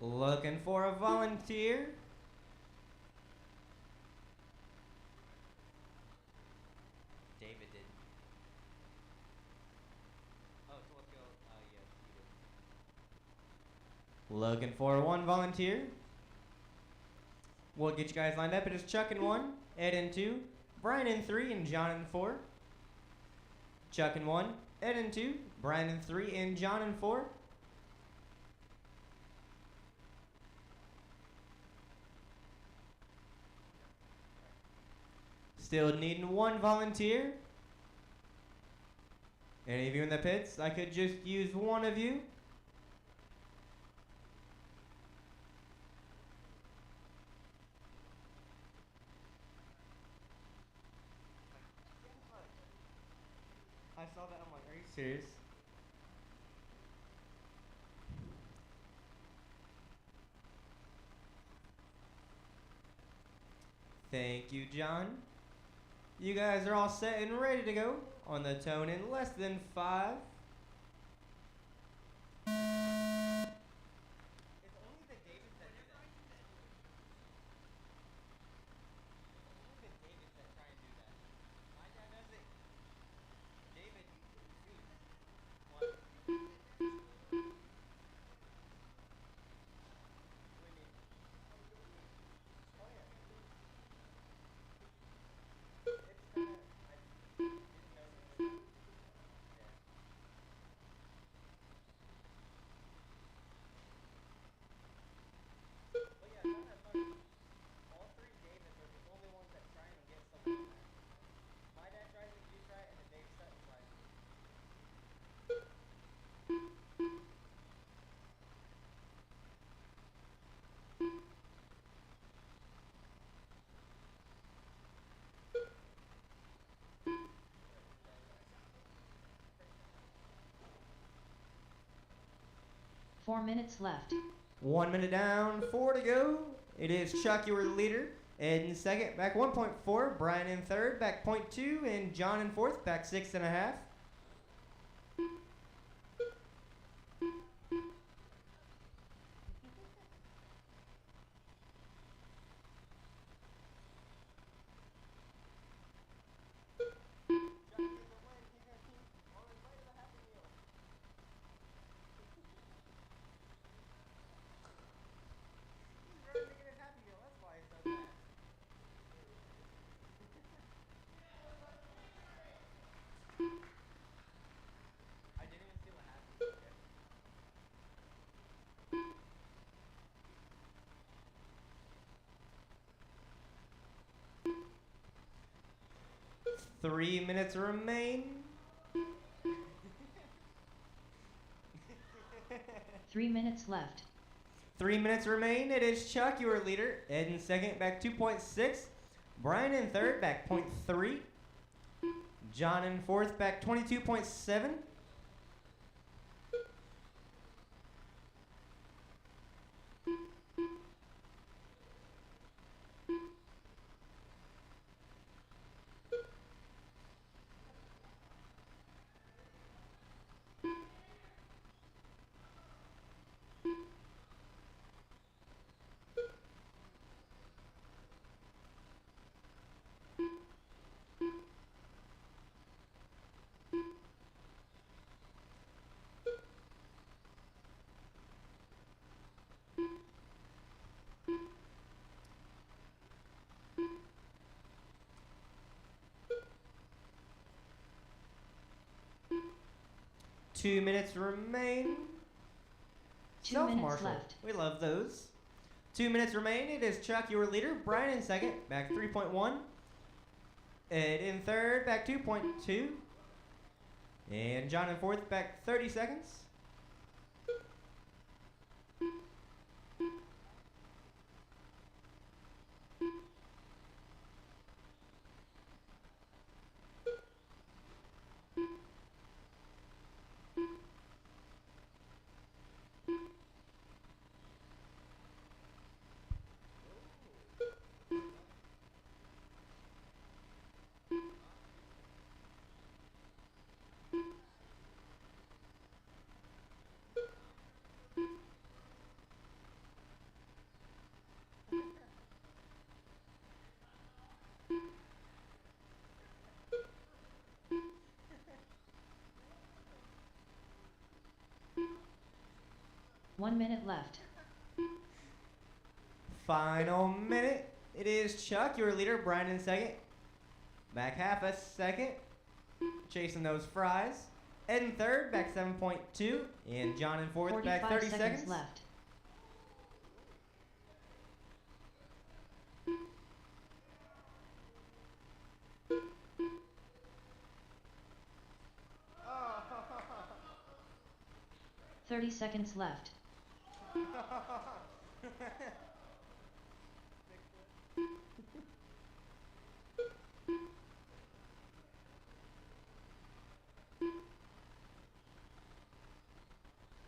Looking for a volunteer. David did. Oh, so let's go. Yes, he did. Looking for one volunteer. We'll get you guys lined up. It is Chuck in 1, Ed in 2, Brian in 3, and John in 4. Chuck in 1, Ed in 2, Brian in 3, and John in 4. Still needing one volunteer. Any of you in the pits? I could just use one of you. I saw that. I'm like, are you serious? Thank you, John. You guys are all set and ready to go on the tone in less than 5. It's only the Davids that do that. It's only the Davids that try and do that. My dad does it. David, what? All 3 Davids are the only ones that try and get something back. My dad tries it, you try it, and then Dave Sutton tries it. 4 minutes left. 1 minute down, 4 to go. It is Chuck, your leader. Ed in second, back 1.4. Brian in third, back 0.2. And John in fourth, back 6.5. I didn't even see what happened. 3 minutes remain. 3 minutes left. 3 minutes remain. It is Chuck, your leader. Ed in second, back 2.6. Brian in third, back 0.3. John in fourth, back 22.7. Two minutes remain. 2 minutes Self-marshal. left. We love those. 2 minutes remain. It is Chuck, your leader. Brian in second, back 3.1. Ed in third, back 2.2. And John in fourth, back 30 seconds. One minute left. Final minute. It is Chuck, your leader. Brian in second. Back half a second. chasing those fries. Ed in third, back 7.2. And John in fourth, 45 back 30 seconds left. Oh. 30 seconds left.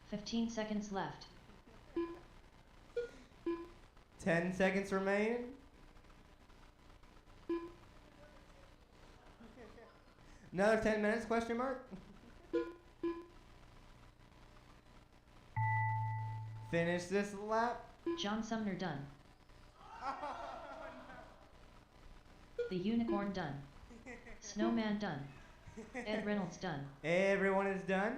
15 seconds left. 10 seconds remain. Another 10 minutes, question mark? Finish this lap. John Sumner done. The Unicorn done. Snowman done. Ed Reynolds done. Everyone is done.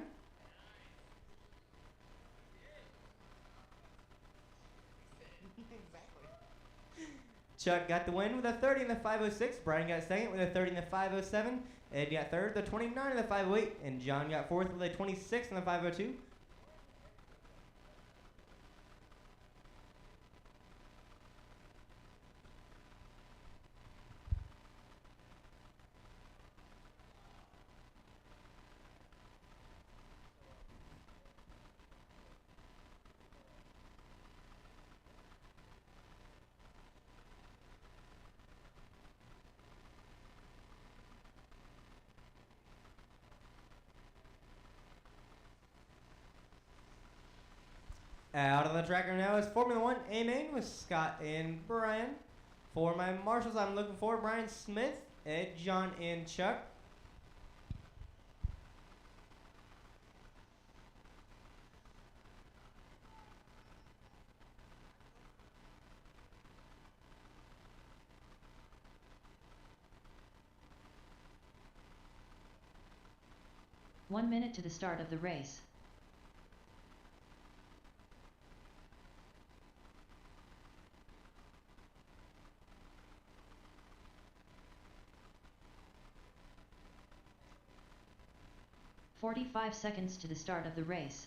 Chuck got the win with a 30 in the 506. Brian got second with a 30 in the 507. Ed got third with a 29 in the 508. And John got fourth with a 26 in the 502. Out on the track right now is Formula One A-Main with Scott and Brian. For my marshals, I'm looking for Brian Smith, Ed, John, and Chuck. One minute to the start of the race. "45 seconds to the start of the race.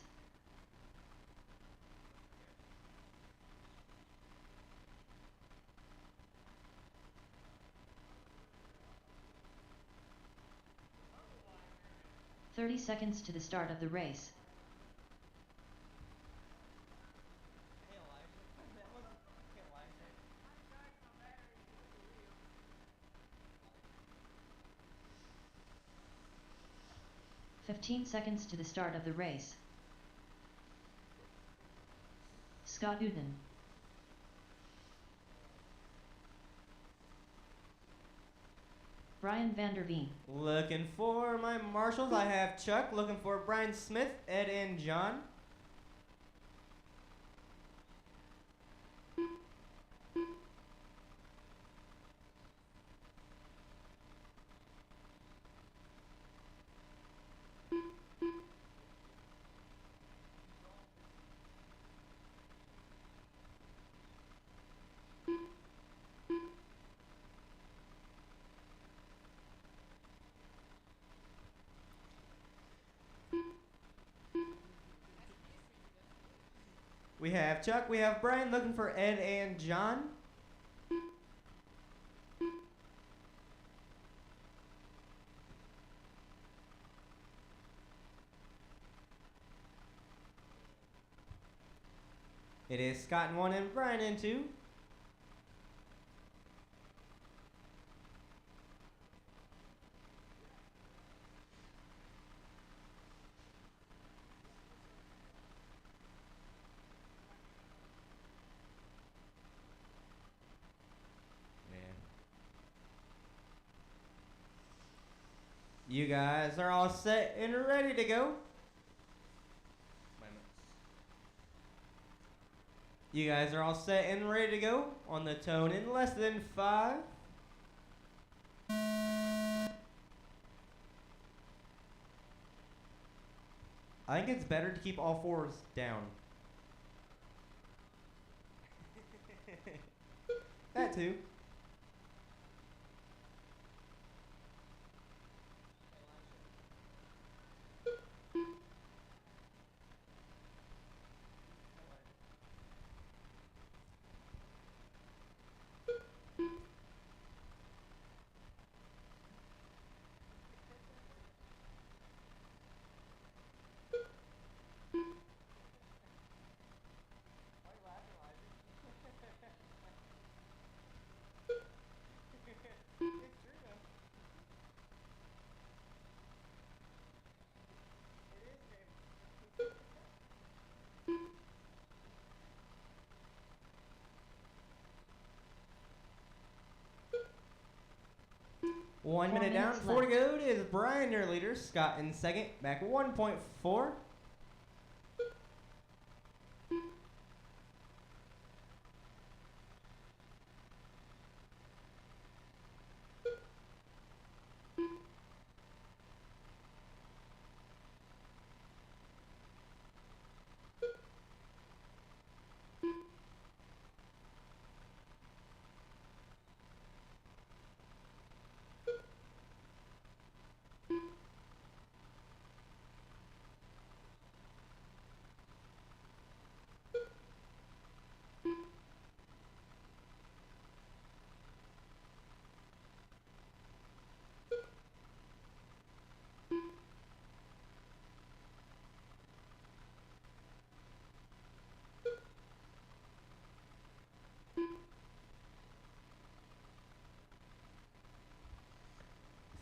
"30 seconds to the start of the race. "15 seconds to the start of the race. Scott Uden. Brian Vanderveen. Looking for my marshals, I have Chuck. Looking for Brian Smith, Ed, and John. We have Chuck, we have Brian looking for Ed and John. It is Scott in 1 and Brian in 2. You guys are all set and ready to go. You guys are all set and ready to go on the tone in less than 5. I think it's better to keep all fours down. That too. 1 4 minute down, minutes 4 to left. go. It is Brian, your leader. Scott in second, back 1.4.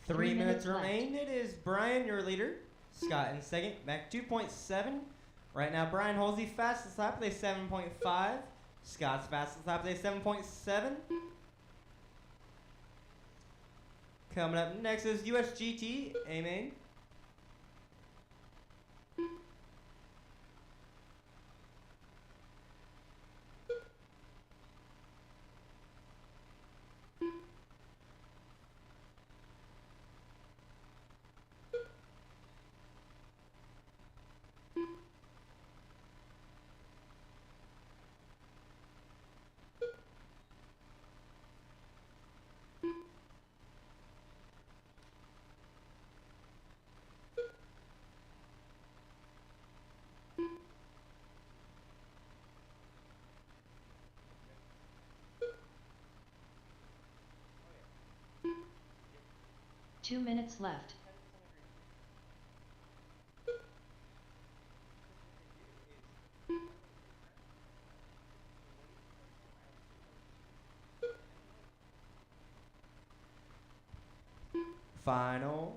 Three minutes left. remain. It is Brian, your leader. Scott in second, back 2.7. Right now, Brian holds the fastest lap with a 7.5. Scott's fastest lap with a 7.7. Coming up next is USGT, A-Main. Two minutes left. Final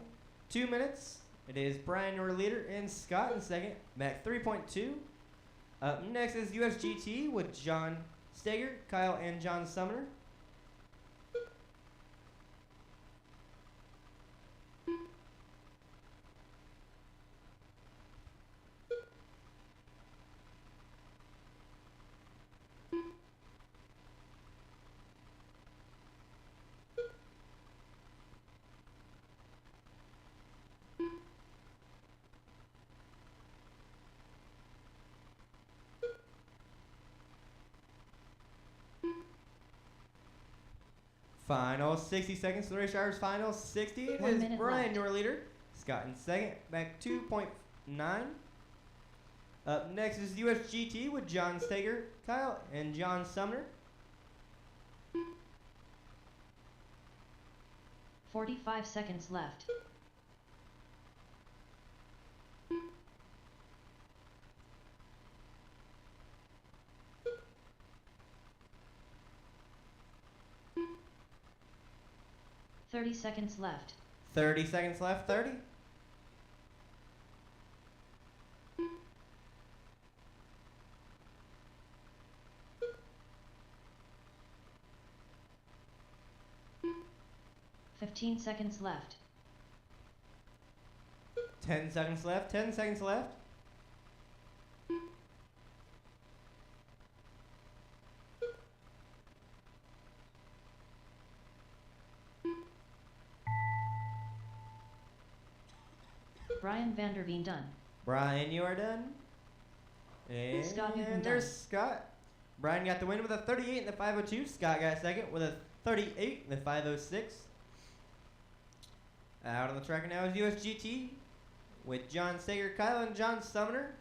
2 minutes. It is Brian, your leader, and Scott in second, back 3.2. Up next is USGT with John Steger, Kyle, and John Sumner. Final 60 seconds to the race drivers. Final 60. It 1 is minute Brian, left. your leader. Scott in second, back 2.9. Up next is USGT with John Steger, Kyle, and John Sumner. 45 seconds left. Thirty seconds left. 30 seconds left. 30. Fifteen seconds left. 10 seconds left. 10 seconds left. Brian Vanderveen done. Brian, you are done. And Scott, you've been there's done. Scott. Brian got the win with a 38 in the 502. Scott got second with a 38 in the 506. Out on the track now is USGT with John Steger, Kyle, and John Sumner.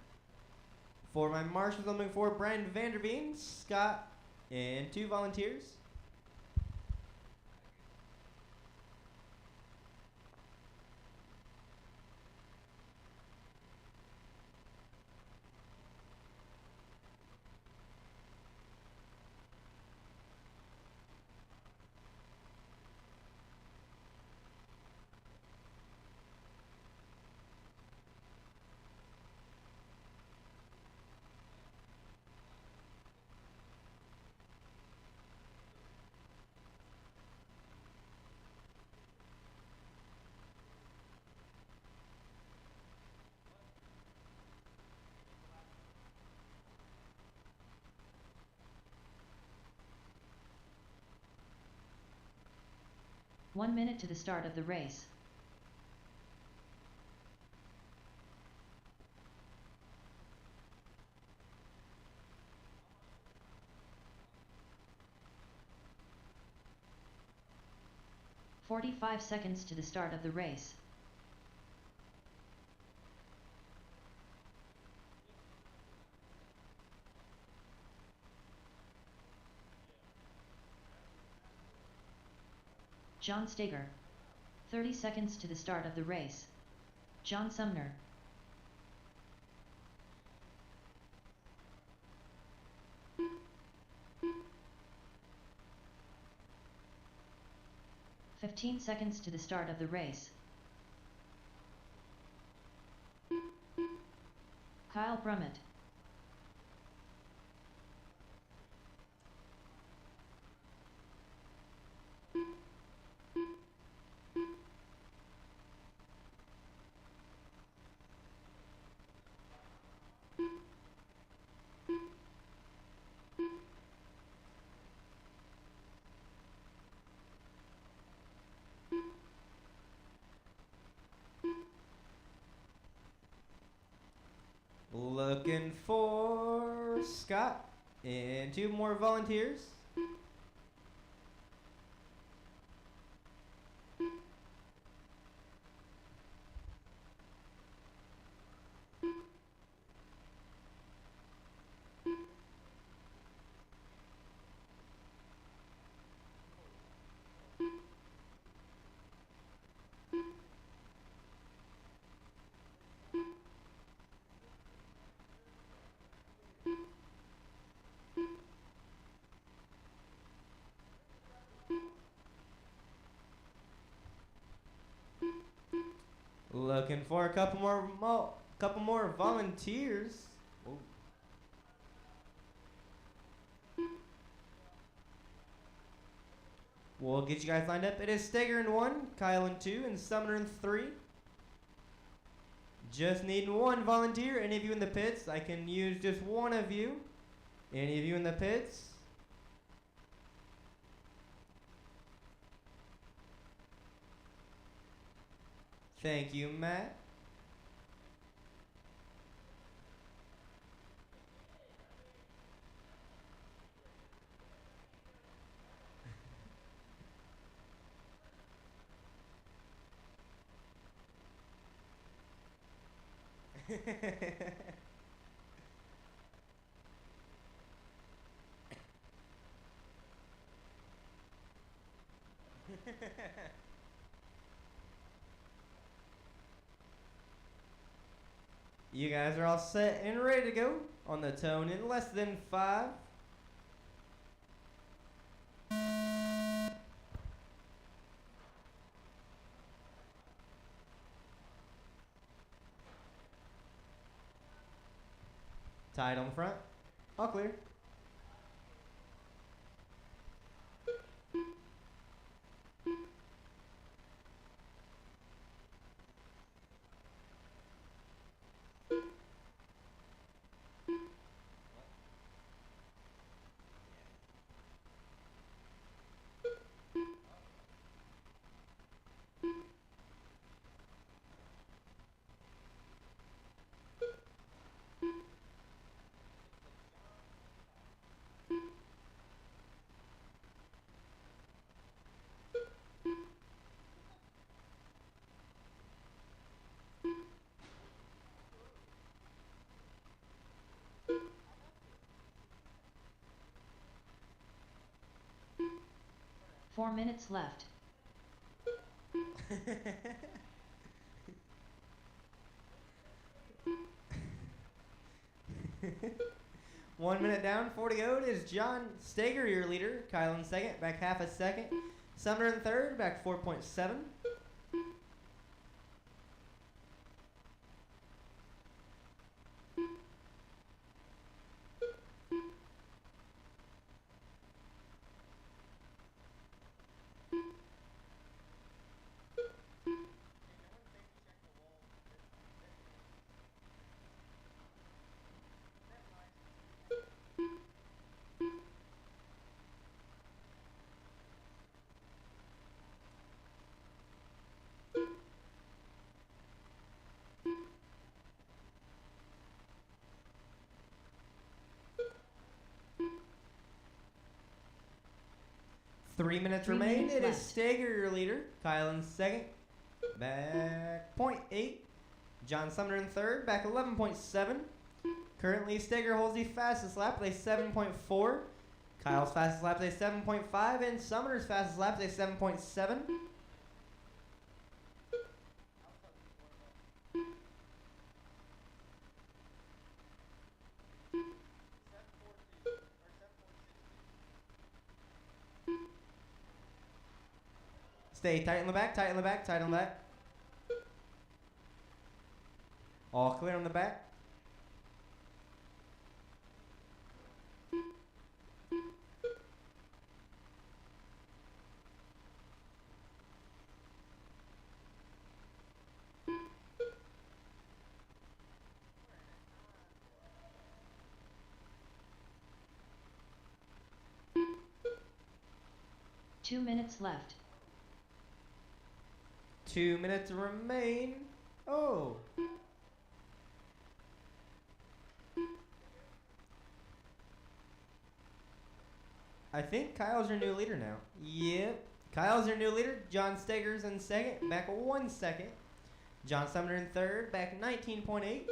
For my marshals, I'm looking for Brian Vanderveen, Scott, and 2 volunteers. 1 minute to the start of the race. "45 seconds to the start of the race. John Steger. 30 seconds to the start of the race. John Sumner. "15 seconds to the start of the race. Kyle Brummett. Looking for Scott and 2 more volunteers. Looking for a couple more volunteers. Whoa. We'll get you guys lined up. It is Steger in 1, Kyle in 2, and Sumner in 3. Just needing 1 volunteer. Any of you in the pits? I can use just 1 of you. Any of you in the pits? Thank you, Matt. You guys are all set and ready to go on the tone in less than 5. Tied on the front. All clear. "4 minutes left. One minute down, 4 to go. It is John Steger, your leader. Kyle in second, back half a second. Sumner in third, back 4.7. 3 minutes 3 remain. minutes It is left. Stager, your leader. Kyle in second. Back 0.8. John Sumner in third. Back 11.7. Currently, Stager holds the fastest lap with a 7.4. Kyle's fastest lap is a 7.5. And Sumner's fastest lap is a 7.7. Stay tight in the back, tight in the back, tight on the back. All clear on the back. Two minutes left. 2 minutes remain. Oh. I think Kyle's your new leader now. Yep. Kyle's your new leader. John Stager's in second. Back 1 second. John Sumner in third. Back 19.8.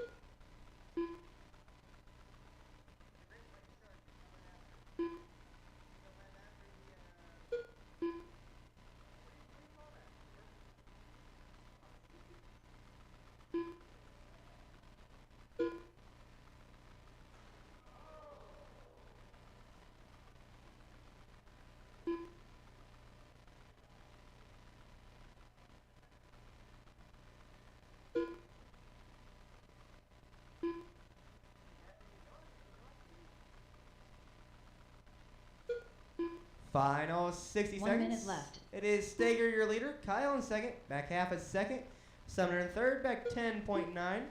Final 60 1 seconds. minute left. It is Stager, your leader. Kyle in second. Back half a second. Sumner in third. Back 10.9.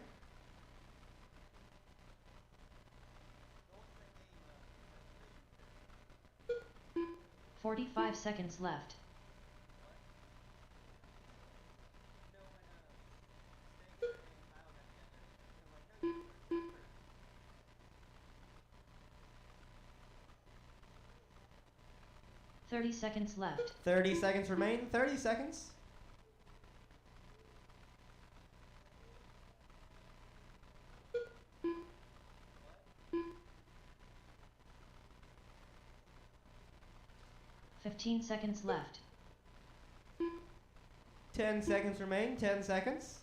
45 seconds left. $30 left. 30 seconds remain. 30 seconds. $15 left. 10 seconds remain. 10 seconds.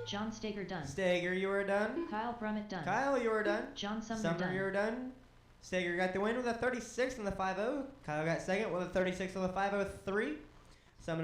John Stager done. Stager, you are done. Kyle Brummett done. Kyle, you are done. John Sumner Sumner, done. you're done. Stager got the win with a 36 in the 5-0. Kyle got second with a 36 on the 503. Sumner